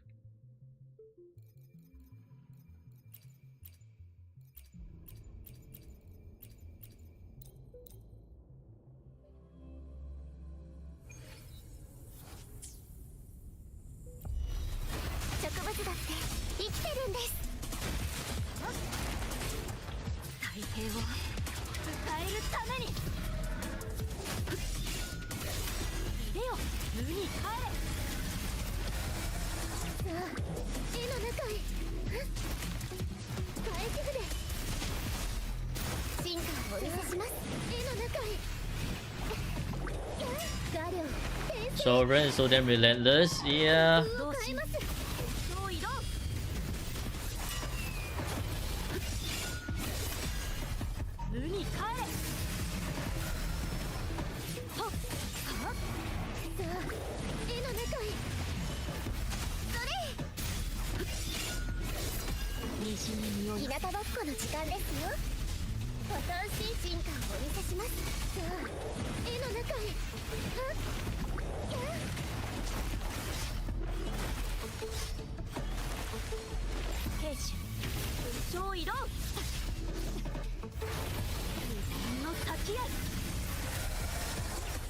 Sovereign is so damn relentless. Yeah. 動します。超移動。無に帰れ。はっはっ。さあ、絵の中へ。それ。虹に匂い。日向ぼっこの時間ですよ。恐ろしい進化をお見せします。さあ、絵の中へ。はっ。 兵士超移動。の先へ。さ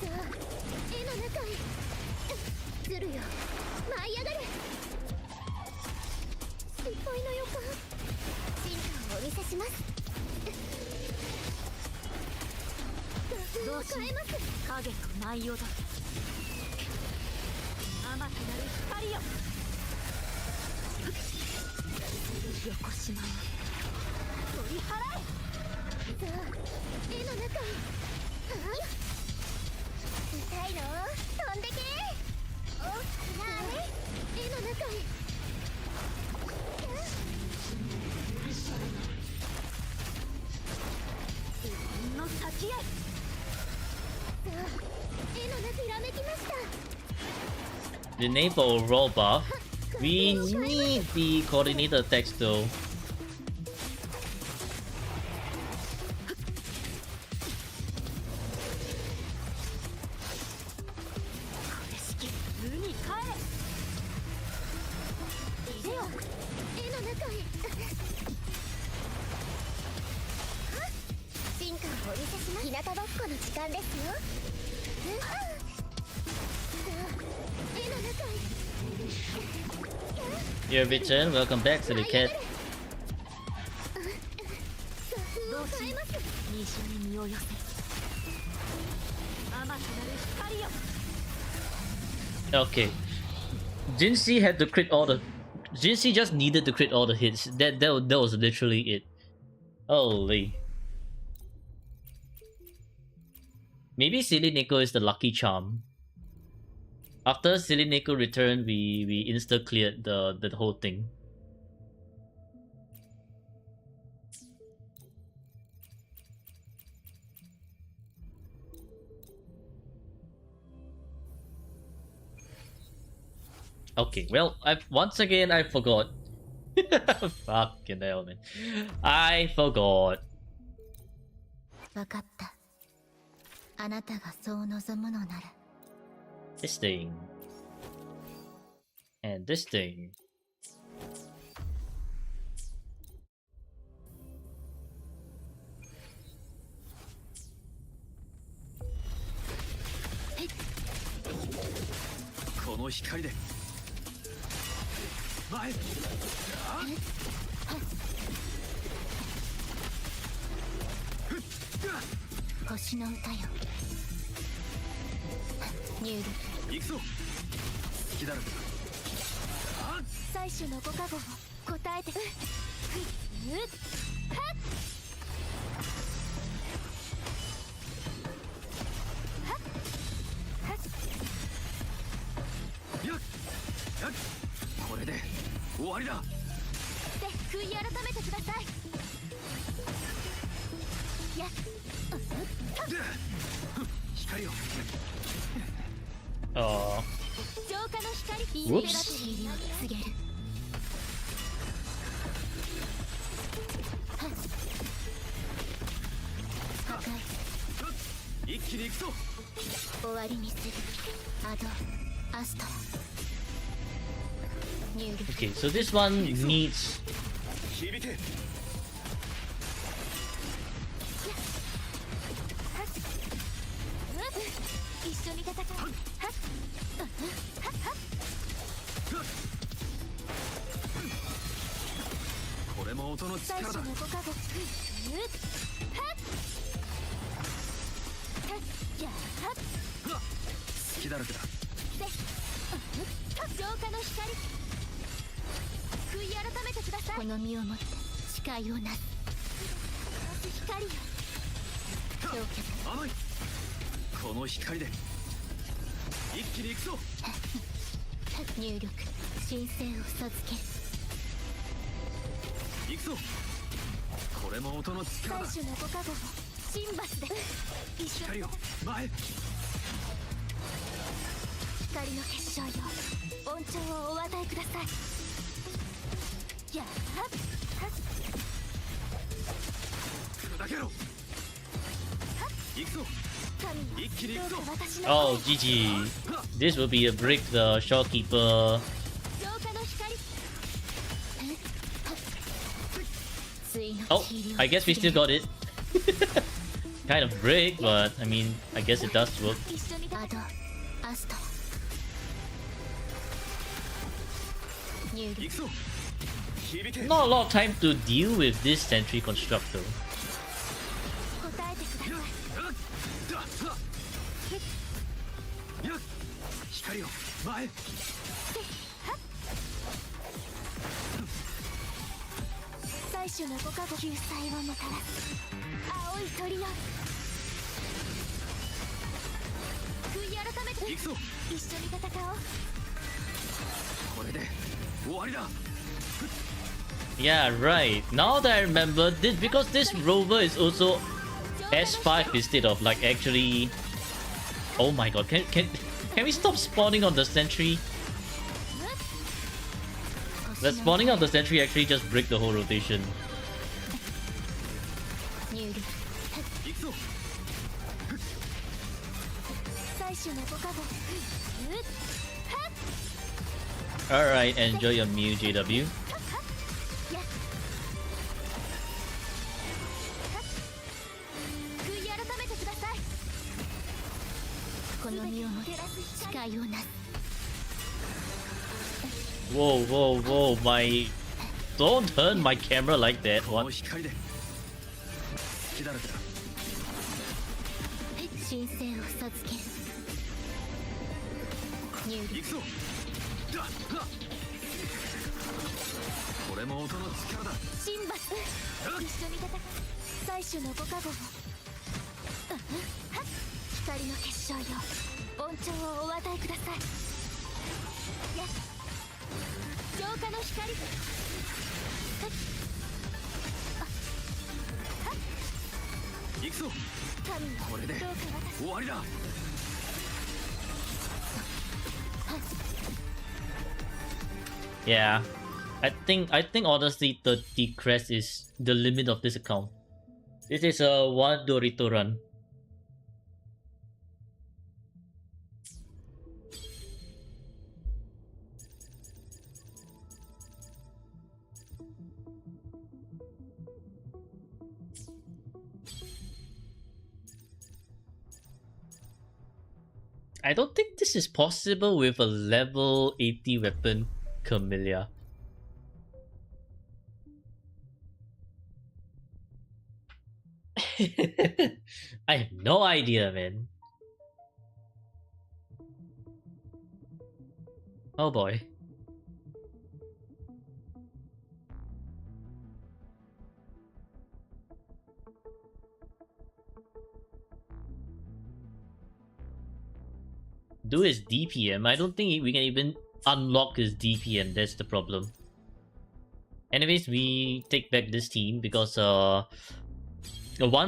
あ、絵の中へ。ずるよ、舞い上がれ。失敗の予感。進化をお見せします。画風を変えます。影と舞い踊る。あまたなる光よ。 横島を取り払え。さあ、絵の中へ。はあ、痛いの飛んでけ。おなあ絵の中へ。自分の先へ。さあ絵の中ひらめきました。 The enable roll buff. We need the coordinator text though. 日向ぼっこの時間ですよ。絵の中へ。 You're returned. Welcome back to the cat. どうします。西に身を寄せ。甘くなる光よ。 Okay. Jinxie had to crit all the. Jinxie just needed to crit all the hits. That was literally it. Holy. Maybe Silly Nico is the lucky charm. After Silly Nico returned, we insta cleared the whole thing. Okay, well, once again I forgot. Fucking hell, man. I forgot. わかった。あなたがそう望むのなら。 This thing. And this thing. Hey. 星の歌よ。入力。行くぞ。好きだろ。最初のご加護を答えて。はっ。これで終わりだ。で、悔い改めてください。やっ。光を。Oh. 浄化の光。 Whoops. 告げる。一気に行くぞ。終わりにする。アド、アストラ。入力。 Okay, so this one needs. 響け。一緒に戦う。これも音の最力だ。初のご加護。好きだらけだ。浄化の光。悔い改めてください。この身をもって誓いをなす。光よ。甘い。この光で一気に行くぞ。入力。神聖を授ける。行くぞ。これも音の力だ。最初のご加護を神罰で。光を前。光の結晶よ。恩寵をお与えください。やっ。砕けろ。行くぞ。一気に行くぞ。 Oh, GG. This will be a break the shopkeeper. Oh, I guess we still got it. Kind of break, but I mean, I guess it does work. Not a lot of time to deal with this sentry constructor. 光を前。最初のご加護救済をもたらす青い鳥よ。悔い改めて行くぞ。一緒に戦おう。これで終わりだ。 Yeah, right. Now that I remember, this because this rover is also S5 instead of like actually. Oh my god! Can we stop spawning on the sentry? The spawning on the sentry actually just break the whole rotation. 入力行くぞ。最初のご加護。 Alright, enjoy your meal, JW. 悔い改めてください。この身をもて誓いをなす。 Whoa, whoa, whoa! Don't turn my camera like that. この What? 光で血だらけだ。神聖を授ける。入力行くぞ。だっこれも音の力だ。神罰。一緒に戦う。最初のご加護を。光の結晶よ、恩寵をお与えください。や浄化の光。行くぞ。神よ、これでどうか私終わりだ。 Yeah, I think honestly 30 crest is the limit of this account. This is a one Dorito run. I don't think this is possible with a level 80 weapon Camellia. I have no idea, man. Oh boy. Do his DPM. I don't think we can even unlock his DPM. That's the problem. Anyways, we take back this team because one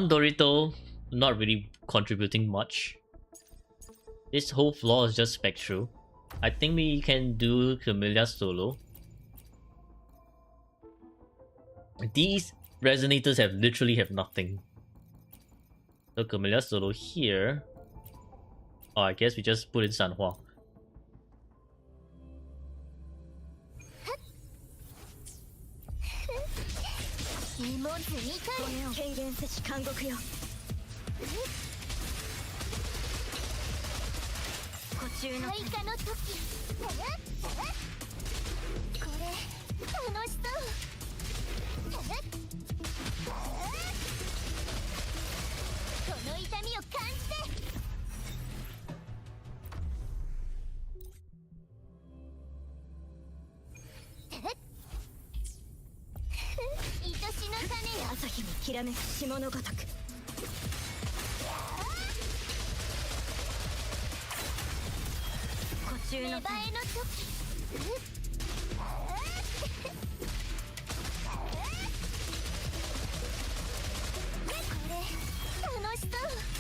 Dorito not really contributing much. This whole floor is just Spectral. I think we can do Camellia solo. These resonators literally have nothing. So Camellia solo here. Oh, I guess we just put in Sanhua. 二文字二回権限せし監獄よ。ご中の開花の時。これ楽しそう。この痛みを感じて。 朝日にきらめく霜のごとく。ご中の芽生えの時。これ楽しそう。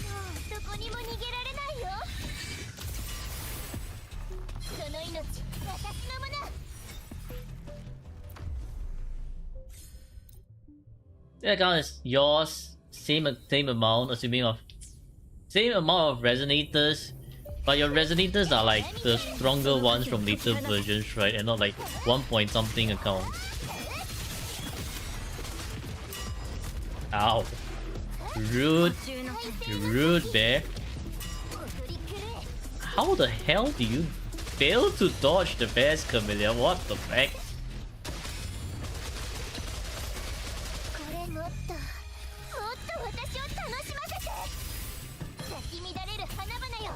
もうどこにも逃げられないよ。その命、私のもの。 The account is yours, same amount, assuming of same amount of resonators, but your resonators are like the stronger ones from later versions, right? And not like 1 point something account. Ow. Rude. Rude bear. How the hell do you fail to dodge the bear's Camellia? What the heck? もっと私を楽しませて。咲き乱れる花々よ。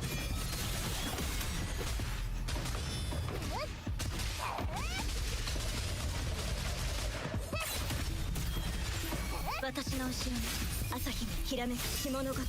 私の後ろに朝日にきらめく霜のごとく。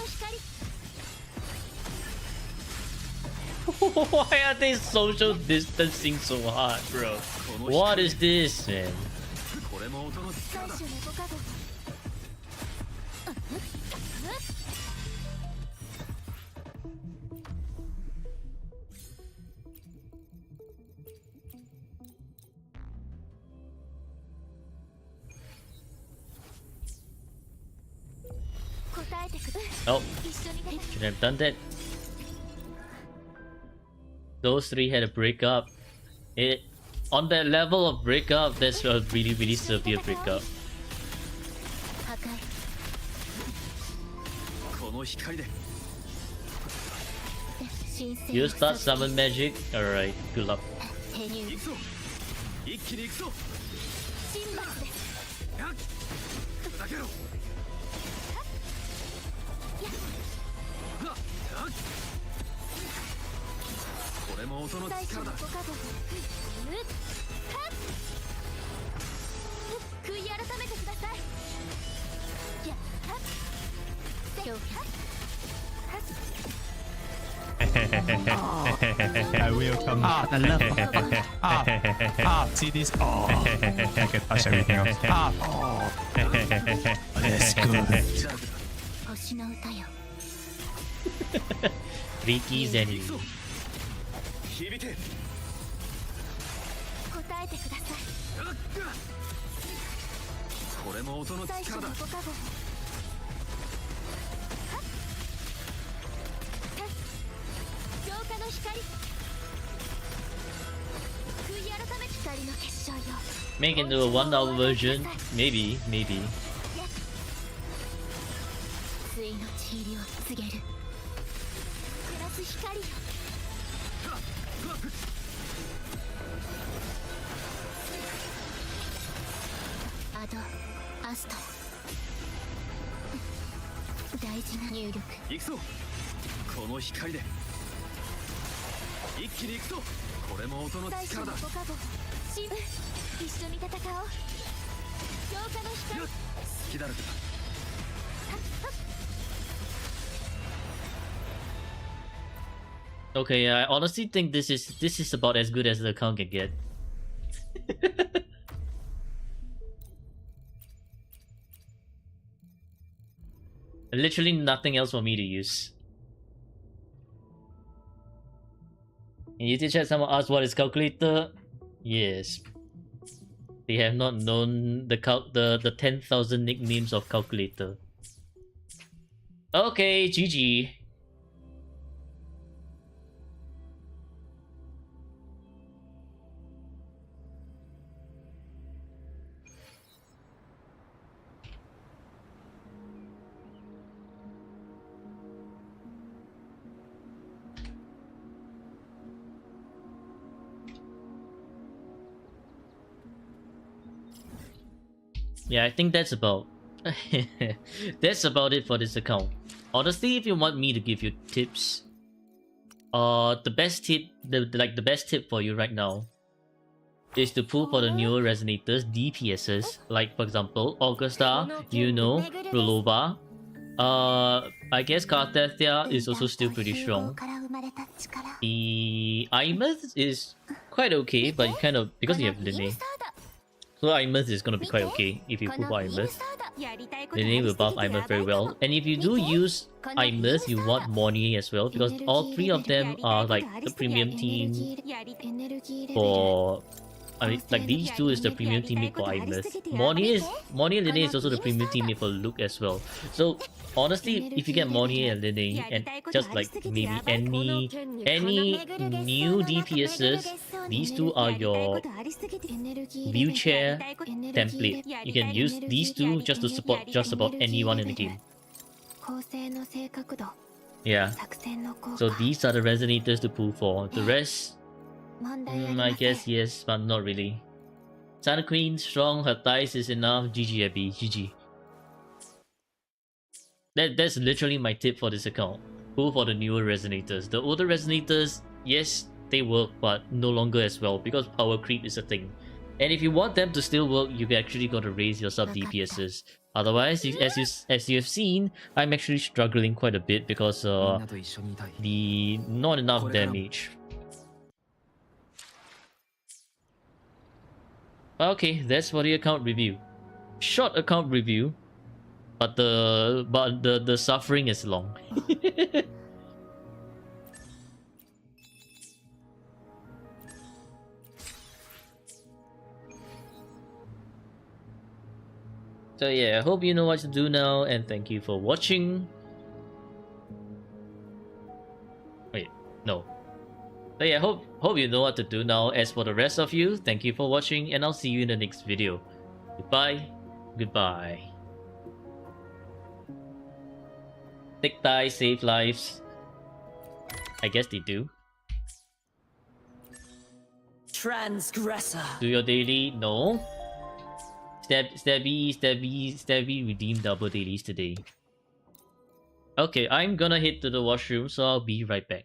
Why are they social distancing so hard, bro? What is this, man? これも音の力だ。Oh, should have done that. Those three had a breakup. It on that level of breakup, that's a really severe breakup. この光で You start summon magic? Alright, good luck. 行くぞ。一気に行くぞ。やっ砕けろ。これも音の力だ。悔い改めてください。I will come. I love. See this? Oh, I can touch everything else. That's good. 星の歌よ。 Freaky Zenny. 響け。答えてください。これも音の最初力だ。のご加護。浄化の光。悔い改め光の結晶よ。 Make into a 1-hour version? Maybe. 対の地入りを告げる。照らす光よ。アド、アスト。大事な入力。行くぞ。この光で一気に行くぞ。これも音の最初力だ。のご加護。シン一緒に戦おう。浄化の光。好きだらけだ。 Okay, I honestly think this is about as good as the account can get. Literally nothing else for me to use. In YouTube chat, someone asked what is calculator. Yes, they have not known the 10,000 nicknames of calculator. Okay, GG. Yeah, I think that's about that's about it for this account. Honestly, if you want me to give you tips, the best tip, the best tip for you right now is to pull for the newer resonators, DPSs, like for example, Augusta, Rulova. I guess Cartethia is also still pretty strong. The Imus is quite okay, but you kind of, because you have Linne. So Imus is gonna be quite okay if you pull for Imus. Linne will buff Imus very well. And if you do use Imus, you want Mornier as well, because all three of them are like the premium team for... I mean, like these two is the premium teammate for Imus. Mornier Linne is also the premium teammate for Luke as well. So honestly, if you get Mornier and Linne and just like maybe any new DPSs, these two are your wheelchair template. You can use these two just to support just about anyone in the game. Yeah. So these are the resonators to pull for. The rest, I guess yes, but not really. Santa Queen, strong, her thighs is enough. GG Abby, GG. That's literally my tip for this account. Pull for the newer resonators. The older resonators, yes, they work, but no longer as well because power creep is a thing. And if you want them to still work, you actually got to raise your sub DPSs. Otherwise, as you have seen, I'm actually struggling quite a bit because みんなと一緒にいたい the not enough damage. Okay, that's for the account review. Short account review, but the suffering is long. So yeah, I hope you know what to do now, and thank you for watching. Wait, no. So yeah, hope you know what to do now. As for the rest of you, thank you for watching, and I'll see you in the next video. Goodbye. Goodbye. Thick thighs save lives. I guess they do. Transgressor. Do your daily? No. Stabby redeemed double dailies today. Okay, I'm gonna head to the washroom, so I'll be right back.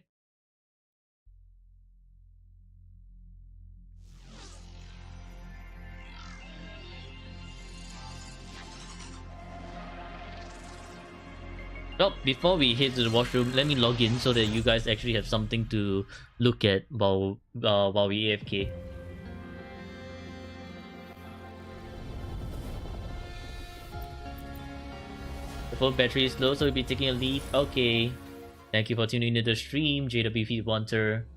Well, before we head to the washroom, let me log in so that you guys actually have something to look at while we AFK. The phone battery is low, so we'll be taking a leave. Okay. Thank you for tuning into the stream, JWP Wanter.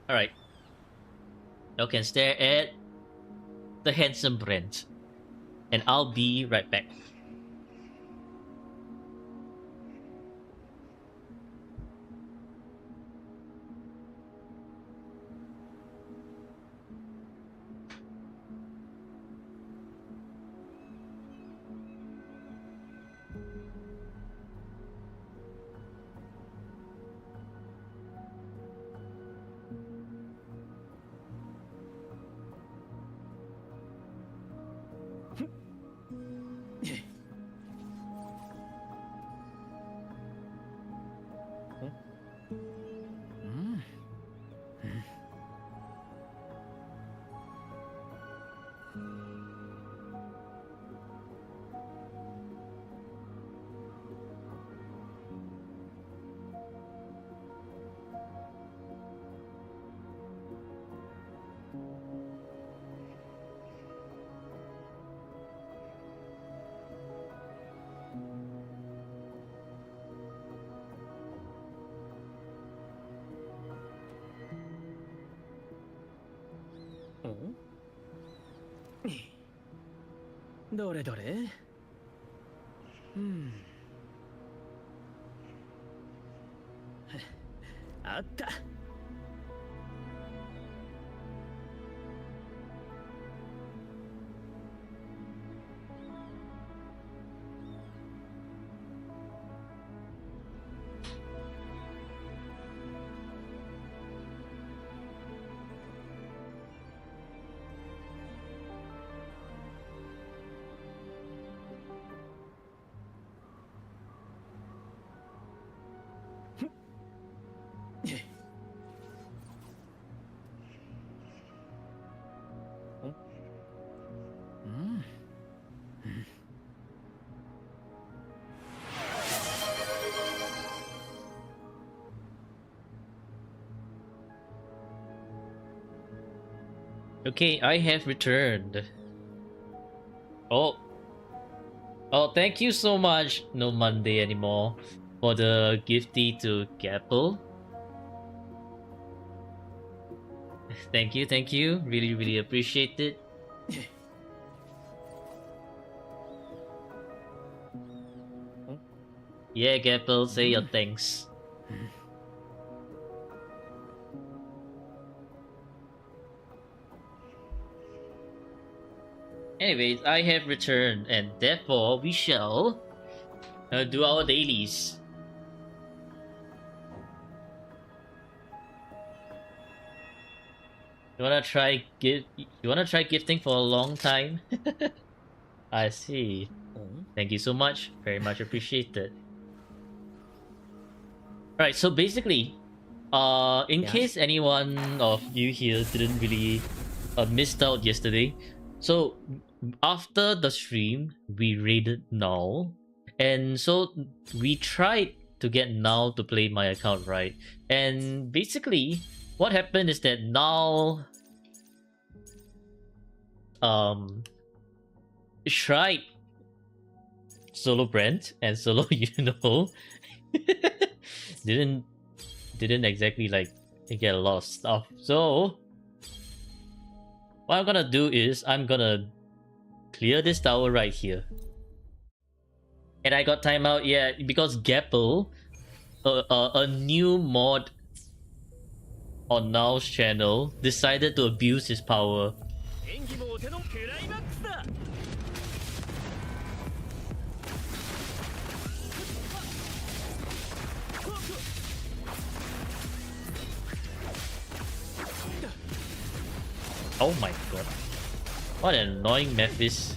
Alright. You can stare at the handsome Brent. And I'll be right back. Hmm? どれどれあった Okay, I have returned. Oh. Oh, thank you so much, No Monday anymore, for the gifty to Gapple. Thank you. Really, really appreciate it. Yeah, Gapple, say your thanks. Anyways, I have returned, and therefore we shall do our dailies. You wanna try gifting for a long time? I see. Thank you so much. Very much appreciated. Right, so basically, in case anyone of you here didn't really missed out yesterday, so after the stream we raided Null, and so we tried to get Null to play my account, right? And basically, what happened is that Null tried solo Brent and solo didn't exactly like get a lot of stuff. So what I'm gonna do is I'm gonna clear this tower right here. And I got timeout, yeah, because Gapple, a new mod on Now's channel, decided to abuse his power. Oh my god. What an annoying Memphis.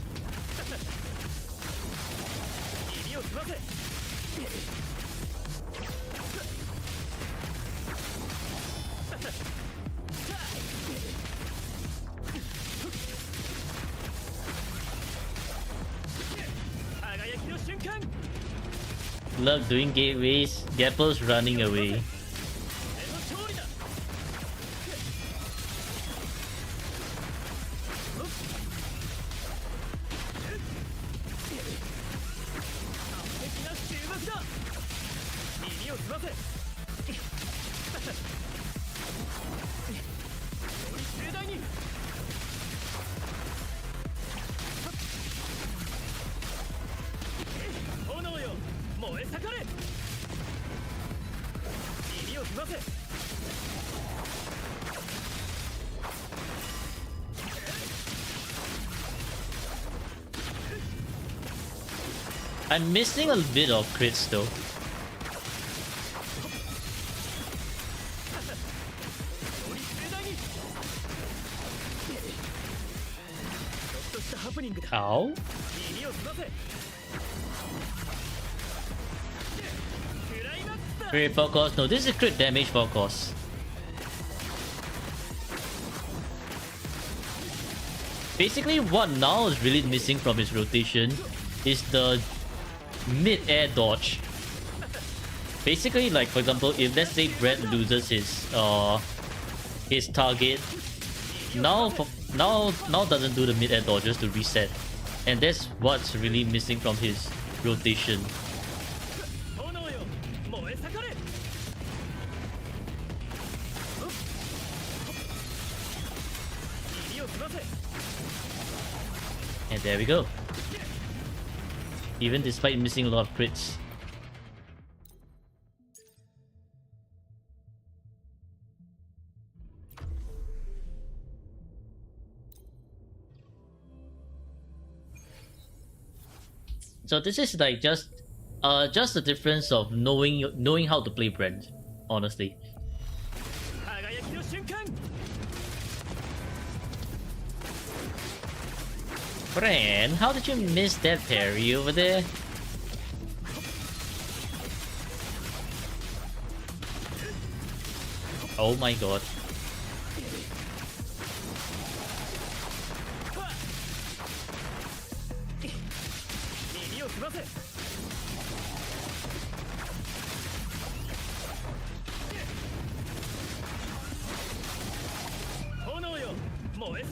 Love doing gateways. Gapple's running away. I'm missing a bit of crits though. Ow. Crit focus. No, this is crit damage focus. Basically, what now is really missing from his rotation is the mid-air dodge. Basically, like for example, if let's say Brett loses his target, now doesn't do the mid-air dodges to reset, and that's what's really missing from his rotation. And there we go. Even despite missing a lot of crits. So this is like just the difference of knowing how to play Brent, honestly. Brent, how did you miss that parry over there? Oh my god.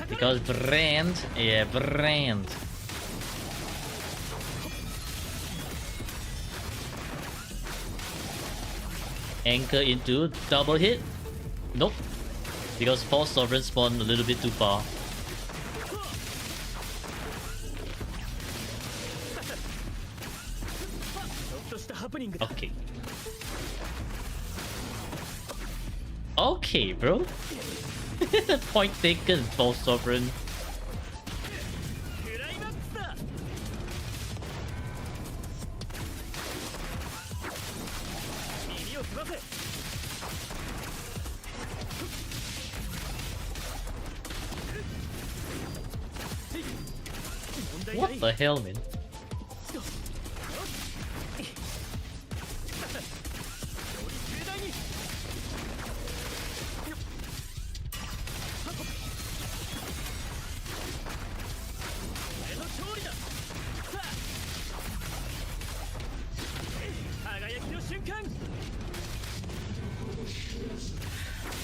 Because Brand, yeah, Brand. Anchor into double hit. Nope. Because False Sovereign spawned a little bit too far. Okay. Okay, bro. Point taken, False Sovereign. What the hell, man?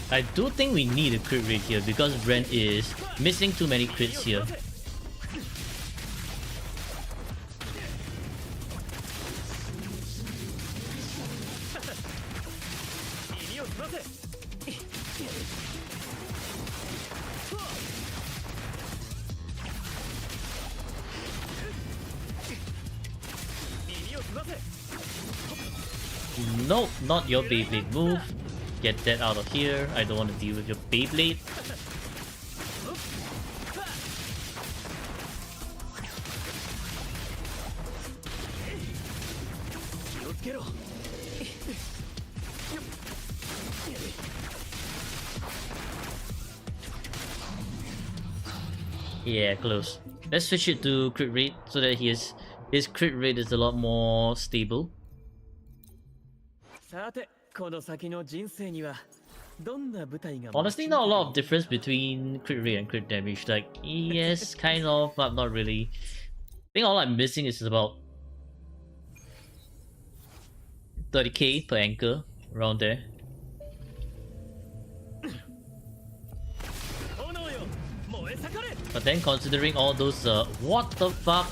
I do think we need a crit rate here because Brent is missing too many crits here. Nope, not your Beyblade move. Get that out of here. I don't want to deal with your Beyblade. Yeah, close. Let's switch it to crit rate so that his crit rate is a lot more stable. Honestly, not a lot of difference between crit rate and crit damage. Like, yes, kind of, but not really. I think all I'm missing is about 30k per anchor, around there. But then considering all those, what the fuck?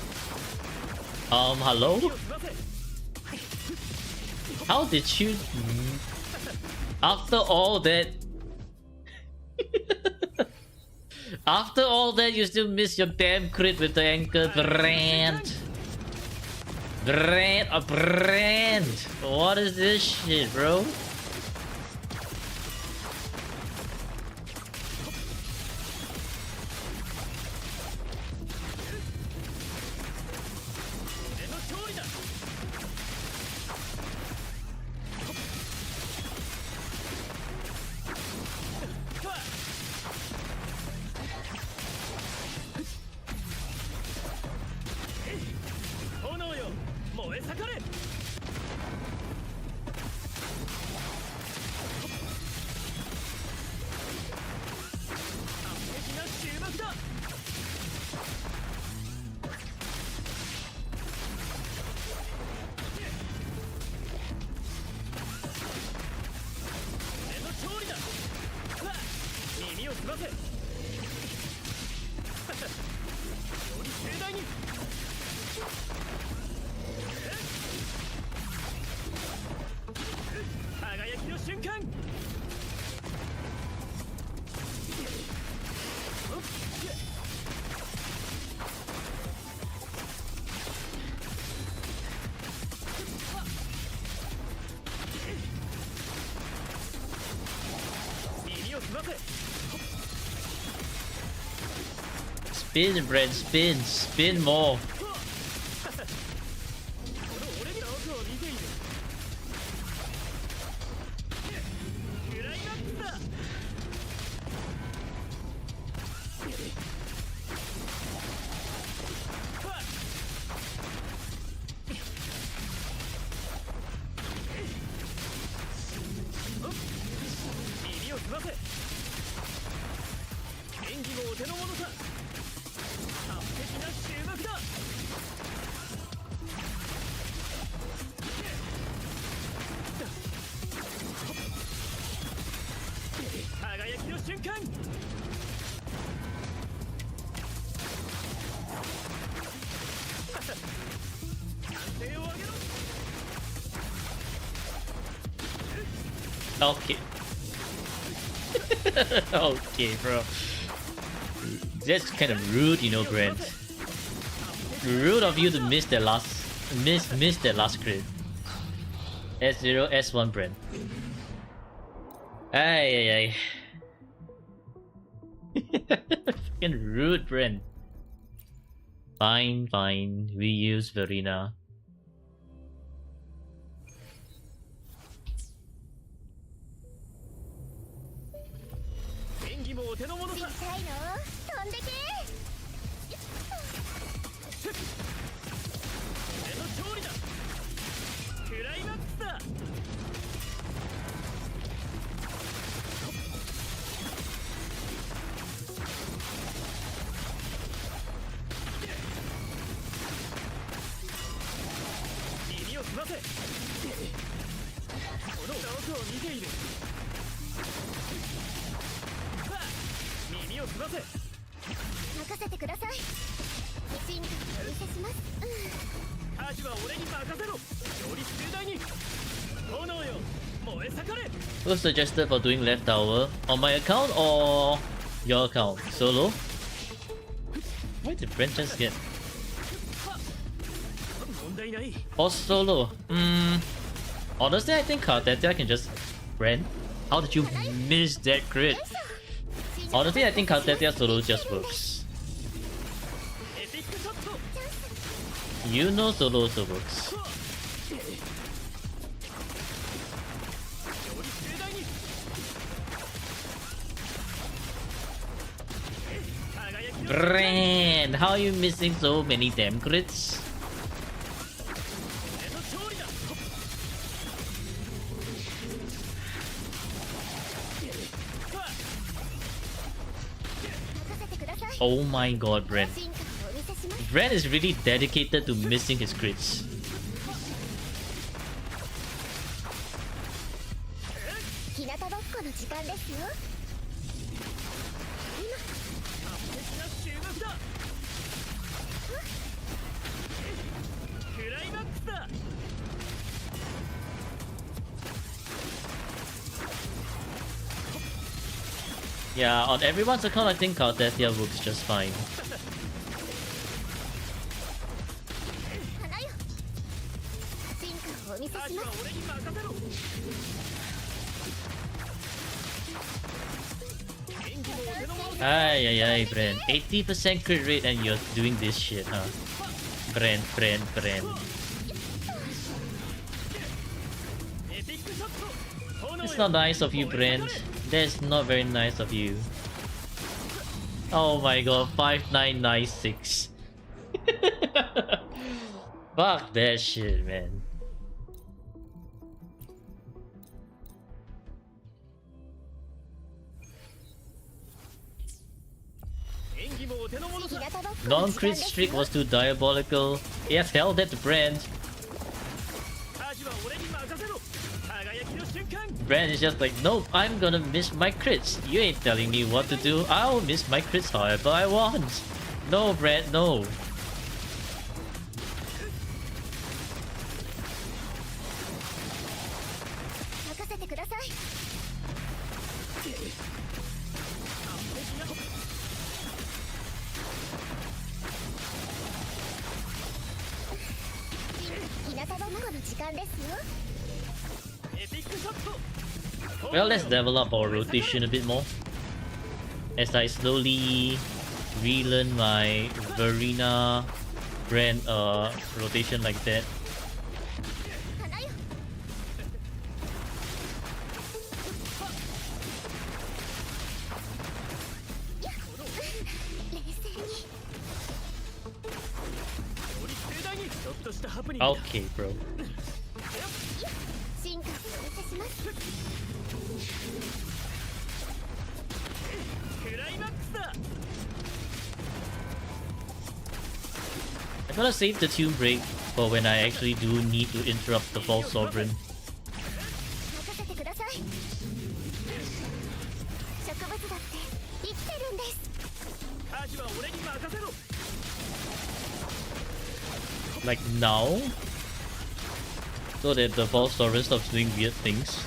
Hello? How did you... After all that... After all that, you still miss your damn crit with the anchor, Brand. Brand. What is this shit, bro? Spin, Brent, spin, spin more. Okay. Okay, bro. That's kind of rude, you know, Brent. Rude of you to miss that last crit. S0, S1, Brent. Ay. Fucking rude, Brent. Fine. We use Verena. を組ませ。任せてください。進化をお見せします。アジは俺に任せろ。より盛大に。炎よ、燃え盛れ。 Who's suggested for doing left tower? On my account or your account? Solo? Why did Brent just get? 問題ない。 Or solo? Honestly, I think Cartetia can just Brent. How did you miss that crit? Honestly, I think Cartetia solo just works. エピックショット。 You know solo also works. より盛大に。輝きの Brent, how are you missing so many damn crits? 俺の勝利だ。 任せてください。 Oh my god, Brent. 進化をお見せします。 Brent is really dedicated to missing his crits. 日向ぼっこの時間ですよ。完璧な収穫だ。クライマックスだ。 Yeah, on everyone's account, I think Cartetia works just fine. 花よ。進化をお見せアジはします。俺に任せろ。演技もお手の物だ。 Ay, ay, ay, Brent. 80% crit rate and you're doing this shit, huh? Brent. エピックショット。炎よ It's not nice of you, Brent. That's not very nice of you. Oh my god, 5996. Fuck that shit, man. Non-crit streak was too diabolical. Yes, hell that Brand. Brand is just like, nope, I'm gonna miss my crits. You ain't telling me what to do. I'll miss my crits however I want. No, Brand, no. Well, let's develop our rotation a bit more. As I slowly relearn my Verena brand rotation like that. Okay, bro. I'm gonna save the tune break for when I actually do need to interrupt the false sovereign. Like now? So that the false sovereign stops doing weird things.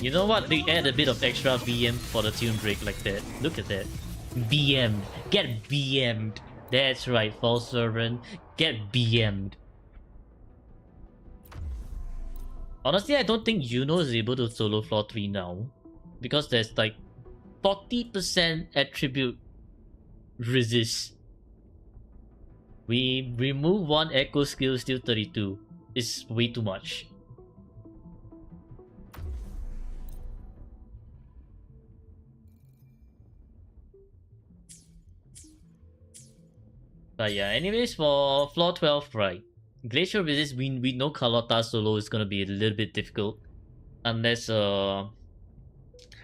You know what? They add a bit of extra BM for the tune break like that. Look at that. BM. Get BM'd. That's right, false servant. Get BM'd. Honestly, I don't think Juno is able to solo floor 3 now. Because there's like 40% attribute resist. We remove one echo skill, still 32. It's way too much. But yeah, anyways, for floor 12, right? Glacial Resist, we know Carlotta solo is gonna be a little bit difficult. Unless the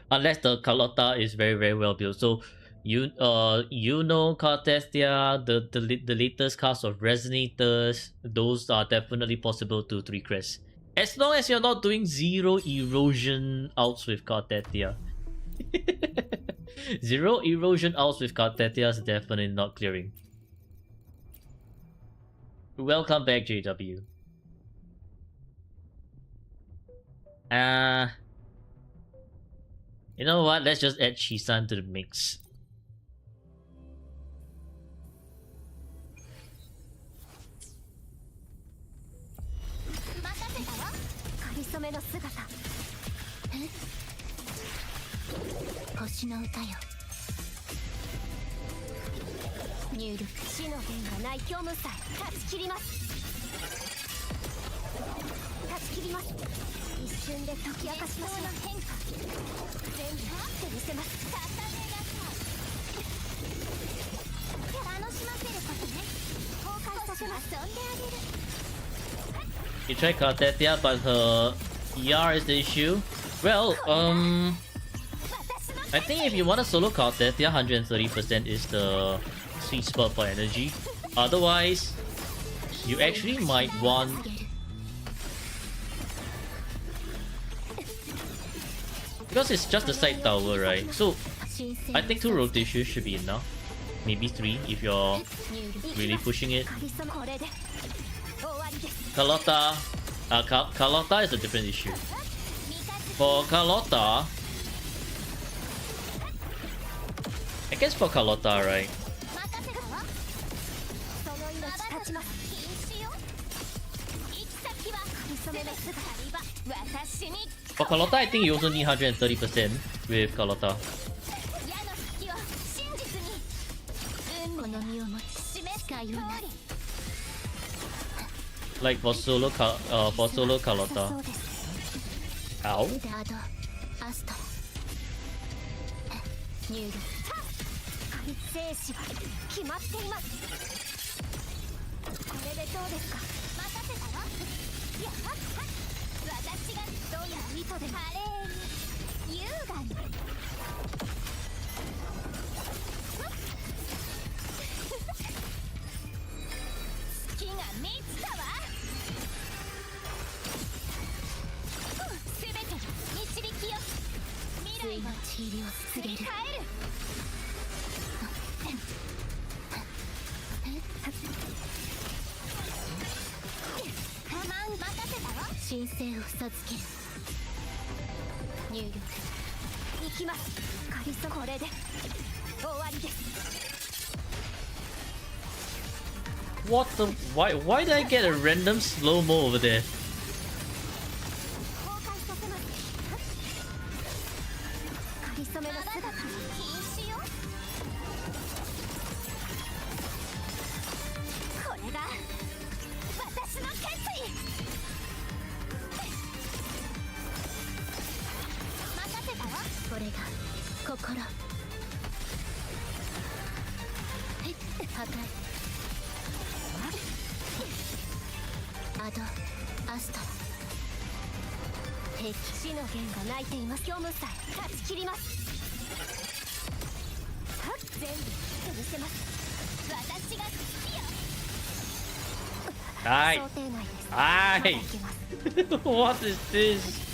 Carlotta is very very well built. So you know Cartestia, the latest cast of Resonators, those are definitely possible to 3 crest. As long as you're not doing 0 erosion outs with Cartetia. 0 erosion outs with Cartetia is definitely not clearing. Welcome back, JW. You know what? Let's just add Chisan to the mix. 星の歌よ入力死の弦がない虚無さえ断ち切ります断ち切ります一瞬で解き明かしましょう変化全部って見せます重ねが楽しませることね崩壊させます遊んであげる You try Cartetia, but her ER is the issue. Well, I think if you want to solo Cartetia, 130% is the sweet spot for energy. Otherwise, you actually might want... Because it's just a side tower, right? So, I think 2 rotations should be enough. Maybe 3 if you're really pushing it. Carlotta... Carlotta is a different issue. For Carlotta... I guess for Carlotta, right? For Carlotta, I think you also need 130% with Carlotta. Like for solo Carlotta. Ow. 生死は決まっていますこれでどうですか任せたわやは私がどんな意図で華麗に優雅に月が満ちたわ全て導きよ未来の治療を告げる変える神聖を授ける入力行きますカリソこれで終わりです What the... Why did I get a random slow-mo over there? 崩壊させますカリソメの姿禁止よこれが私の決意 これが心破壊アドアストラ敵死の弦が泣いています虚無さえ断ち切ります全部見せます私が好きよ Aye. 想定内です Aye. What is this?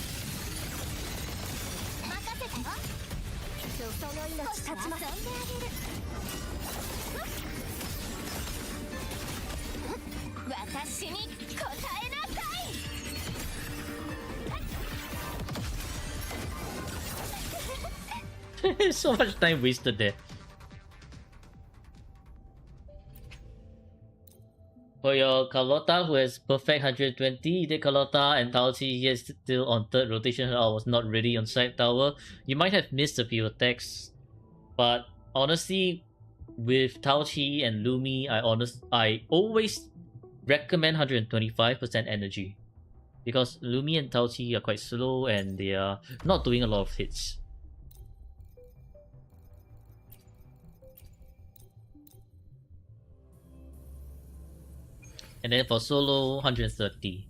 その命立ちます遊んであげる私に答えなさい So much time wasted there. For your Carlotta who has perfect 120, either Carlotta and Talti he is still on 3rd rotation or was not ready on side tower, you might have missed a few attacks. But honestly, with Talti and Lumi, I always recommend 125% energy. Because Lumi and Talti are quite slow and they are not doing a lot of hits. And then for solo, 130.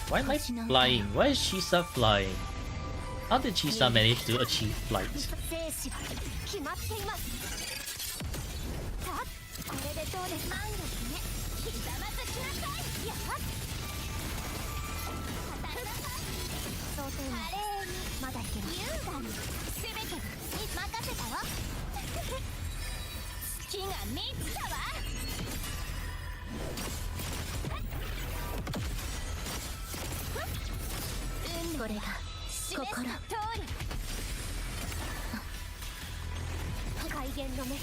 Why am I flying? Why is Shisa flying? How did Shisa manage to achieve flight? 生死は決まっています。さあ、これでどうです？満月ね。ひざまずきなさい。やっ。当たりなさい。想定内です。まだいけます。優雅に全てに任せたわ。月が満ちたわ。これが心通り。海源の目。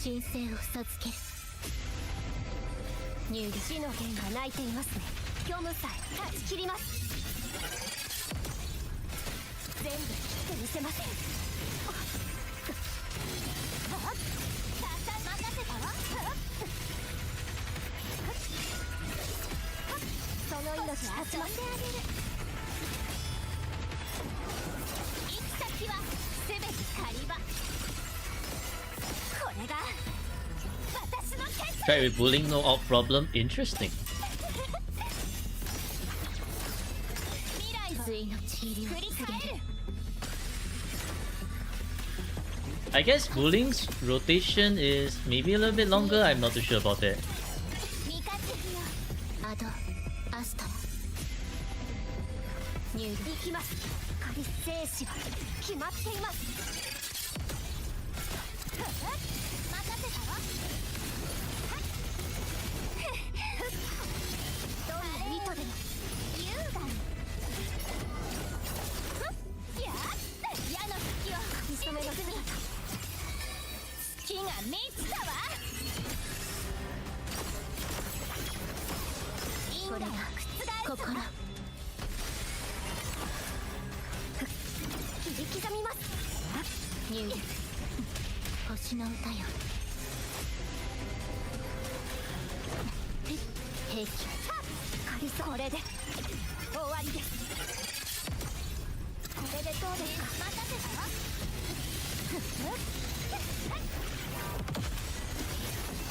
神聖を授ける。入理死の剣が泣いていますね。虚無さえ断ち切ります。全部切ってみせません。任せたわ。その命集まってあげる。行き先は全て狩り場。これが私の決意。 Try with bullying, no out problem. Interesting. 未来は水の治療を繰り返る。 I guess bullying's rotation is maybe a little bit longer. I'm not too sure about that. 味方よ。アドアストラ。入行きます。カリス生死は決まっています。任せたわ。どんな意図でも優雅に。やっ矢の先を見初めの姿。月が満ちたわ。これが心。切り刻みます。入力星の歌よ。兵器カリスこれで終わりです。これでどうですか？任せたわ。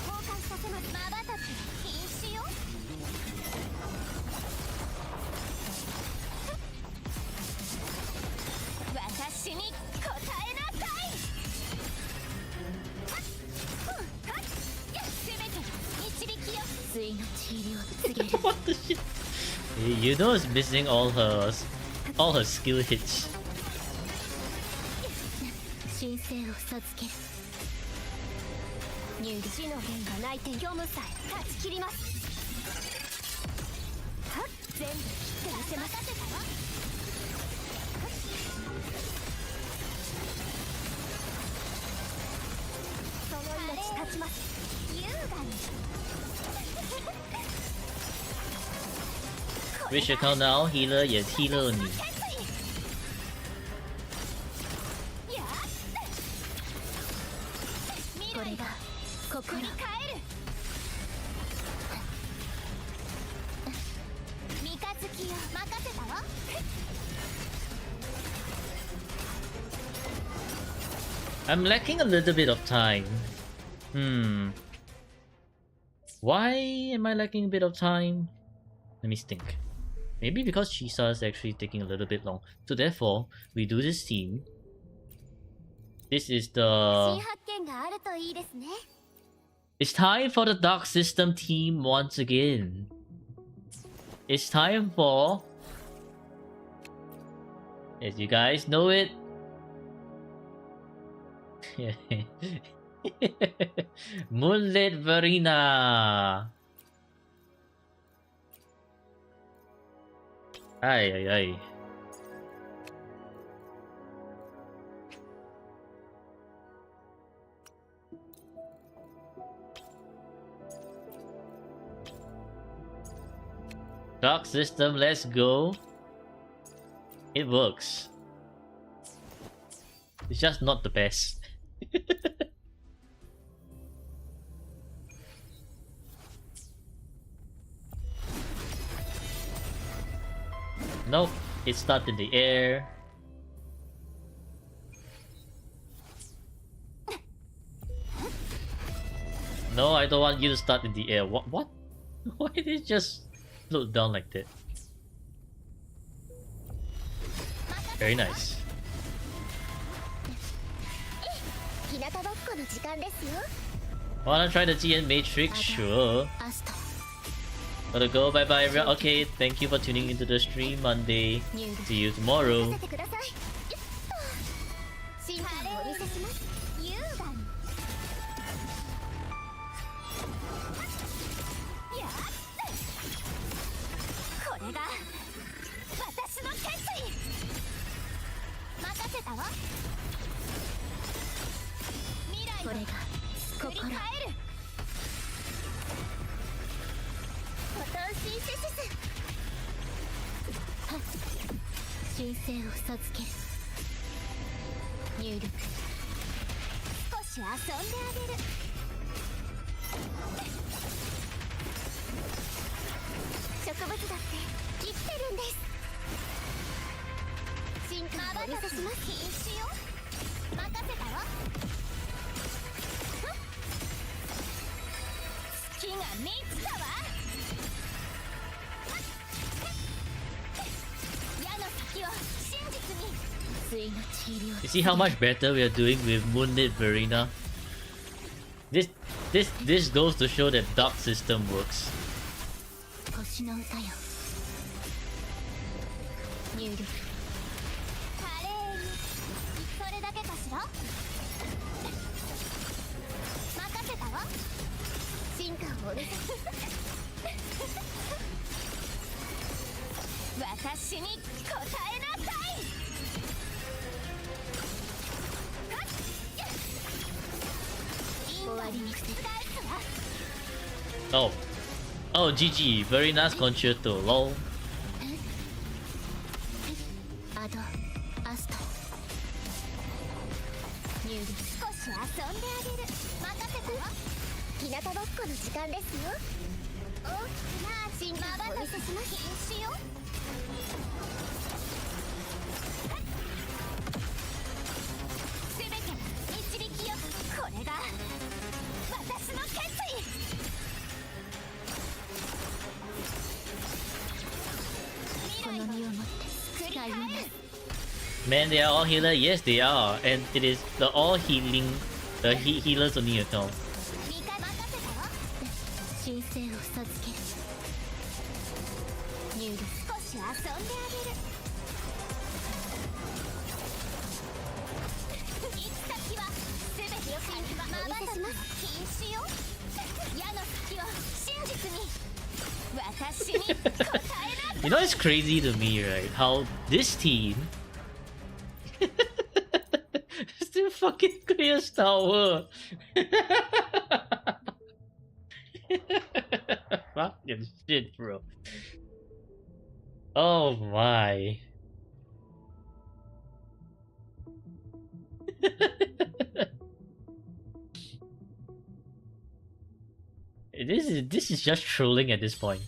交換させます。まばたき禁止よ。私に答えなさい。全て導きよ。水の治療を告げる。 What the shit? You know it's missing all her skill hits. 神聖を授ける。入理死の剣が泣いて虚無さえ断ち切ります。全部切ってみせます。その命断ちます。優雅に。 Which account now? Healer, yes, healer only. これが心。味方よ。任せたわ。 I'm lacking a little bit of time. Why am I lacking a bit of time? Let me think. Maybe because Shisa is actually taking a little bit long. So therefore, we do this team. This is the... 新発見があるといいですね。 It's time for the Dark System team once again. It's time for... As you guys know it... Moonlit Verena! Ay, ay, ay. Dark System, let's go. It works. It's just not the best. Nope. It started in the air. No, I don't want you to start in the air. What? What? Why did it just float down like that? Very nice. 日向ぼっこの時間ですよ Wanna try the GN Matrix? Sure. Gotta go. Bye bye, everyone. Okay, thank you for tuning into the stream Monday. See you tomorrow. させてください進化をお見せします優雅にやっこれが私の決意任せたわ未来これが心振り返るフォトンシンセシスはっ神聖を授ける入力少し遊んであげる植物だって生きてるんです進化をお見せします禁止よ任せたわ月が満ちたわ矢の先を真実に水の治療 You see how much better we are doing with Moonlit Verena? This goes to show that Dark System works. 星の歌よ入力華麗にそれだけかしら任せたわ進化をお見せ私に答えなさい終わりにして返すわ Oh. Oh, GG. Very nice concerto. Lol. アドアスト入力少し遊んであげる任せたわ日向ぼっこの時間ですよ大きな進化をお見せします禁止よ全ての導きよこれが私の決意この身をもって使います Man, they are all healer. Yes, they are, and it is the all healing, the healers on the account. 味方任せたわ神聖を授ける入力少し遊んであげる行き先は全てよ神はまばたき禁止よ矢の先を真実に私に答えな You know, it's crazy to me, right? How this team still fucking clears tower. Fucking shit, bro. Oh my. This is just trolling at this point.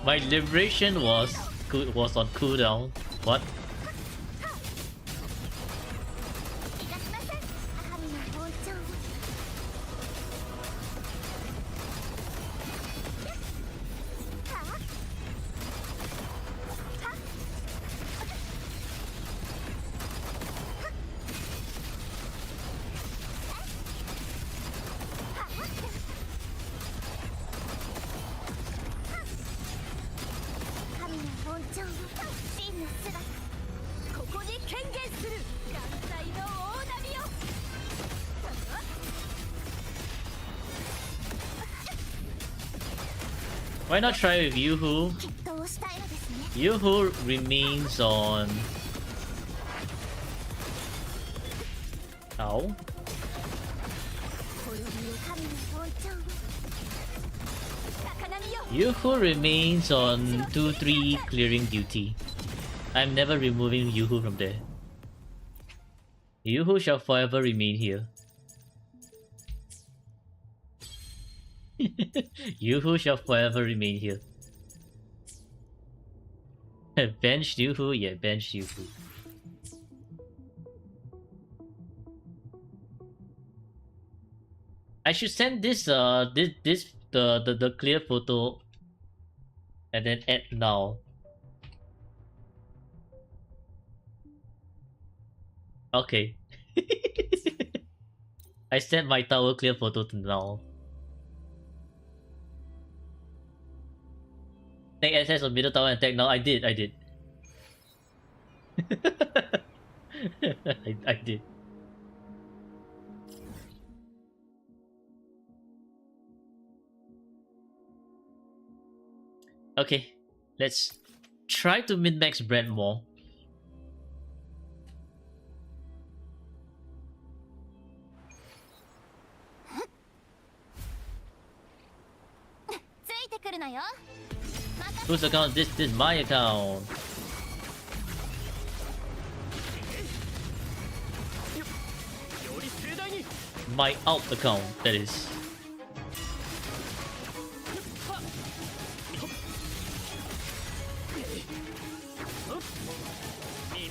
My liberation was on cooldown. What? Why not try with Yoo-hoo? 決闘をしたいのですね。 Yoo-hoo remains on... Ow. 滅びる神の恩寵を。高波よ。 Yoo-hoo remains on 2-3 clearing duty. I'm never removing Yoo-hoo from there. Yoo-hoo shall forever remain here. Yoo-hoo shall forever remain here. Bench Yoo-hoo? Yeah, bench Yoo-hoo. I should send this the clear photo and then add now. Okay. I sent my tower clear photo to now. Take access of middle tower and attack now. I did. I did. Okay, let's try to min-max Brent more. Whose account? This is my account. My alt account, that is. It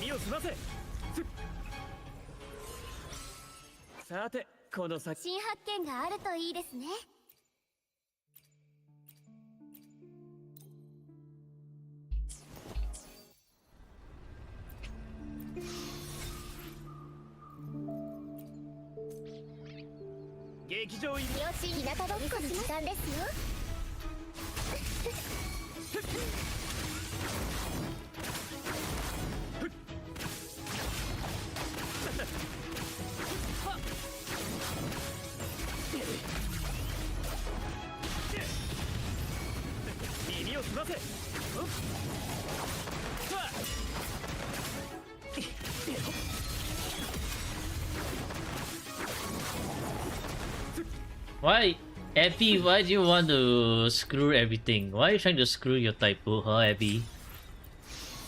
Why? Abby, why do you want to screw everything? Why are you trying to screw your typo, huh, Abby?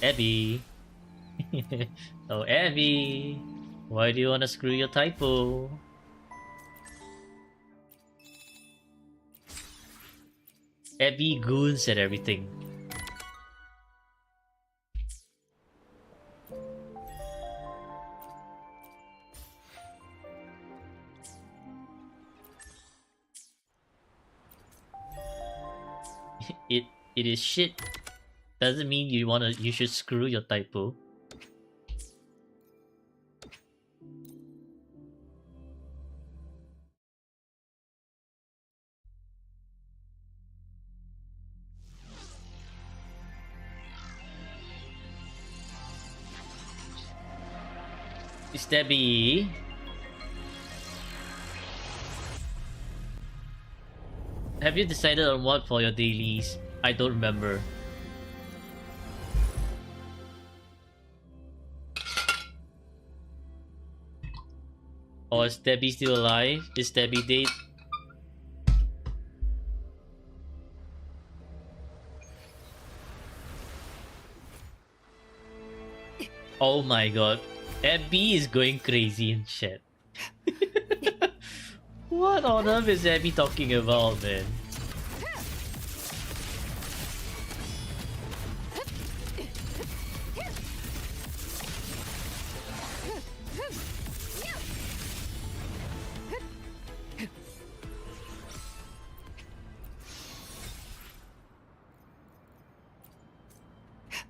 Abby. Oh, Abby. Why do you want to screw your typo? Abby goons at everything. It is shit. Doesn't mean you should screw your typo. Stabby. Have you decided on what for your dailies? I don't remember. Oh, is Debbie still alive? Is Debbie dead? Oh my god. Abby is going crazy in chat. What on earth is Abby talking about, man?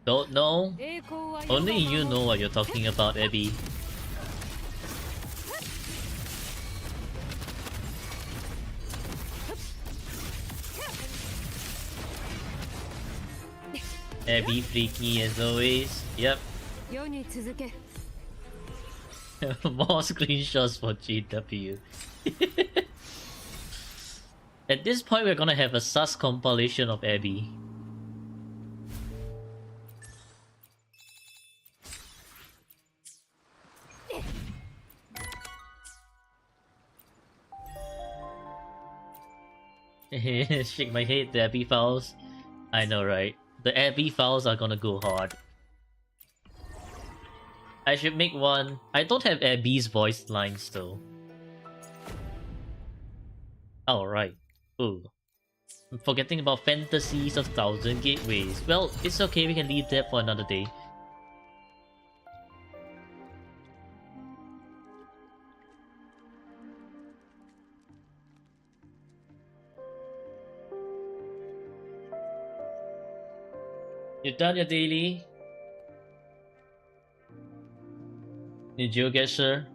Don't know? Only you know what you're talking about, Abby. Abby freaky as always. Yep. More screenshots for GW. At this point, we're gonna have a sus compilation of Abby. Shake my head, the Abby files. I know, right? The Abby files are gonna go hard. I should make one. I don't have Abby's voice lines though. Oh, right. Ooh. I'm forgetting about Fantasies of Thousand Gateways. Well, it's okay, we can leave that for another day. You done your daily? Did you get sure?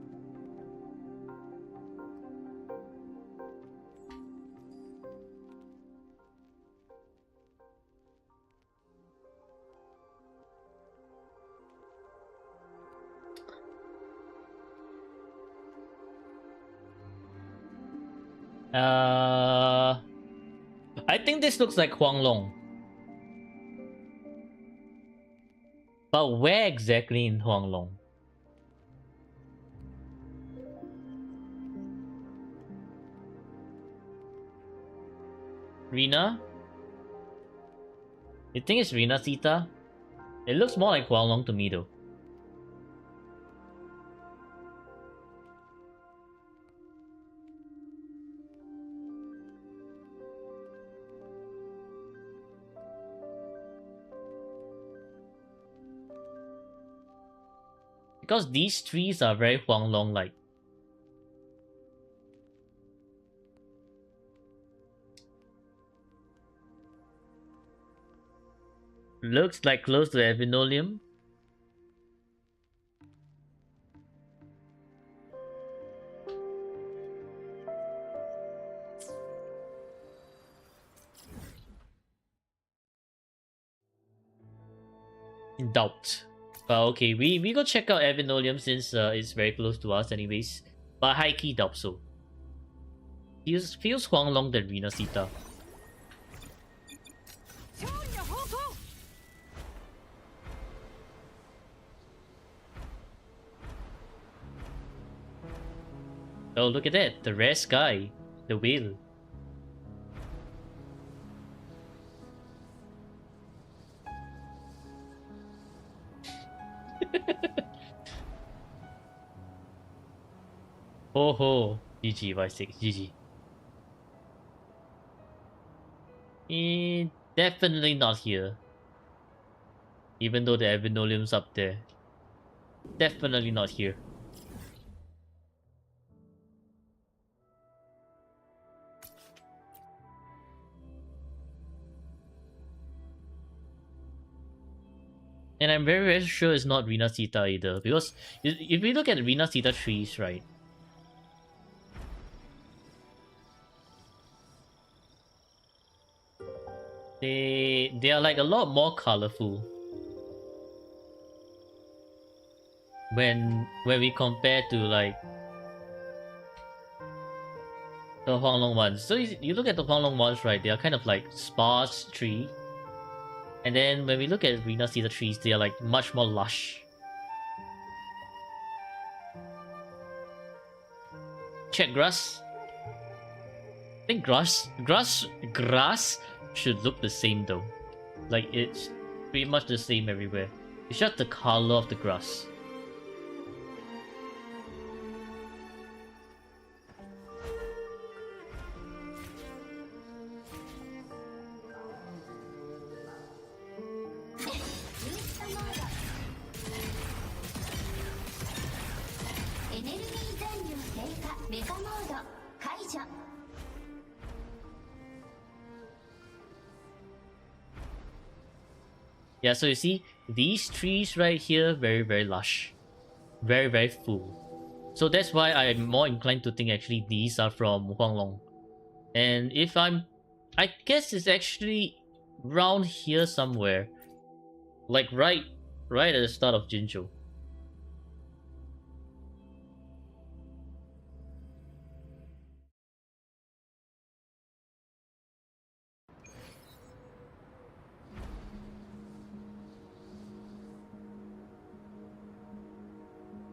I think this looks like Huanglong. But where exactly in Huanglong? Rina? You think it's Rina Sita? It looks more like Huanglong to me though. Because these trees are very Huanglong like. Looks like close to Avinolium. Doubt. But okay, we go check out Avinolium since it's very close to us anyways. But high key doubt so. Feels Huanglong than Rina Sita. Oh, look at that. The rare sky. The whale. Ho ho. GG, Y6. GG. Definitely not here. Even though the Avinolium's up there. Definitely not here. And I'm very, very sure it's not Rina Sita either. Because if we look at the Rina Sita trees, right? They are like a lot more colorful. When we compare to like the Huanglong ones. So you look at the Huanglong ones, right? They are kind of like sparse tree. And then when we look at Rina Sita trees, they are like much more lush. Check grass. I think grass should look the same though. Like it's pretty much the same everywhere. It's just the color of the grass. Yeah, so you see, these trees right here, very, very lush. Very, very full. So that's why I'm more inclined to think actually these are from Huanglong. And if I guess it's actually around here somewhere. Like right at the start of Jinzhou.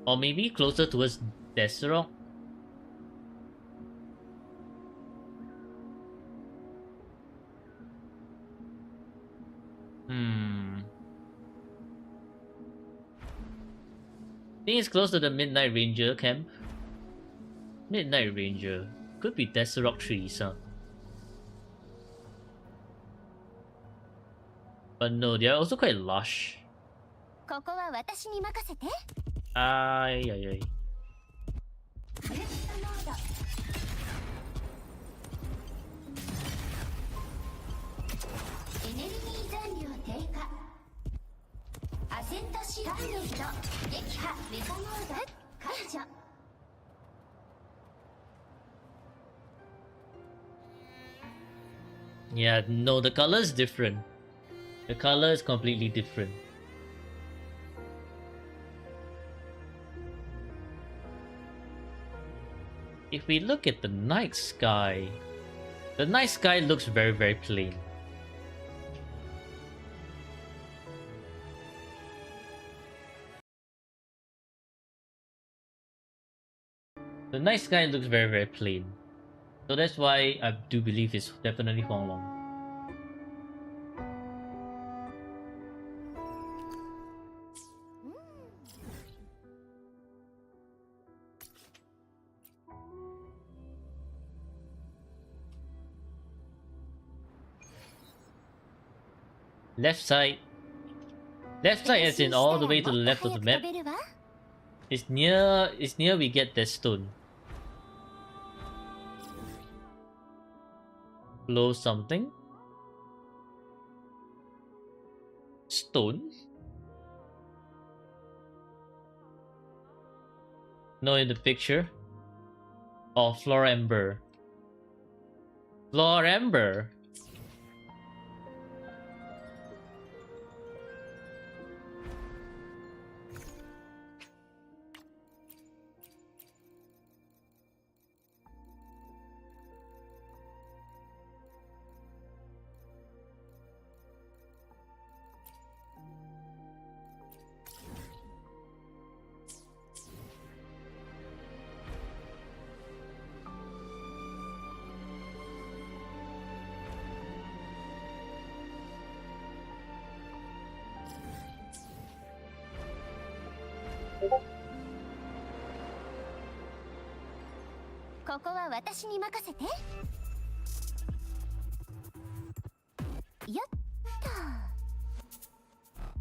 Or maybe closer towards Desero? I think it's close to the Midnight Ranger camp. Midnight Ranger. Could be Desert trees, huh? But no, they are also quite lush. ここは私に任せて。Ay, ay, ay. ブーストモード。エネルギー残量低下。アセントシールド。ターゲット撃破。メカモード解除。Yeah, no, the color is different. The color is completely different. If we look at the night sky looks very, very plain. The night sky looks very, very plain. So that's why I do believe it's definitely Huang Long. Left side. Left side as in all the way to the left of the map. It's near we get that stone. Blow something. Stone? No, in the picture. Oh, Floor Ember. Floor Ember.ここは私に任せて。よっと。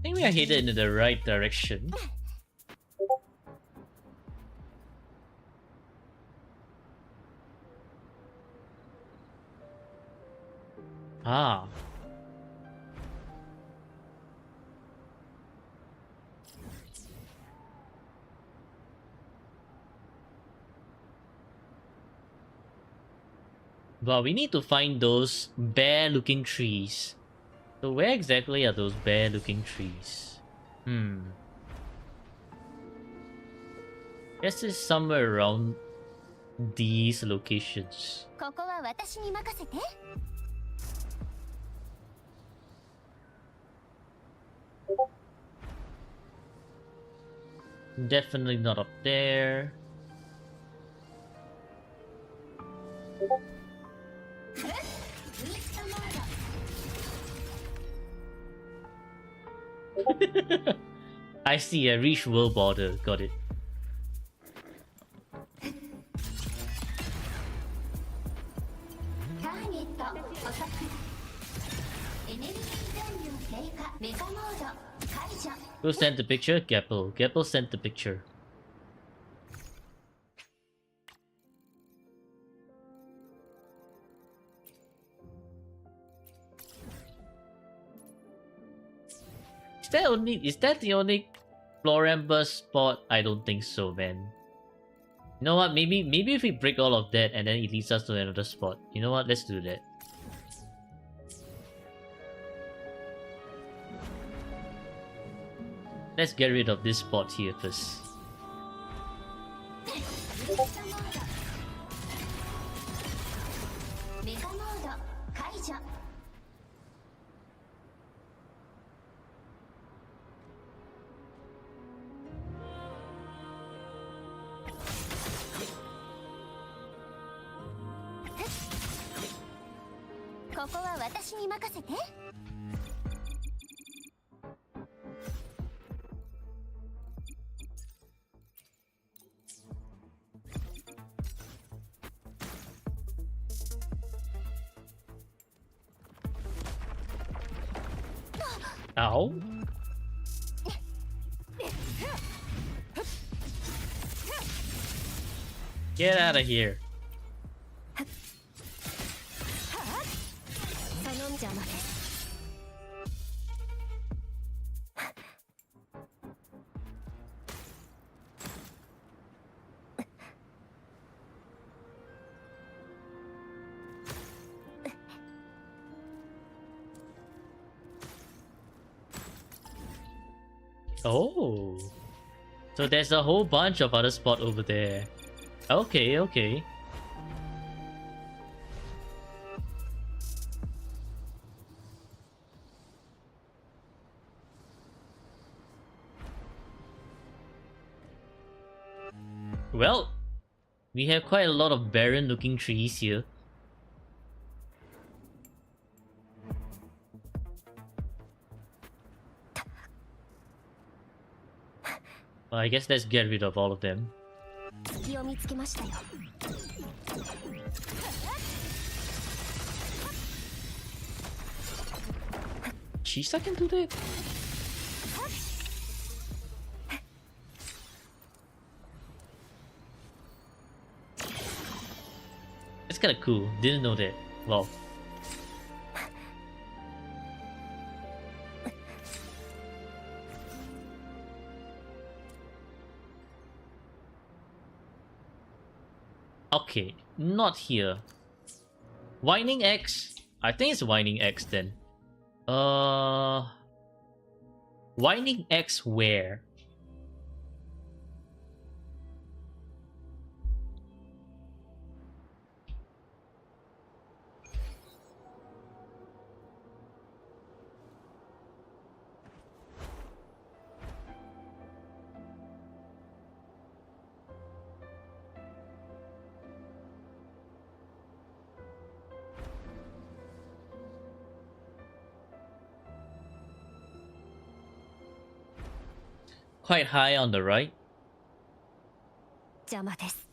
I think we are headed in the right direction. Ah. Well, we need to find those bear-looking trees. So where exactly are those bear-looking trees? Guess it's somewhere around these locations. ここは私に任せて。Definitely not up there. I see, I reached world border, got it. Who sent the picture? Gapple. Gapple sent the picture. Is that the only Florember spot? I don't think so, man. You know what? Maybe if we break all of that and then it leads us to another spot. You know what? Let's do that. Let's get rid of this spot here first. ここは私に任せて。Ow. Get out of here. 頼んじゃまです。Oh. So there's a whole bunch of other spot over there. Okay, okay. Well, we have quite a lot of barren looking trees here. Well, I guess let's get rid of all of them. 隙を見つけましたよ。Chisa can do that? That's kinda cool. Didn't know that. Wow. Okay, not here. Whining X? I think it's Whining X then. Whining X where? Quite high on the right. 邪魔です。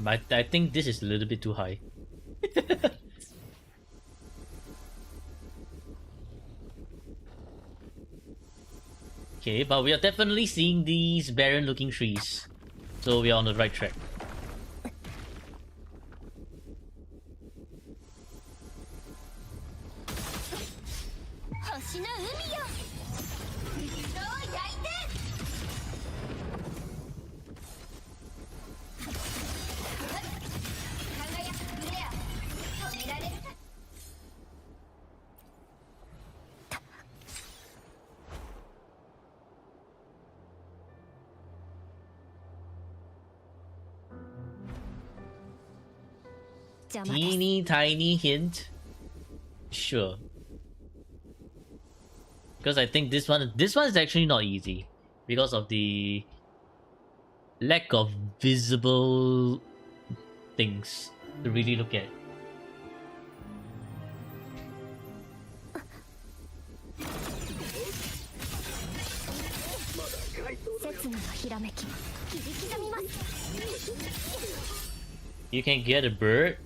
I think this is a little bit too high. Okay, but we are definitely seeing these barren looking trees. So we are on the right track. 星の海よ。人を焼いて。輝くフレア。止められるか。邪魔です。 Teeny tiny hint. Sure. Because I think this one is actually not easy because of the lack of visible things to really look at. 刹那のひらめき。切り刻みます。 You can get a bird.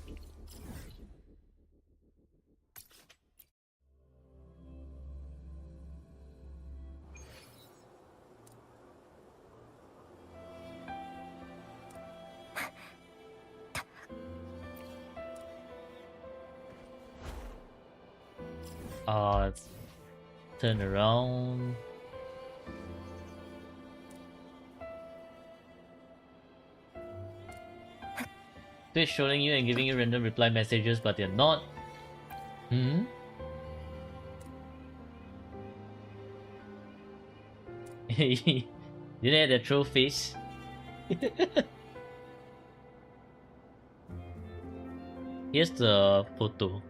Turn around. They're showing you and giving you random reply messages, but they're not. Hmm? Didn't have the troll face. Here's the photo.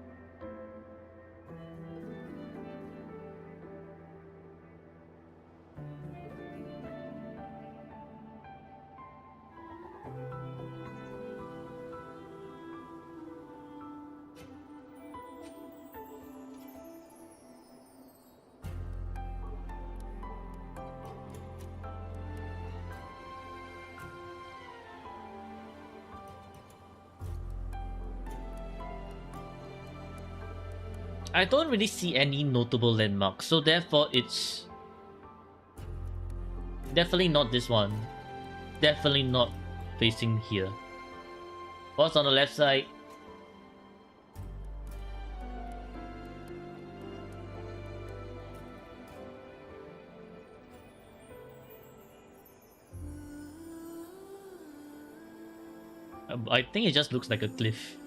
I don't really see any notable landmarks, so therefore it's definitely not this one. Definitely not facing here. What's on the left side? I think it just looks like a cliff.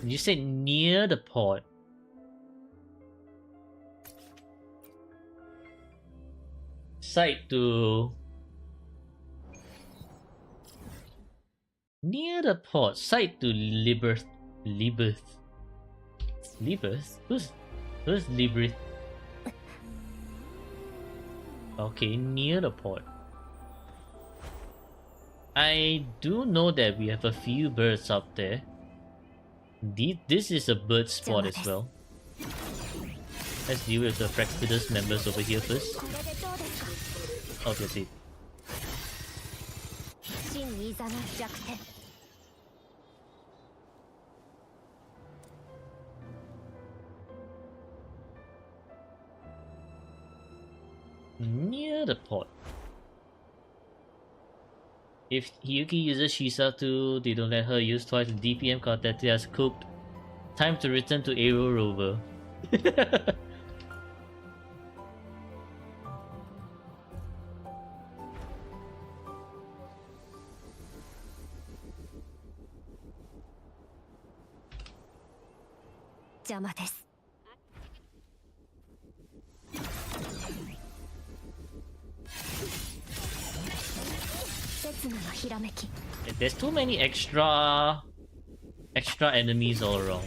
You said near the port. Side to... Near the port. Side to Liberth. Liberth? Who's Liberth? Okay, near the port. I do know that we have a few birds up there. This is a bird spot as well. Let's deal with the Frexpidus members over here first. Obviously. Near the port. If Hiyuki uses Shisa too, they don't let her use twice the DPM card that has cooked. Time to return to Aero Rover. There's too many extra enemies all around.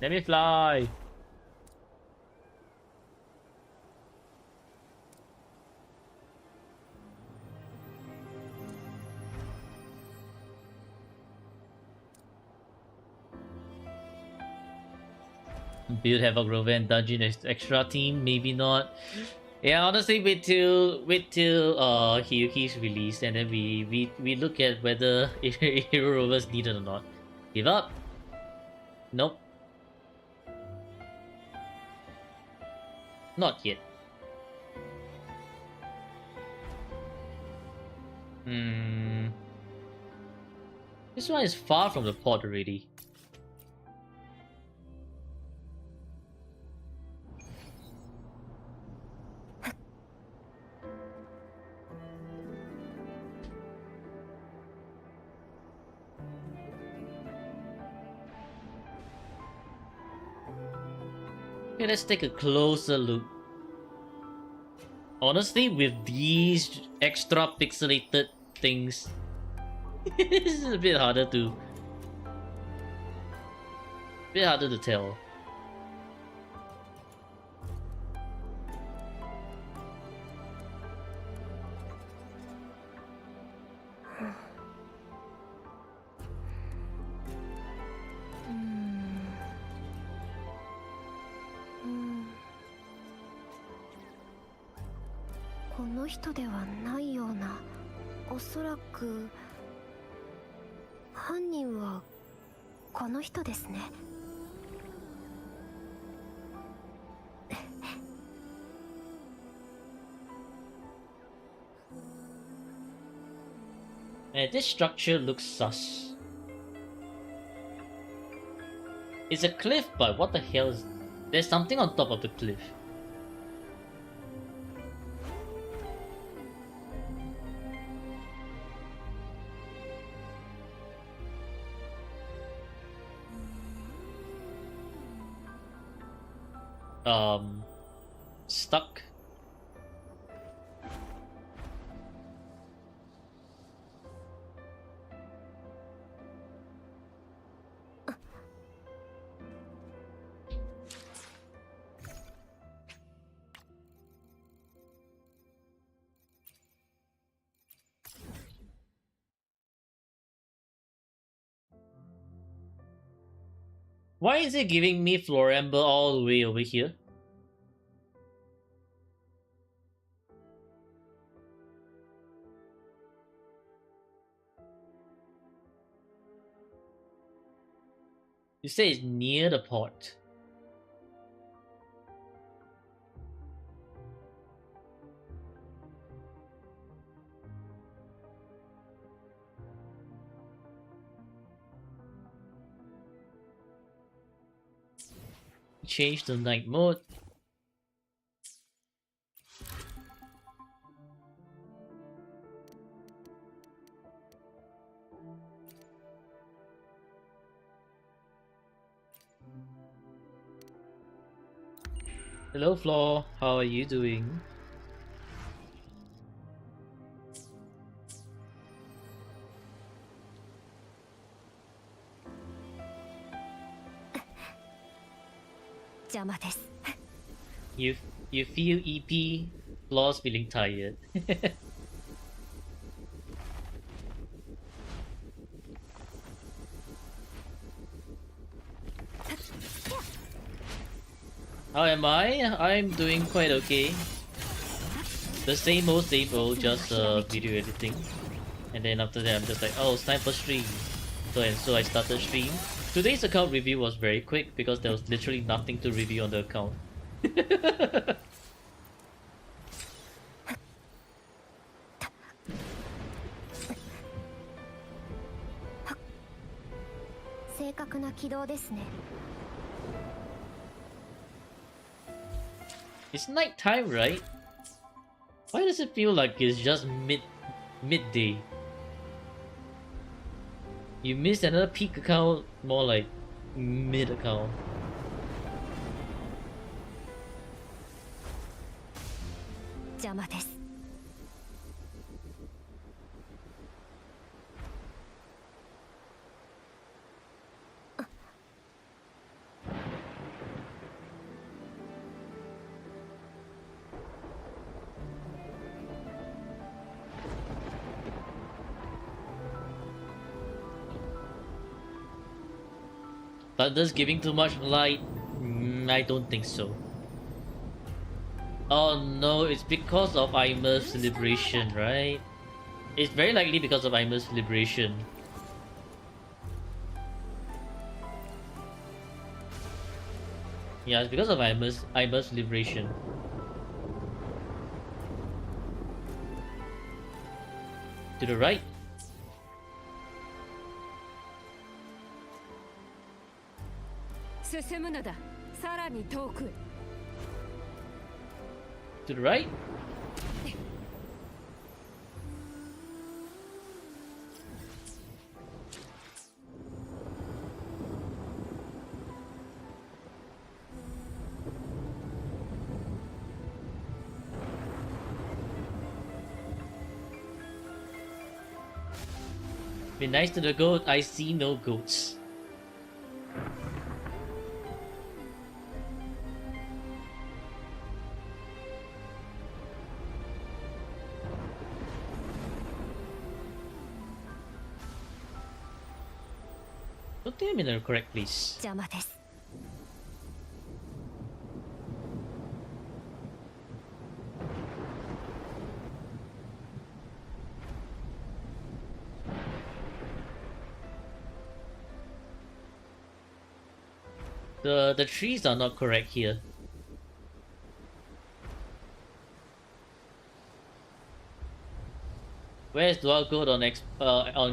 Let me fly. Build Havoc Rover and Dungeon extra team, maybe not. Yeah, honestly, wait till Hiyuki's released, and then we look at whether Hero Rover's needed or not. Give up. Nope. Not yet. This one is far from the port already. Okay, let's take a closer look. Honestly, with these extra pixelated things, this is a bit harder to tell. This structure looks sus. It's a cliff, but what the hell is... There's something on top of the cliff. Stuck. Why is it giving me Floramber all the way over here? You say it's near the port. Change to night mode. Hello Flaw, how are you doing? You feel EP, Flaw's feeling tired. How am I? I'm doing quite okay. The same old, just video editing. And then after that, I'm just like, oh, it's time for stream. So I started stream. Today's account review was very quick because there was literally nothing to review on the account. 正確な軌道ですね。 It's night time, right? Why does it feel like it's just midday? You missed another peak account, more like mid account. 邪魔です。 Thunder's giving too much light? I don't think so. Oh no, it's because of Aimer's liberation, right? It's very likely because of Aimer's liberation. Yeah, it's because of Aimer's liberation. To the right. 進むのだ。さらに遠くへ。 To the right. Be nice to the goat. I see no goats. Put them in the correct place. 邪魔です。 The trees are not correct here. Where is dual good on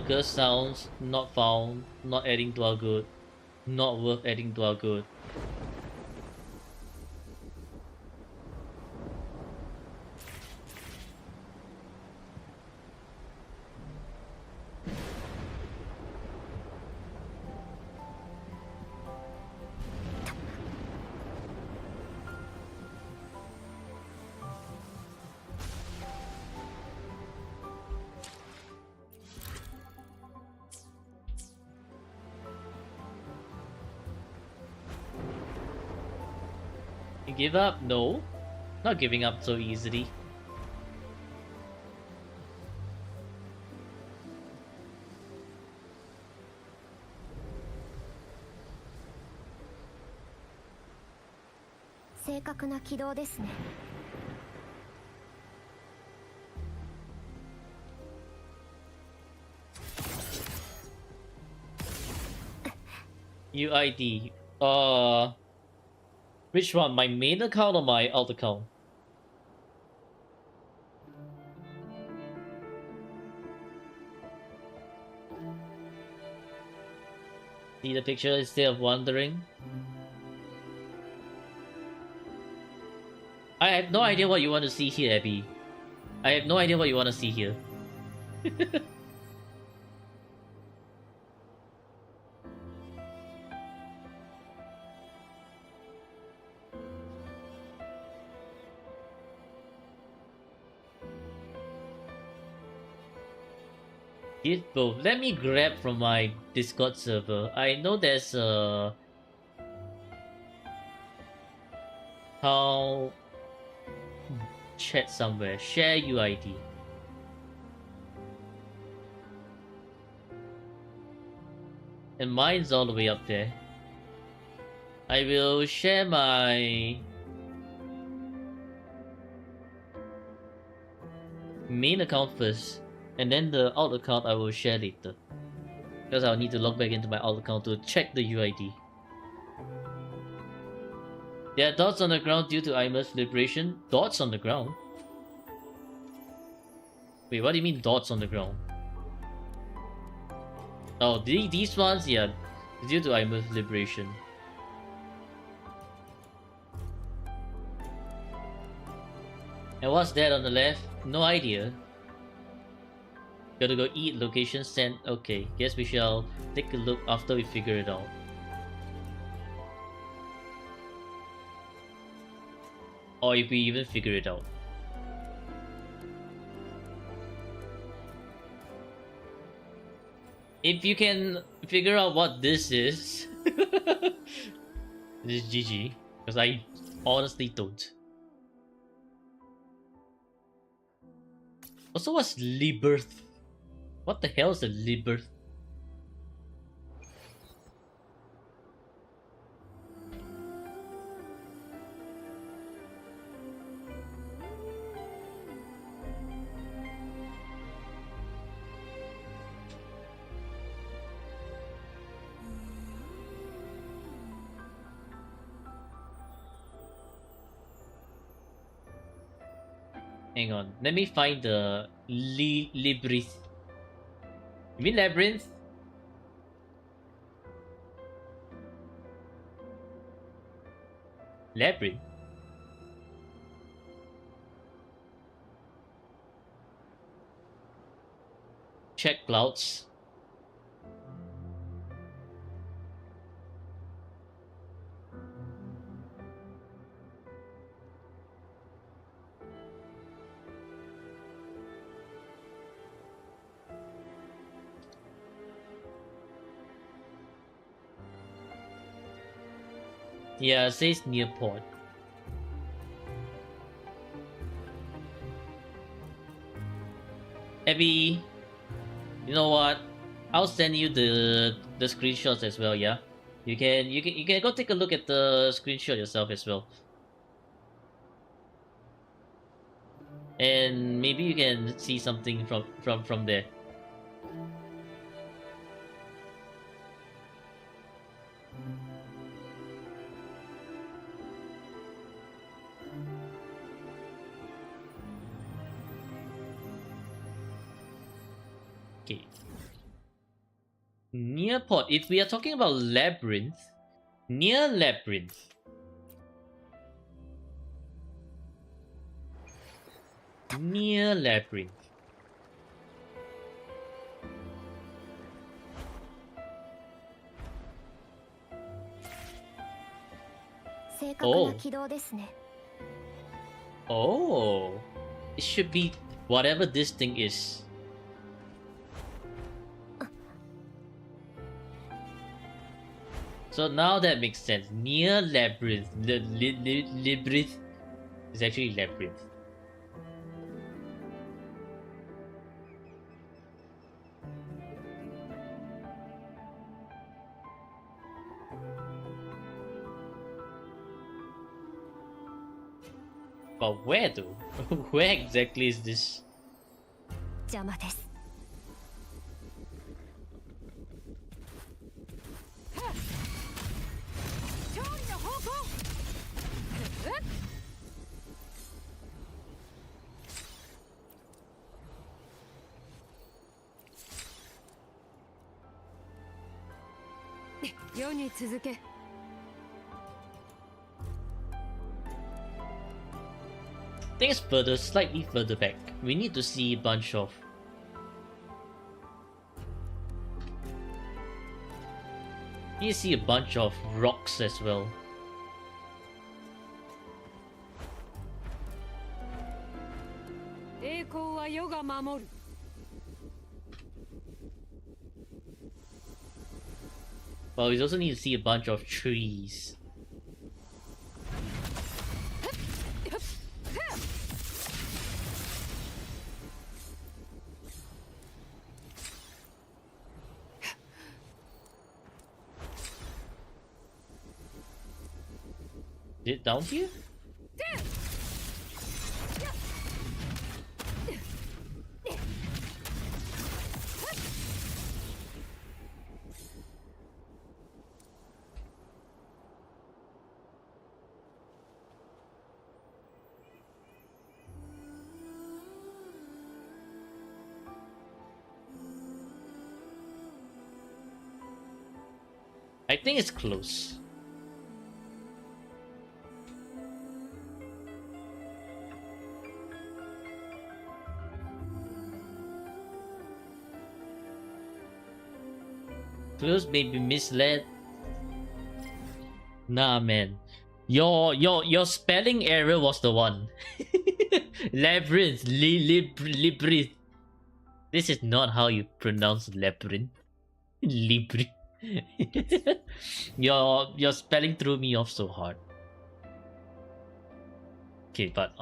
Curse Sounds? Not found. Not adding dual good. Not worth adding dual good. You give up? No. Not giving up so easily.「正確な軌道ですね。 「UID. Which one? My main account or my alt account? See the picture instead of wondering? I have no idea what you want to see here, Abby. I have no idea what you want to see here. Hit both. Let me grab from my Discord server. I know there's a how chat somewhere. Share UID. And mine's all the way up there. I will share my main account first, and then the alt account I will share later. Because I'll need to log back into my alt account to check the UID. There are dots on the ground due to Imer's liberation. Dots on the ground? Wait, what do you mean dots on the ground? Oh, these ones, yeah, due to Imer's liberation. And what's that on the left? No idea. Gotta go eat, location sent. Okay, guess we shall take a look after we figure it out. Or if we even figure it out. If you can figure out what this is, this is GG. Because I honestly don't. Also, what's Libirth? What the hell is a Libirth? Hang on, let me find the Librith. You mean Labyrinth? Labyrinth? Check clouds. Yeah, it says near port. Abby, you know what? I'll send you the screenshots as well. Yeah, you can go take a look at the screenshot yourself as well, and maybe you can see something from there. Okay. Near port. If we are talking about labyrinth, near labyrinth. Near labyrinth. Oh. Oh. It should be whatever this thing is. So now that makes sense. Near labyrinth. Labyrinth is actually labyrinth. But where though? Where exactly is this? 邪魔です。世に続け。 I think it's further, slightly further back. We need to see a bunch of. We need to see a bunch of rocks as well. But we also need to see a bunch of trees. Is it down here? I think it's close. Close may be misled. Nah, man. Your spelling error was the one. Labyrinth, labyrinth. This is not how you pronounce labyrinth. Labyrinth. Your spelling threw me off so hard. Okay, but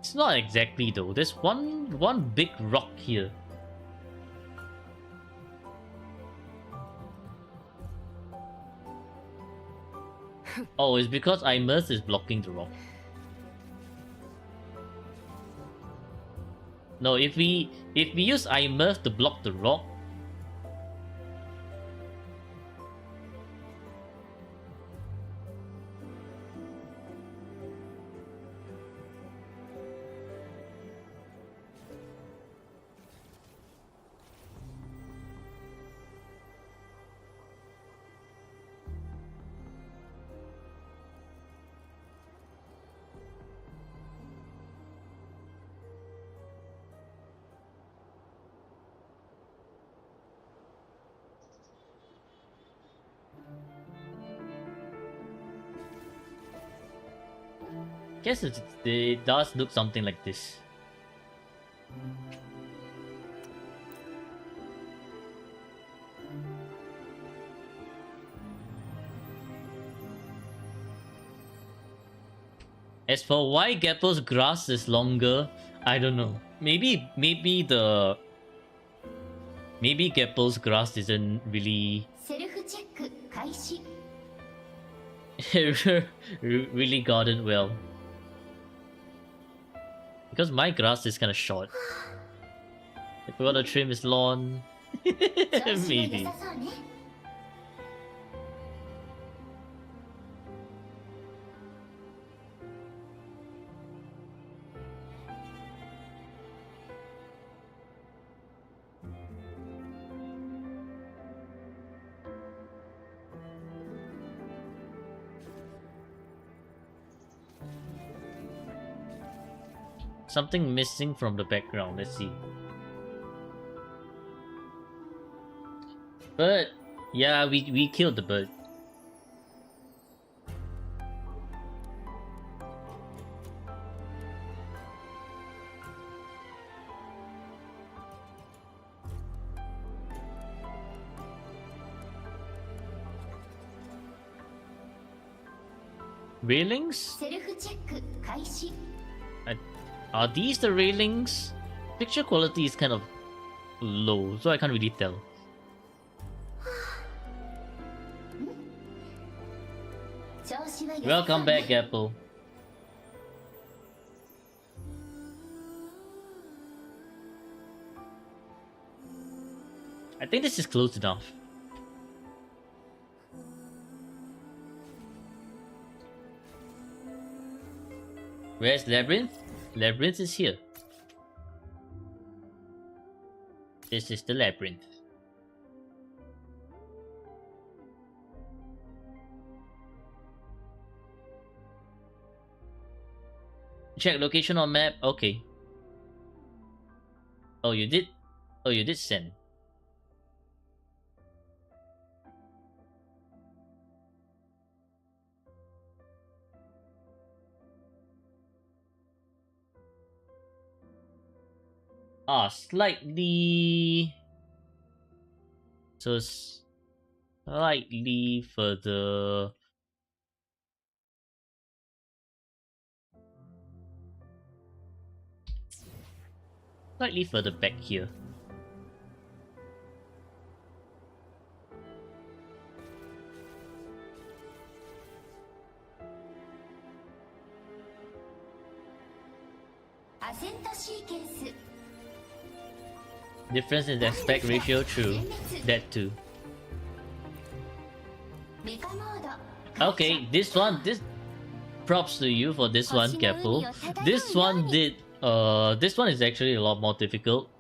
it's not exactly though. There's one big rock here. Oh, it's because Immerse is blocking the rock. No, if we use Immerse to block the rock. Guess it does look something like this. As for why Gappo's grass is longer, I don't know. Maybe Gappo's grass isn't really セルフチェック開始。 really gotten well. Because my grass is kind of short. If we want to trim his lawn, maybe. Something missing from the background. Let's see. Bird. Yeah, we killed the bird. Railings? セルフチェック開始。 Are these the railings? Picture quality is kind of low, so I can't really tell. Welcome back, Apple. I think this is close enough. Where's Labyrinth? Labyrinth is here. This is the Labyrinth. Check location on map. Okay. Oh, you did? Oh, you did send. Ah, slightly... So, slightly further... Slightly further back here. Difference in the aspect ratio, true. That too. Okay, this props to you for this one, Keppel. This one this one is actually a lot more difficult.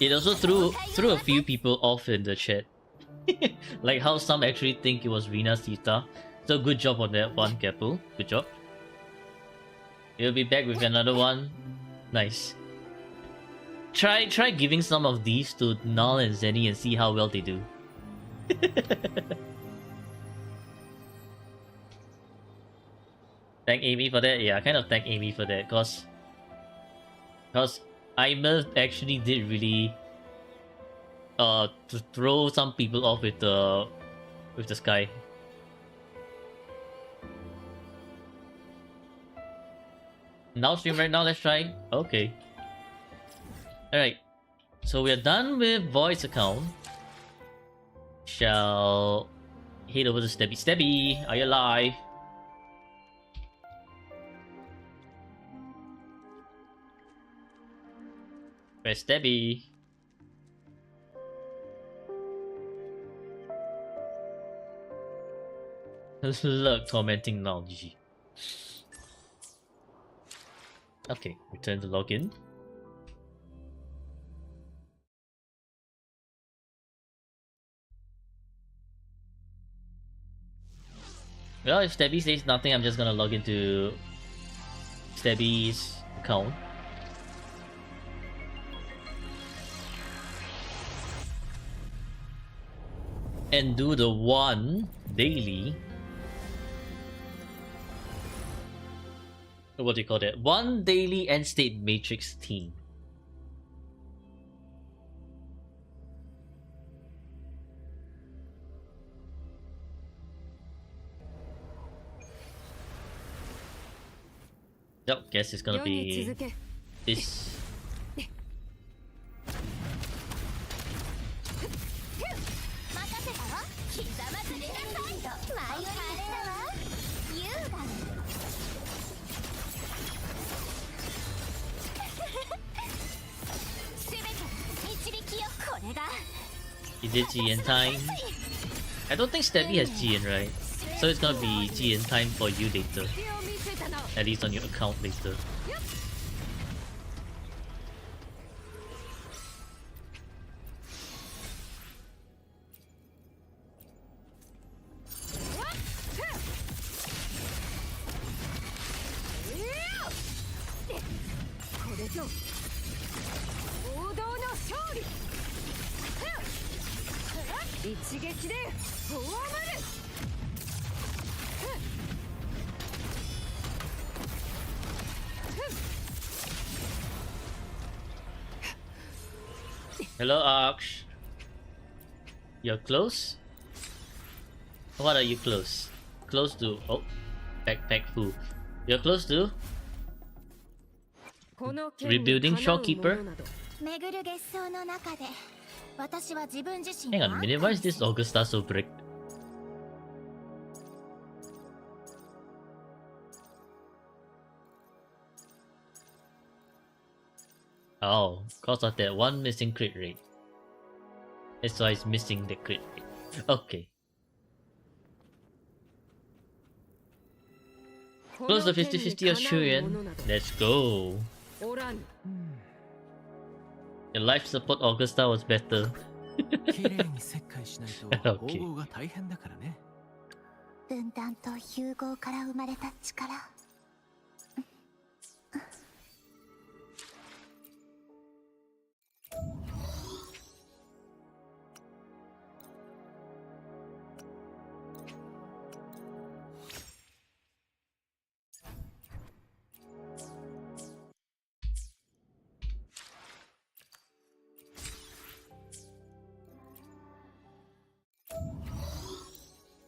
It also threw a few people off in the chat. Like how some actually think it was Rina Sita. So good job on that one, Keppel. Good job. You'll be back with another one. Nice. Try giving some of these to Null and Zenny and see how well they do. Thank Amy for that. Yeah, I kind of thank Amy for that, cause Aimer actually did really to throw some people off with the sky. Now stream right now. Let's try. Okay. Alright, so we are done with voice account. Shall head over to Stebby. Stebby, are you alive? Where's Stebby? Look, tormenting now, GG. Okay, return to login. Well, if Stebby says nothing, I'm just gonna log into Stebby's account. And do the one daily. What do you call that? One daily end state matrix team. Yep, guess it's gonna be this. He did GN time. I don't think Stebby has GN, right? So it's gonna be GN time for you later. At least on your account later. Hello, Aksh. You're close? What are you close? Close to... Oh, backpack full. You're close to... Rebuilding Shopkeeper? Hang on a minute, why is this Augusta so bricked? Oh, cause of that one missing crit rate. That's why it's missing the crit rate. Okay. Close the 50-50 Australian. Let's go. The life support Augusta was better. 綺麗に切開しないと縫合が大変だからね。分断と融合から生まれた力。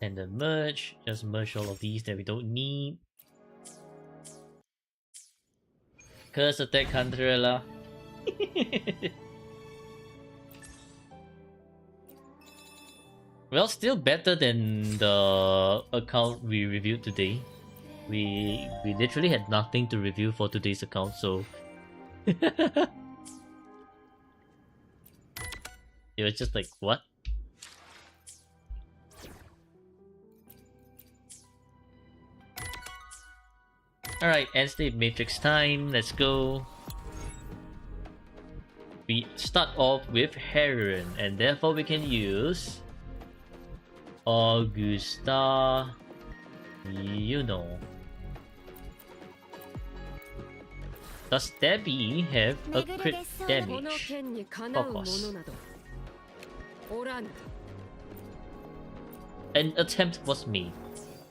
And the merge, just merge all of these that we don't need. Curse attack Hunterella. Well, still better than the account we reviewed today. We literally had nothing to review for today's account, so it was just like, what? Alright, end state matrix time, let's go. We start off with Heron, and therefore we can use Augusta, you know. Does Debbie have a crit damage? Focus. An attempt was made,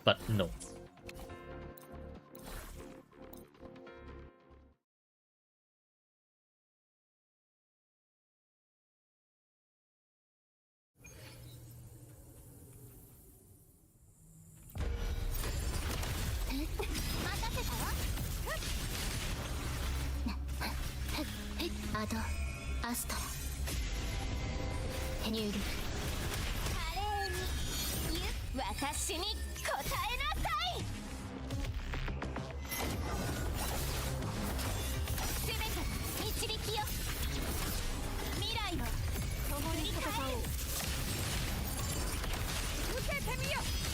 but no.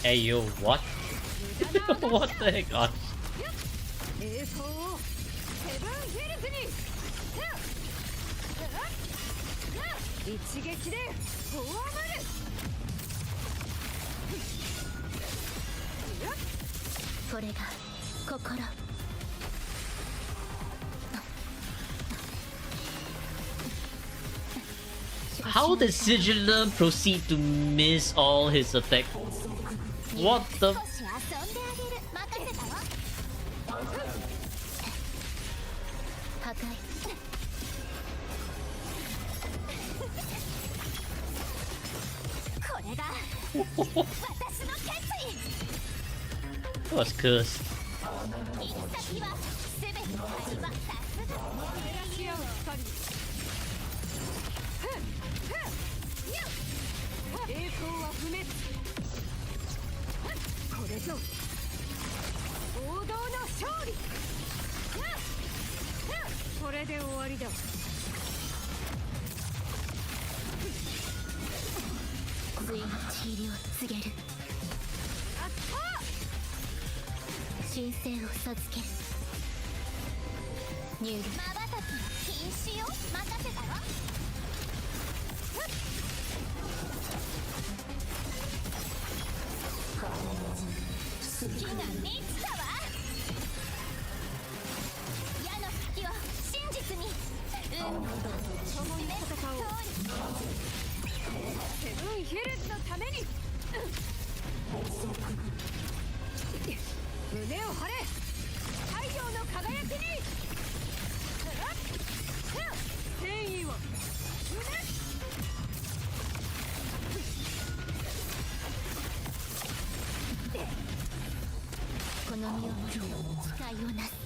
Hey yo, what? What the heck? Oh. How did Sigilum proceed to miss all his attack? What the? That was cursed.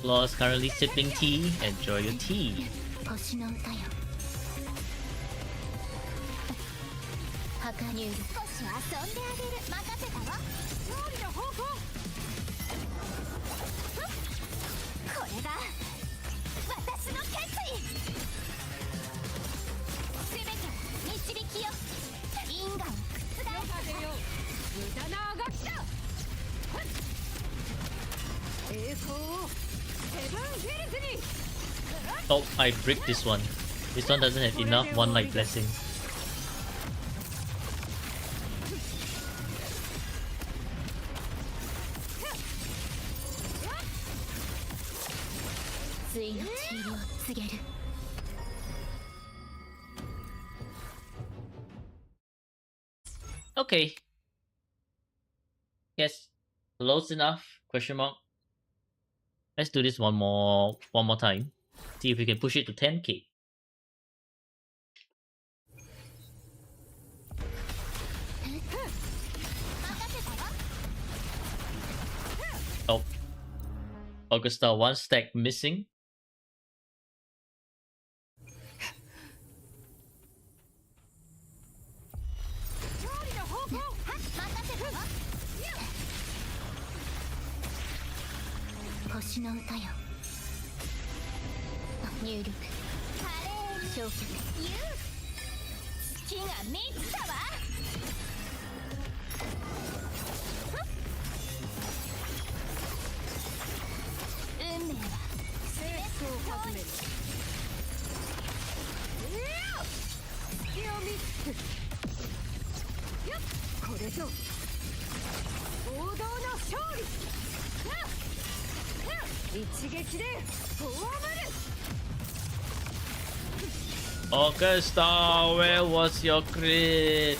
Law is currently sipping tea. Enjoy your tea. Oh, I bricked this one. This one doesn't have enough one light blessing. Okay. Yes. Close enough? Question mark. Let's do this one more time. See if we can push it to 10k. Oh. Augusta, one stack missing. Augusta, where was your crit?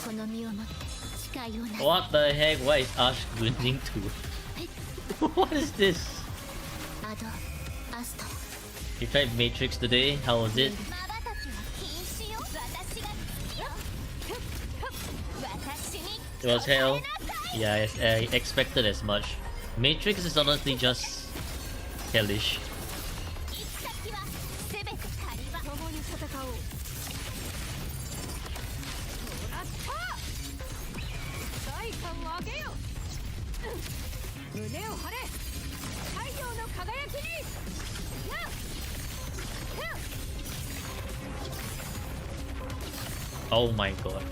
What the heck? Why is Ash winning too? What is this? You tried Matrix today? How was it? It was hell. Yeah, I expected as much. Matrix is honestly just hellish. Oh my god.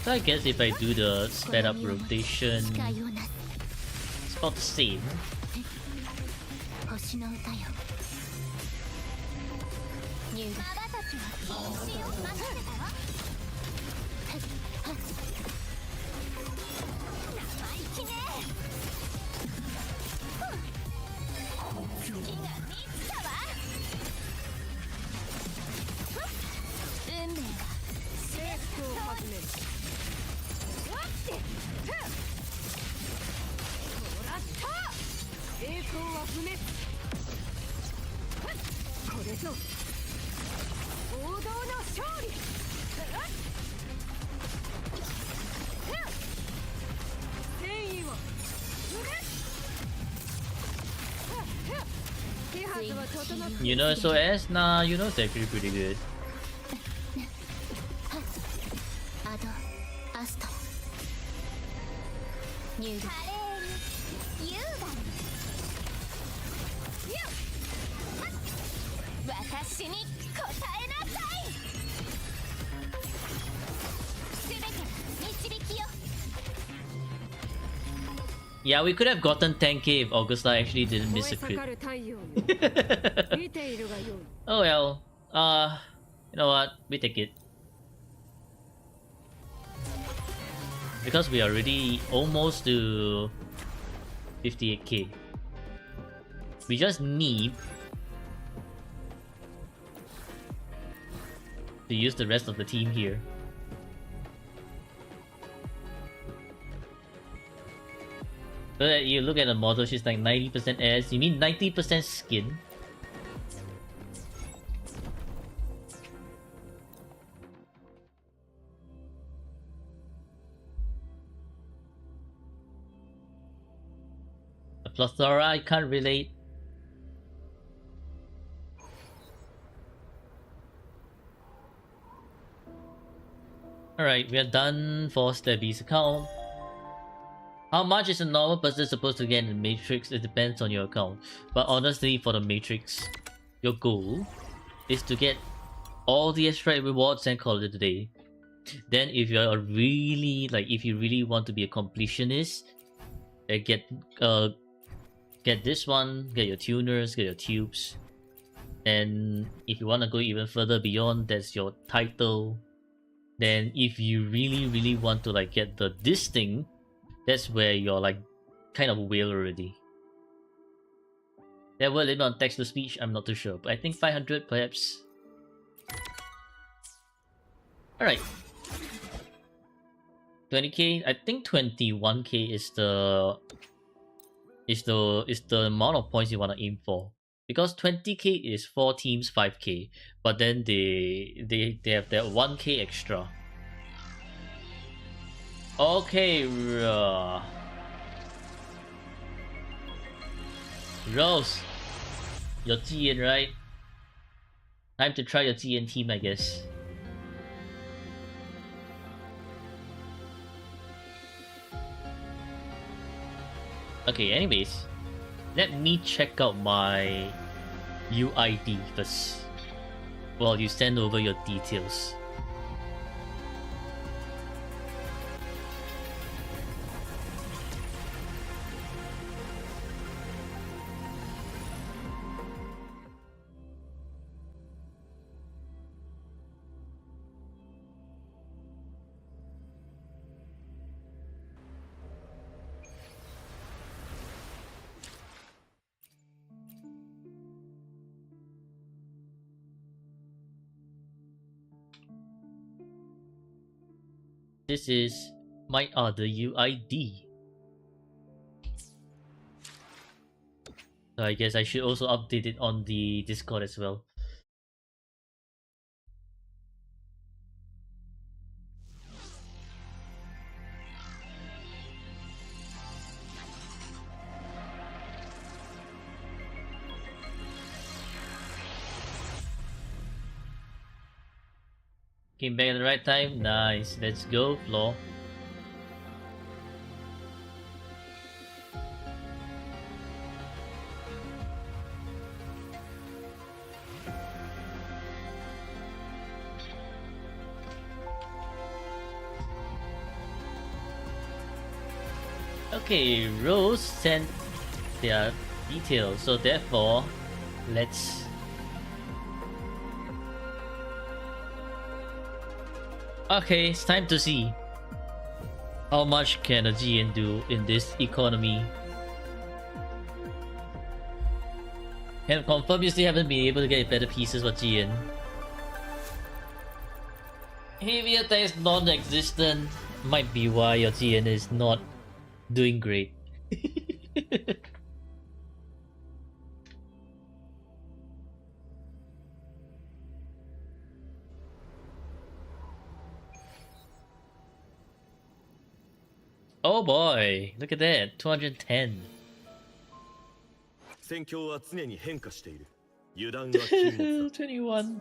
So I guess if I do the sped up rotation, it's about the same. You know SOS? Nah, you know it's actually pretty good. Yeah, we could have gotten 10k if Augusta actually didn't miss a crit. Oh well. You know what? We take it. Because we are already almost to 58k. We just need to use the rest of the team here. But you look at the model, she's like 90% ass. You mean 90% skin? A plethora, I can't relate. Alright, we are done for Stebby's account. How much is a normal person supposed to get in the Matrix? It depends on your account. But honestly, for the Matrix, your goal is to get all the extra rewards and call it a day. Then if you're really, if you really want to be a completionist, get this one, get your tuners, get your tubes. And if you want to go even further beyond, that's your title. Then if you really want to get this thing, that's where you're kind of a whale already. There were limit on text to speech, I'm not too sure, but I think 500 perhaps. Alright. 20k, I think 21k is the amount of points you want to aim for. Because 20k is 4 teams 5k, but then they have that 1k extra. Okay, Rose, your TN, right? Time to try your TN team, I guess. Okay, anyways, let me check out my UID first while you send over your details. This is my other UID. So I guess I should also update it on the Discord as well. Came back at the right time. Nice. Let's go, Flo. Okay, Rose sent their details, so therefore, let's... Okay, it's time to see how much can a GN do in this economy. Can confirm you still haven't been able to get better pieces for GN. Heavy attack is non-existent. Might be why your GN is not doing great. Oh boy, look at that, 210. 戦況は常に変化している。油断は禁物だ。21.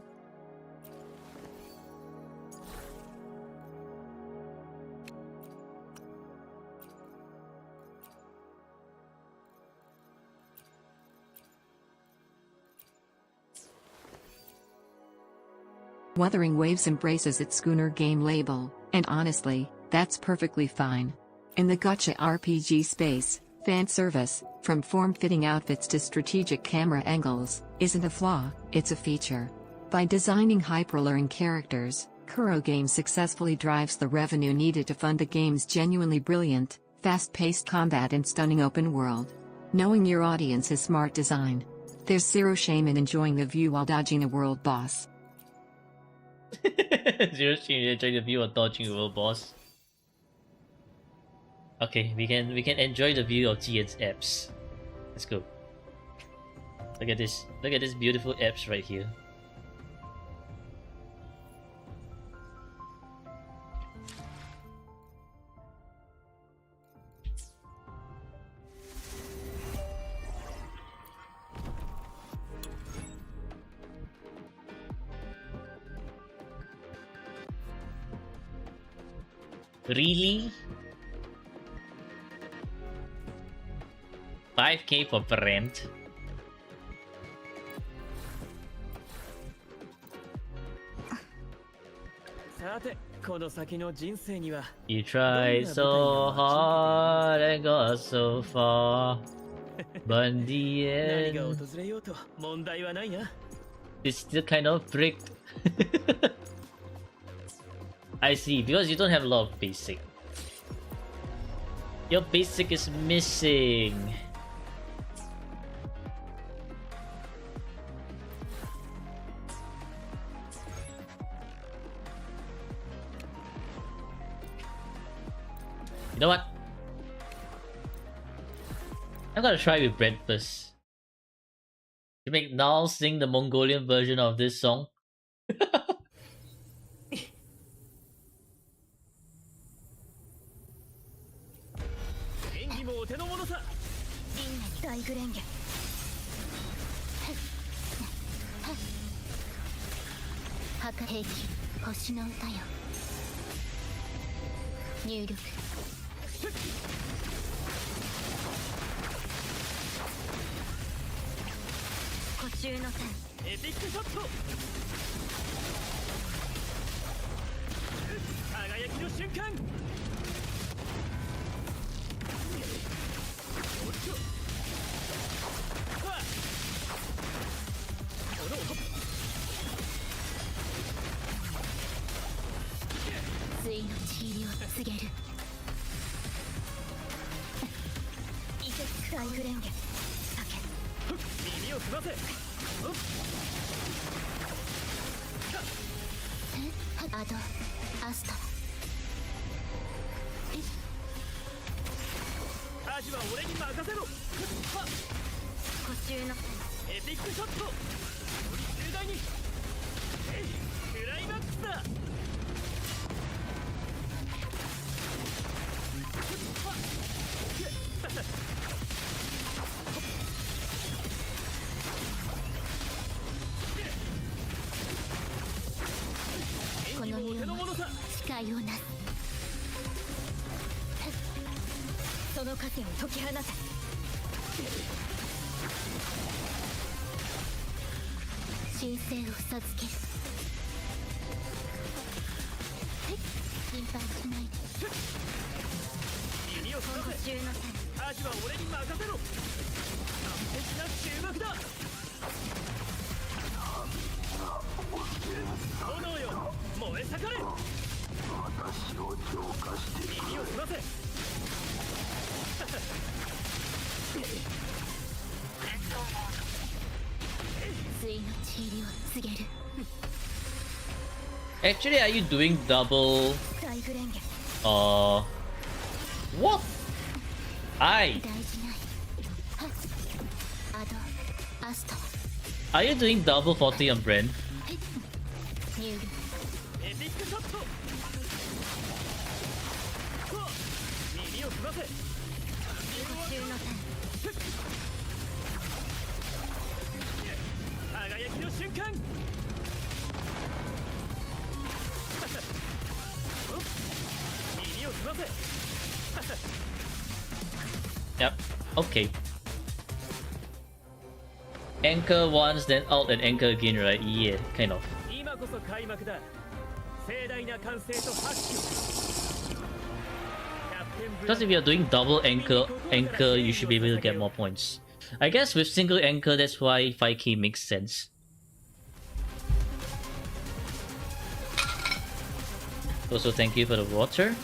Wuthering Waves embraces its schooner game label, and honestly, that's perfectly fine. In the gacha RPG space, fan service, from form-fitting outfits to strategic camera angles, isn't a flaw, it's a feature. By designing hyper-alluring characters, Kuro Games successfully drives the revenue needed to fund the game's genuinely brilliant, fast-paced combat and stunning open world. Knowing your audience is smart design. There's zero shame in enjoying the view while dodging a world boss. Zero shame in enjoying the view of dodging a world boss. Okay, we can enjoy the view of Tian's apps. Let's go. Look at this. Look at this beautiful apps right here. Really? 5K for Brent? You tried so hard and got so far, but in the end, it's still kind of bricked. I see, because you don't have a lot of basic. Your basic is missing. You know what? I'm gonna try with Brent first. To make Nal sing the Mongolian version of this song. Actually, are you doing double? What? Are you doing double 40 on Brent? Yep, okay. Anchor once, then out and anchor again, right? Yeah, kind of. Because if you're doing double anchor, you should be able to get more points. I guess with single anchor, that's why 5K makes sense. Also, thank you for the water.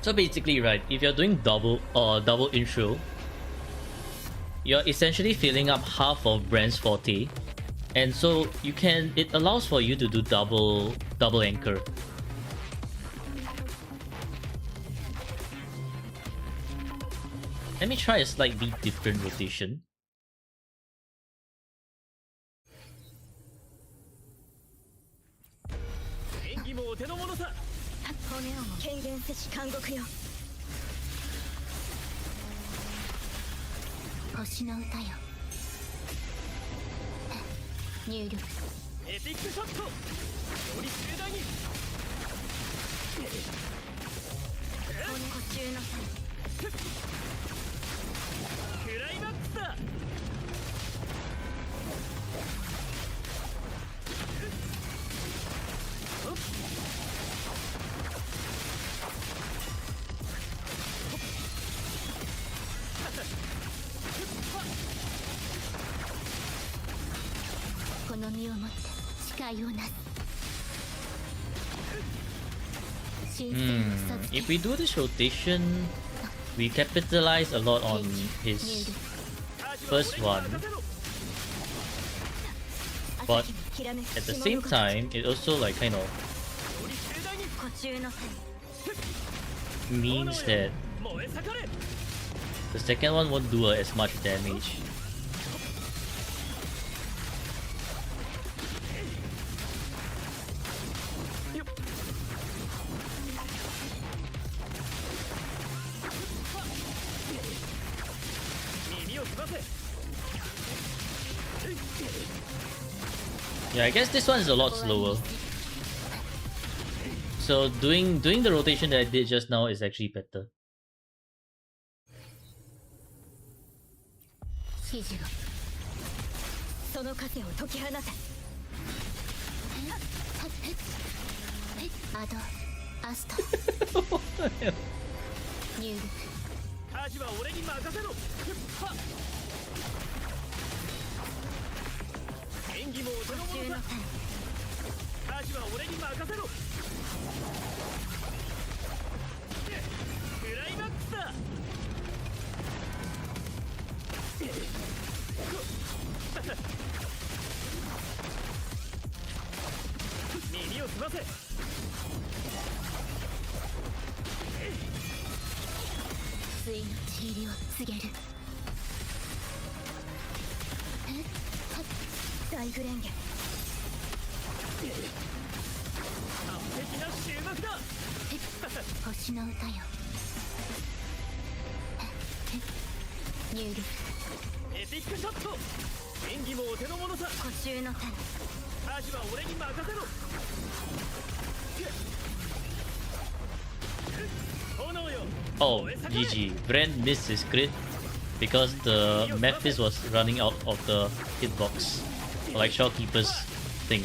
So basically, right, if you're doing double intro, you're essentially filling up half of Brand's forte, And so you can, it allows for you to do double anchor. Let me try a slightly different rotation. If we do this rotation, we capitalize a lot on his first one, but at the same time, it also like kind of means that the second one won't do as much damage. Yeah, I guess this one is a lot slower. So doing the rotation that I did just now is actually better. Oh, GG. Brand missed his crit because the Memphis was running out of the hitbox, like Shopkeeper's thing.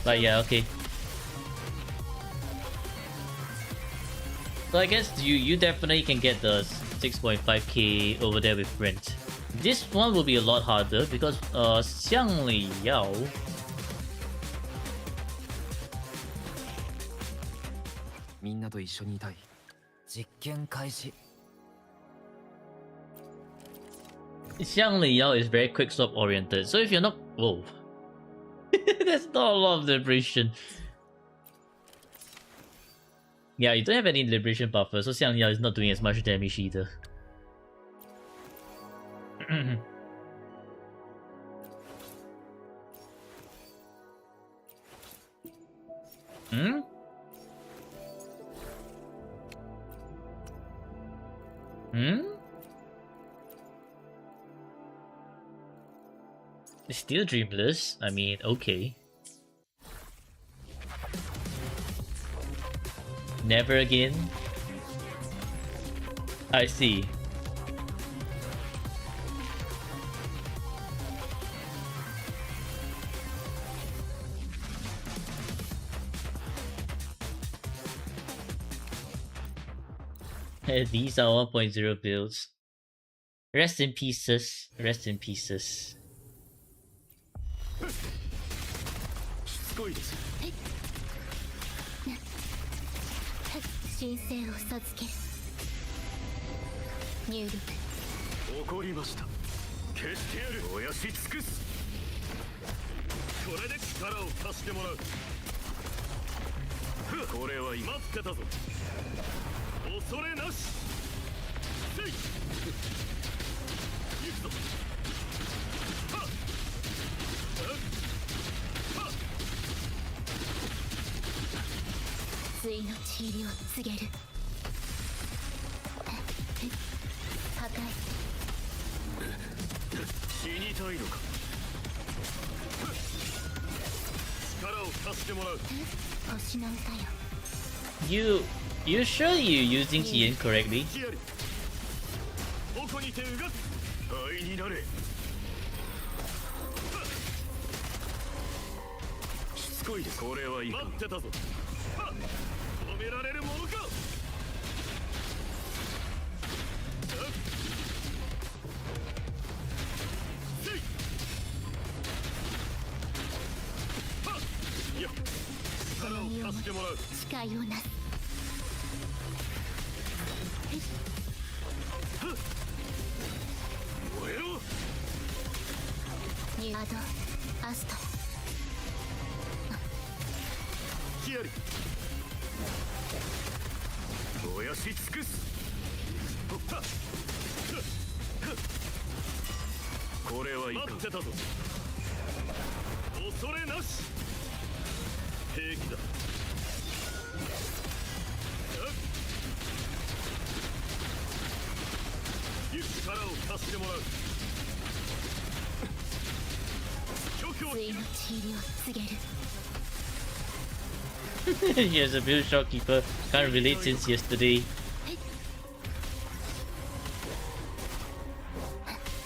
But yeah, okay. So I guess you definitely can get the 6.5k over there with Brent. This one will be a lot harder because Xiang Li Yao Xiang Li Yao is very quick swap oriented. So if you're not, whoa, that's not a lot of liberation. Yeah, you don't have any liberation buffer, so Xiang Li Yao is not doing as much damage either. Hmm? Hmm? Still dreamless? I mean, okay. Never again? I see. These are 1.0 builds. Rest in pieces. Rest in pieces. 神聖を授ける。入力。怒りました。消してやる。燃やし尽くす。これで力を貸してもらう。これは今待ってたぞ。恐れなし。せい。行くぞ。はっ。対の地入りを告げる。破壊。死にたいのか。力を貸してもらう。星の歌よ。 You sure you're using Tien correctly? ここにてうがつ。愛になれ。しつこいです。これはいいか。待ってたぞ。止められるものか。いや、力を貸してもらう。誓いをなす。燃えろ。ニューアドアスト。ヒアリ。燃やし尽くす。これはいいか。待ってたぞ。恐れなし。平気だ。力を貸してもらう。対の地入りを告げる。He has a real shopkeeper. Can't relate since yesterday.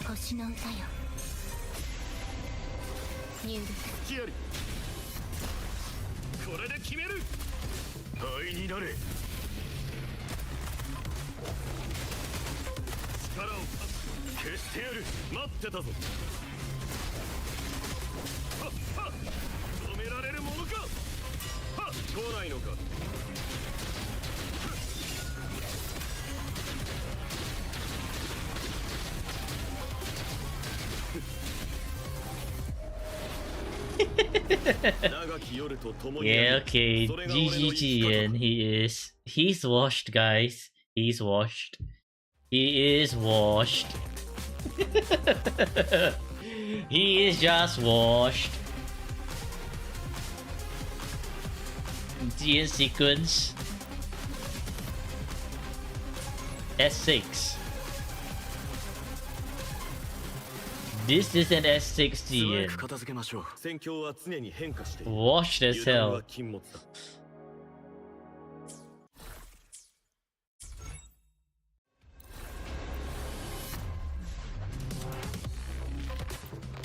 星の歌よ。入力。ヒアリ。これで決める。愛になれ。力を消してやる。待ってたぞ。はっはっ。止められるものか。はっ。来ないのか。Yeah, okay. GGG, and he's washed, guys. He's washed. He is washed. He is just washed. GN sequence. S6. This is an S6 GN. 片付けましょう。戦況は常に変化している。 Washed as 油断は hell. 禁物だ。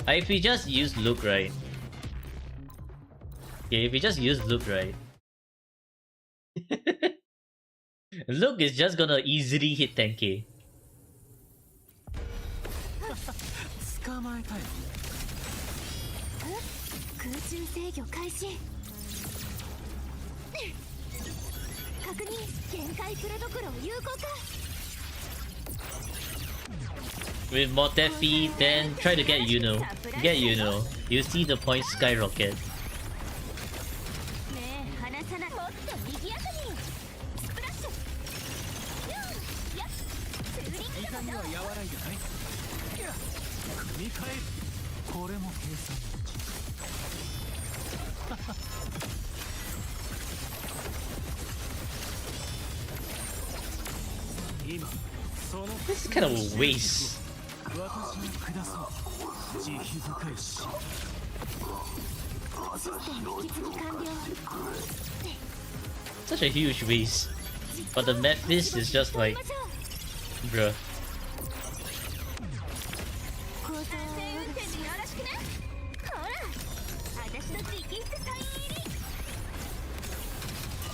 If we just use Luke right. Okay, if we just use Luke right. Luke is just gonna easily hit 10k. 捕まえたよ。空中制御開始。確認。限界プレドクロ有効か。 With Motefi, then try to get Yuno. Get Yuno. You see the points skyrocket. ねえ、離さない。もっと賑やかに。スプラッシュ。やっ。ツーリング痛みは和らいでない。組み替える。これも計算のうち。今その This is kind of a waste. 私にください。慈悲深いし。システム引き継ぎ完了。 Such a huge waste. But the Memphis is just like, bruh. 安全運転でよろしくね。ほら、私の直筆サイン入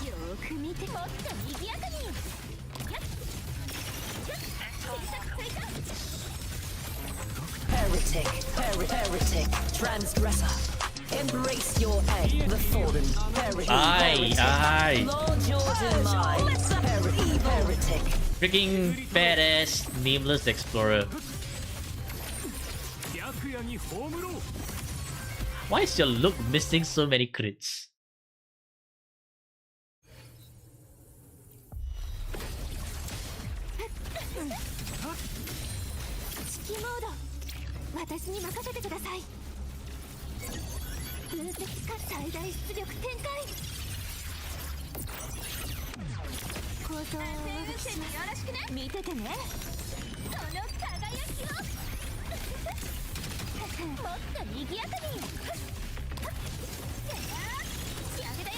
り。よーく見て、もっと賑やかに。やっ。Heretic, heretic, transgressor. Embrace your end, the fallen heretic. Aye. Lord your demise, heretic. Freaking badass nameless explorer. 白夜に葬ろう。 Why is your look missing so many crits? 指揮モード私に任せてください。分析か最大出力展開。構造をよろしくね。見ててね。その輝きをもっと賑やかに。仕上げだよ。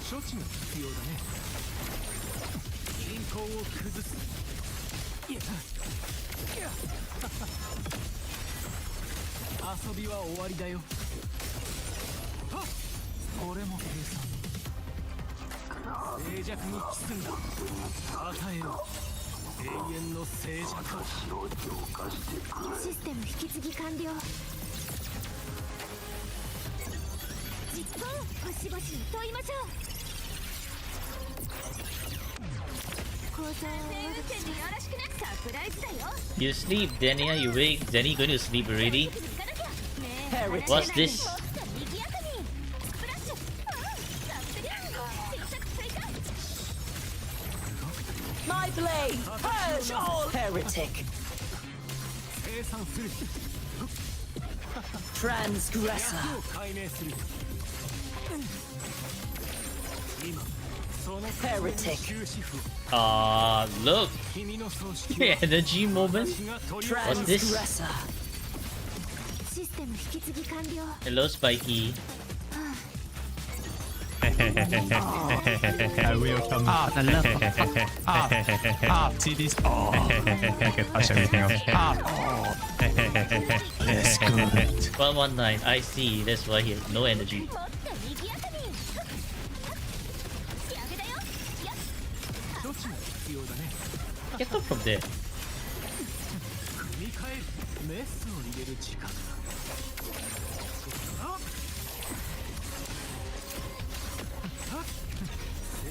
処置が必要だね。均衡を崩す。いや遊びは終わりだよ。はっ俺も計算。静寂にキスんだ。与えよう永遠の静寂を。システム引き継ぎ完了。実行星々に問いましょう。構造をよろしくね。サプライズだよ。 You sleep, Dania. You wake. Danny going to sleep already? What's this? My blade, purge all heretic. 生産する。 Transgressor. を解明する。今その Heretic. 終止符を Look. 君の葬式は Energy moment. 私が取り What's this? Transgressor. システム引き継ぎ完了。 Hello, Spiky. I will come. I love see this. I can touch everything else. That's good. 119. I see. That's why he has no energy. もっと賑やかに。仕上げだよ。処置が必要だね。 Get up from there. 組み替える。メスを入れる時間だ。あっ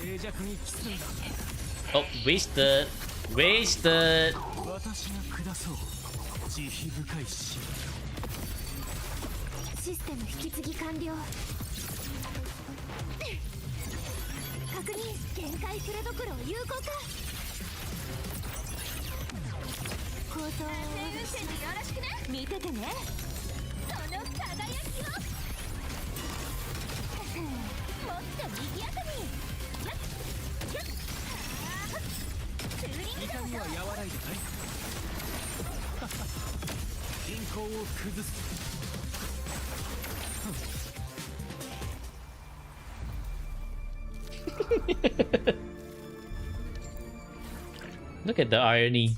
静寂にキスんだ。 Oh, wasted. Wasted. 私が下そう。慈悲深い死。システム引き継ぎ完了。確認限界フレドクロ有効か。構造をよろしくね。見ててね。その輝きをもっと賑やかに。痛みは和らいでない。均衡を崩す。 Look at the irony.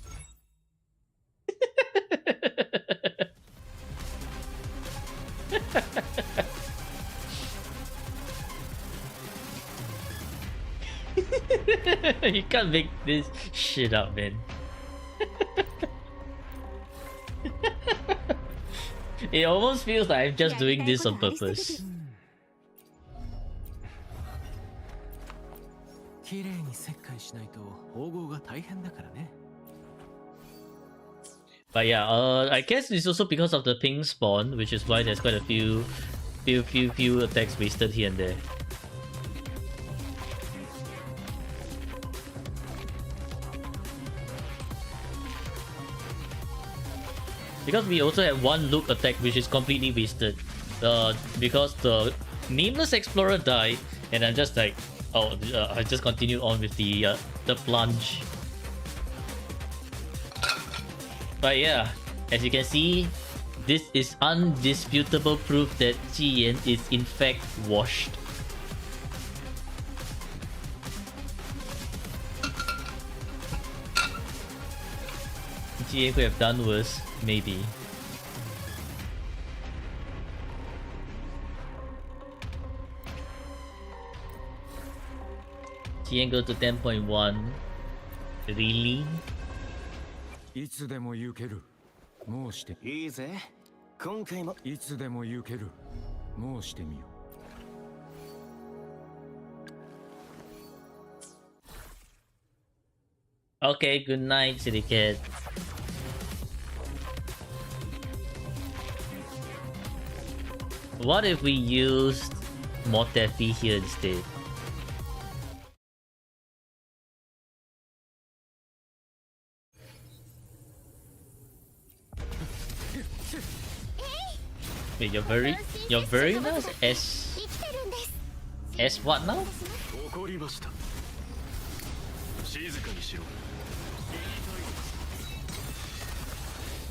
You can't make this shit up, man. It almost feels like I'm just doing this on purpose. 綺麗に切開しないと縫合が大変だからね。 But yeah, I guess it's also because of the ping spawn, which is why there's quite a few attacks wasted here and there. Because we also have one look attack which is completely wasted. Because the nameless explorer died, and I'm just like, oh, I just continue on with the plunge. But yeah, as you can see, this is undisputable proof that Jiyan is in fact washed. Jiyan could have done worse, maybe. Jiyan goes to 10.1. Really? いつでも行ける。もうしていいぜ。今回もいつでも行ける。もうしてみよう。Okay, good night, City Cat. What if we used Motefi here instead? Wait, you're very nice. S what now? 怒りました。静かにしろ。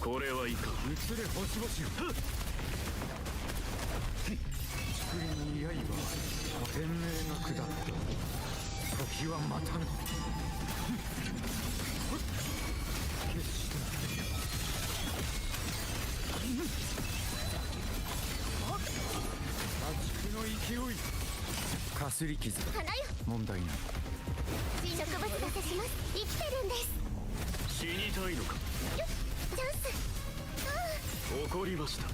これはいかん。移れ星々よ。竹林の刃は天命が下った。時は待たぬ。決した破竹の勢い。かすり傷だ。問題ない。植物が刺します。生きてるんです。死にたいのか。チャンス。怒りました。燃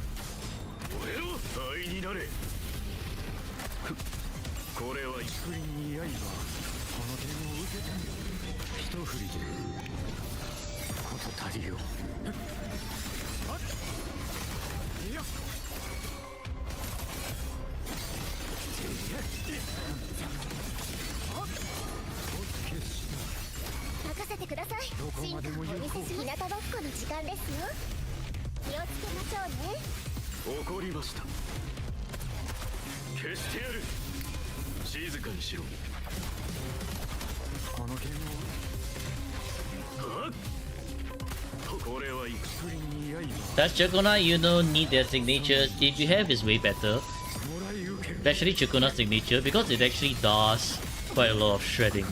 えろ、灰になれ。これは竹林に刃、この点を受けてみよ。一振りで事足りよ。いや。任せてください。進化をお見せし日向ぼっこの時間ですよ。気をつけましょうね。怒りました。消してやる。静かにしろ。この剣を。はっ。これはいい。竹林に刃。 That's Chukuna, you don't need their signatures. If you have, is way better. もらい受ける。 Especially Chukuna's signature because it actually does quite a lot of shredding.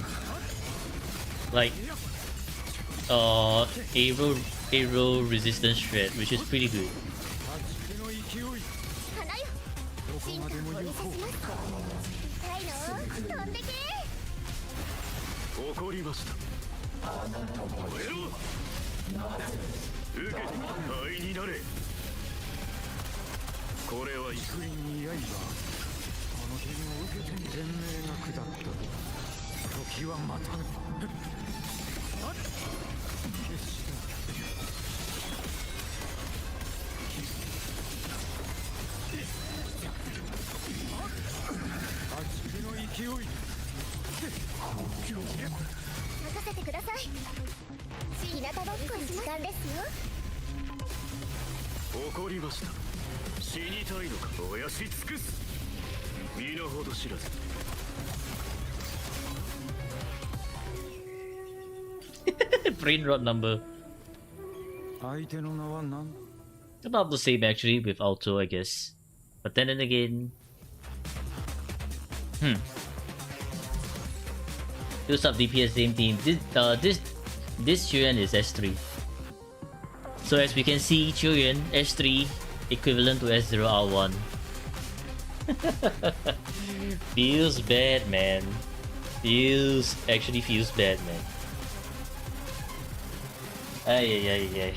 Like, arrow resistance shred, which is pretty good. 竹の勢い。花よ。進化をお見せします。痛いの？飛んでけ。怒りました。燃えろ。受けて灰になれ。これはいい。竹林に刃、この剣を受けてみ。天命が下った。時は待たぬ。決した破竹の勢い。任せてください。日向ぼっこの時間ですよ。怒りました。死にたいのか。燃やし尽くす。身の程知らず。Brain rot number. 相手の名は何？ About the same actually with Auto, I guess. But then again, do sub DPS same team. This Chuyen is S3. So as we can see, Chuyen S3 equivalent to S0R1. Feels bad, man. Actually feels bad, man. Ay ay ay ay.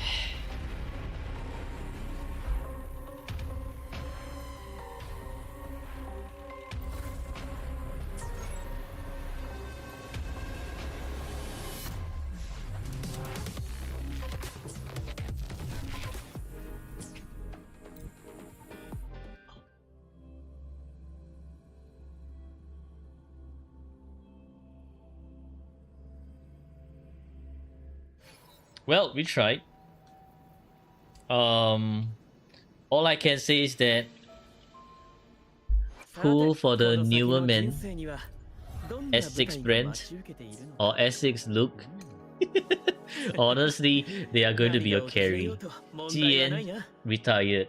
Well, we tried. All I can say is that cool for the newer men, S6 brand or S6 look. Honestly, they are going to be a carry. GN retired.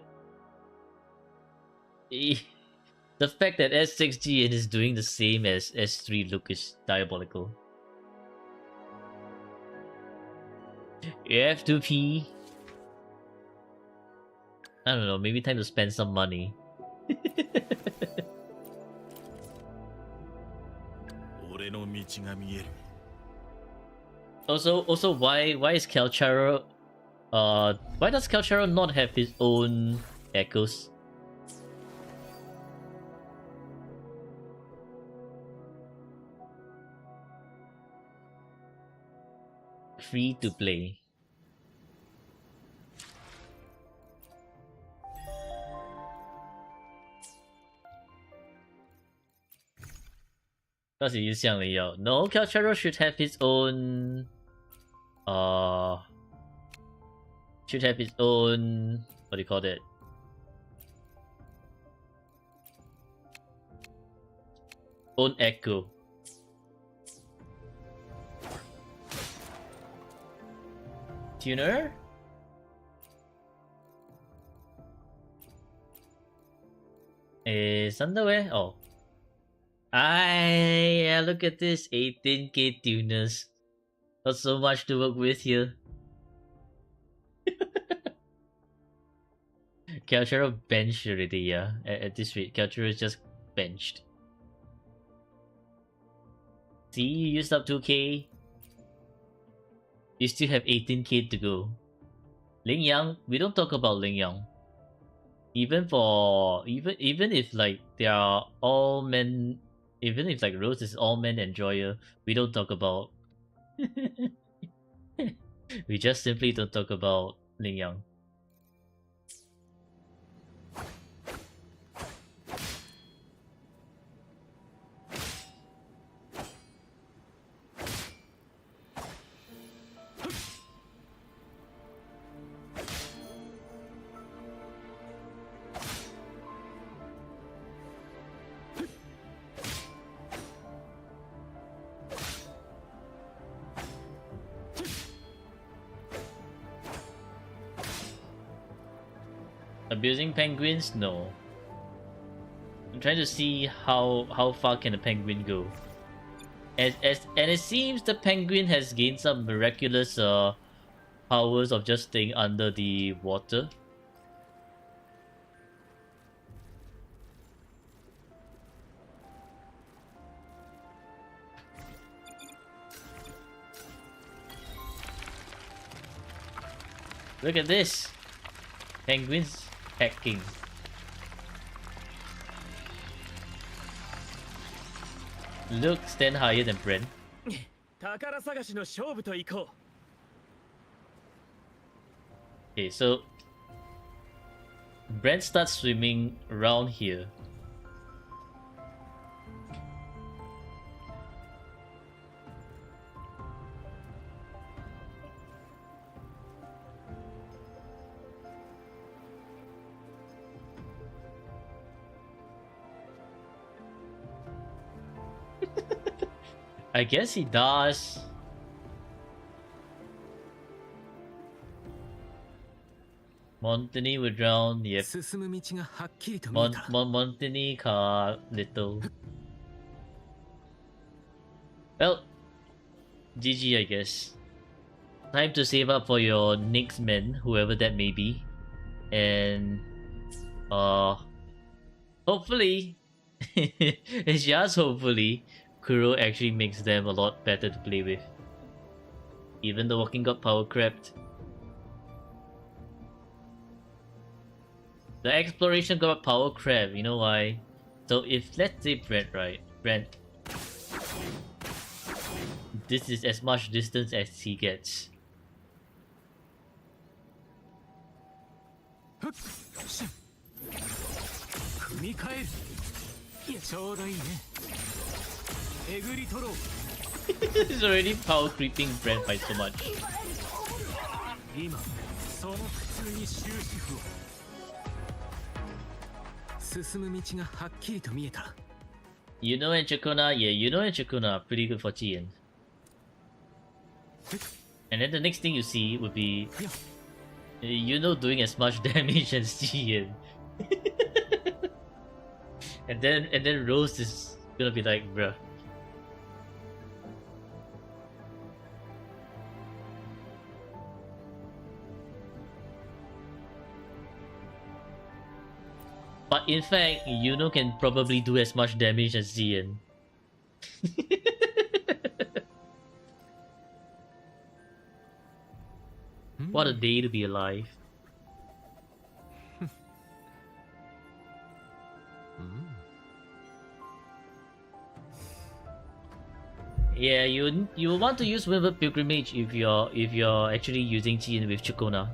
The fact that S6 GN is doing the same as S3 look is diabolical. You have to pee. I don't know, maybe time to spend some money. Also, why is Kelcharo why does Kelcharo not have his own Echoes. Free to play. No, Calchero should have his own. Should have his own. What do you call that? Own echo. Tuner? Is underwear? Oh. Yeah, look at this 18k tuners. Not so much to work with here. Calchero benched already, yeah. At this rate, Calchero is just benched. See, you used up 2k. You still have 18k to go. Ling Yang, we don't talk about Ling Yang. Even if like they are all men, even if like Rose is all men enjoyer, we don't talk about. We just simply don't talk about Ling Yang. Abusing penguins? No. I'm trying to see how far can a penguin go. And it seems the penguin has gained some miraculous powers of just staying under the water. Look at this! Penguins hacking. Look, stand higher than Brent. 宝探しの勝負と行こ Okay, so Brent starts swimming around here. I guess he does. Montini would drown, う。 yep. 進む道がはっきりと見えた。 Montini ka little. Well, GG I guess. Time to save up for your next men, whoever that may be. And hopefully it's just hopefully Kuro actually makes them a lot better to play with. Even the Walking God power crept. The exploration got power crab, you know why? So if let's say Brent, right? Brent, this is as much distance as he gets. 組み替える。いやちょうどいいね。えぐり取ろう。 He's already power creeping Brent by so much. 今その苦痛に終止符を。進む道がはっきりと見えた。 Yuno and Chakuna, yeah, Yuno and Chakuna are pretty good for Chien. And then the next thing you see would be Yuno doing as much damage as Chien. and then Rose is gonna be like, bruh. But in fact, Yuno can probably do as much damage as Zian. What a day to be alive. Yeah, you want to use Windward Pilgrimage if you're actually using Jin with Chikona.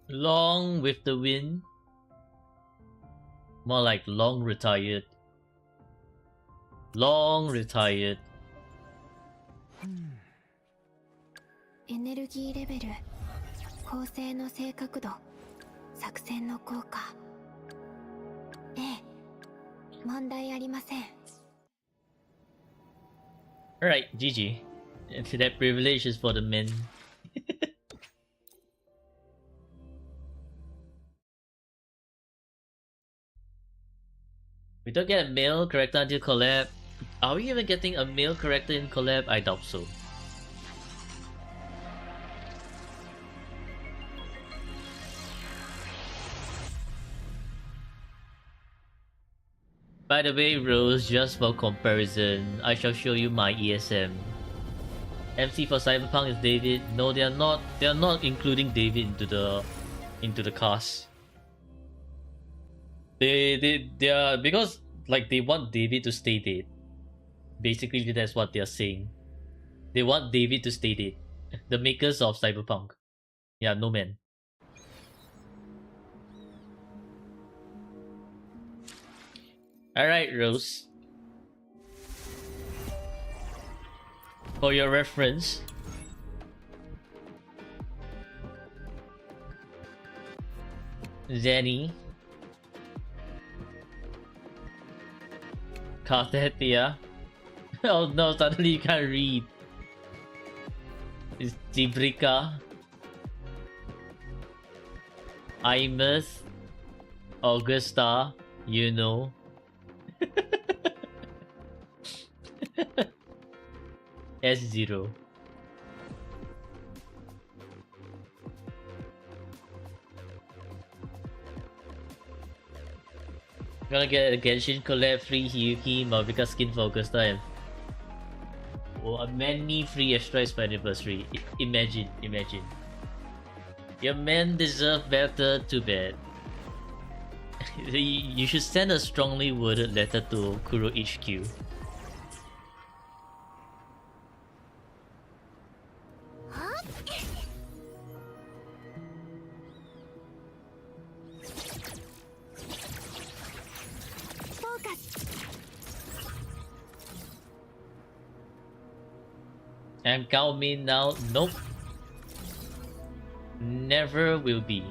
Long with the wind. More like long retired. Long retired. エネルギーレベル、構成の正確度、作戦の効果。ええ、問題ありません。Alright, GG. That privilege is for the men. We don't get a male character until collab. Are we even getting a male character in collab? I doubt so. By the way, Rose, just for comparison, I shall show you my ESM. MC for Cyberpunk is David. No, they are not. They are not including David into the cast. They are, because like they want David to stay dead. Basically, that's what they are saying. They want David to stay dead. The makers of Cyberpunk. Yeah, no man. Alright, Rose. For your reference, Zenny, Cartetia. Oh no, suddenly you can't read. It's Zibrika, Imus, Augusta, you know. S0. Gonna get a Genshin collab, free Hiyuki, Mavica skin for Augusta, and many free extras for anniversary. Imagine. Your men deserve better, too bad. You should send a strongly worded letter to Kuro HQ. I'm Gao Min now. Nope. Never will be.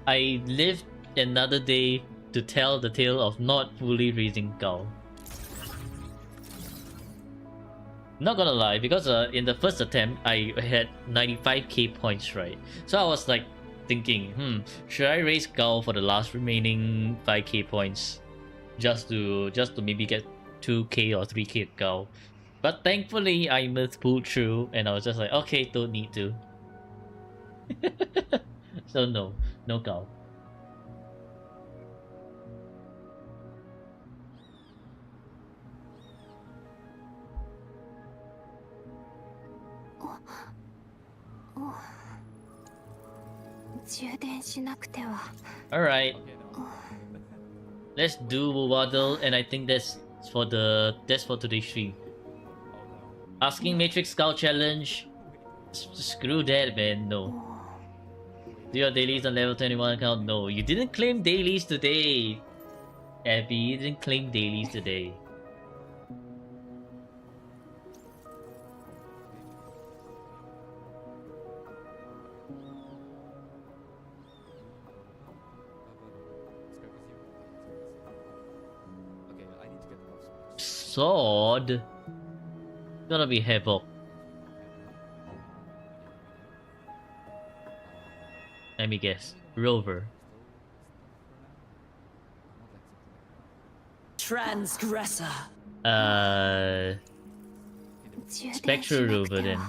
I lived another day to tell the tale of not fully raising Gao. Not gonna lie, because in the first attempt I had 95k points, right? So I was like thinking, should I raise Gao for the last remaining 5k points, just to maybe get 2k or 3k Gao? But thankfully I must pull through, and I was just like, okay, don't need to. So no Gao. Alright. Let's do Waddle, and I think that's for today's stream. Asking Matrix Scout Challenge. Screw that, man. No. Do your dailies on level 21 account? No. You didn't claim dailies today. Abby, you didn't claim dailies today. Sword? Gonna be Havoc. Let me guess. Rover. Transgressor. Spectral Rover then.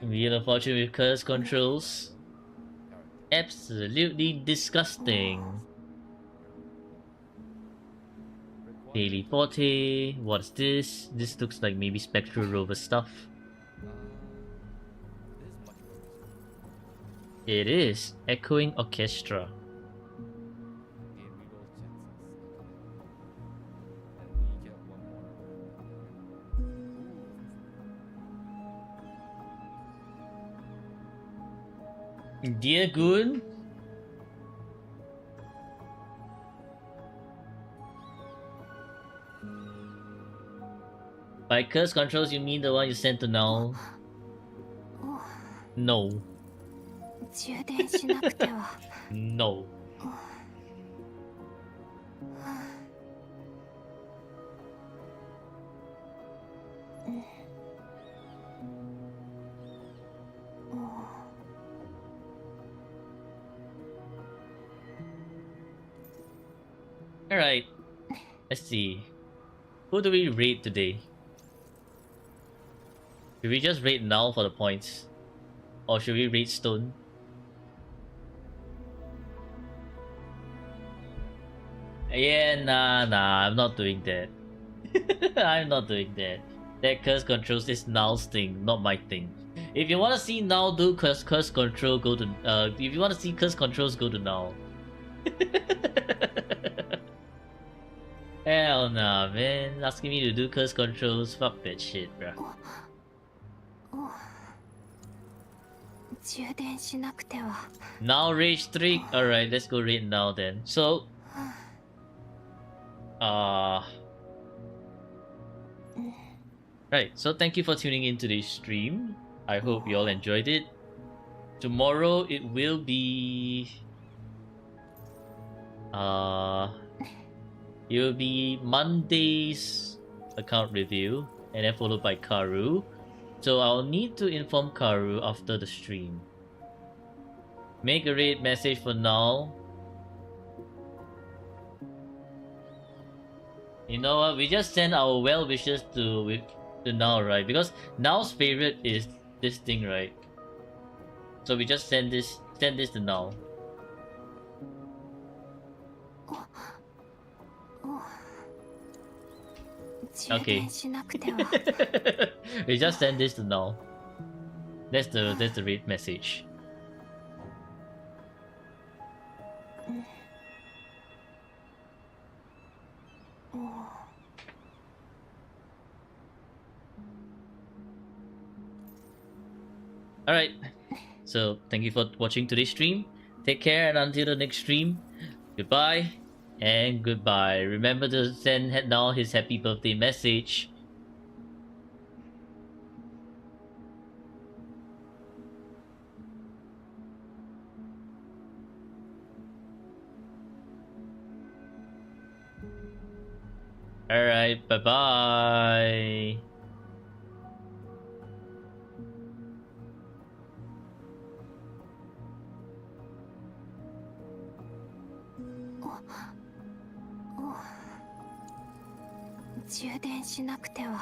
Wheel of Fortune with curse controls. Absolutely disgusting. Daily Forte. What's this? This looks like maybe Spectral Rover stuff. It is Echoing Orchestra. Dear Goon. By curse controls, you mean the one you sent to Null? No. 充電しなくては。 No. Alright. Let's see. Who do we raid today? Should we just raid Null for the points? Or should we raid Stone? Yeah, nah, I'm not doing that. I'm not doing that. That curse controls is Null's thing, not my thing. If you wanna see Null do curse control, go to if you wanna see curse controls, go to Null. Hell nah, man. Asking me to do curse controls, fuck that shit, bruh. 充電しなくては。 Now rage streak. Alright, let's go raid now then. So right, so thank you for tuning in to this stream. I hope you all enjoyed it. Tomorrow it will be it will be Monday's account review and then followed by Karu. So I'll need to inform Karu after the stream. Make a raid message for Null. You know what? We just send our well wishes to Null, right? Because Null's favorite is this thing, right? So we just send this to Null. Okay. We just send this to Null. That's the raid message. Alright, so thank you for watching today's stream. Take care, and until the next stream, goodbye and goodbye. Remember to send Null his happy birthday message. Alright, bye bye. Oh. 充電しなくては。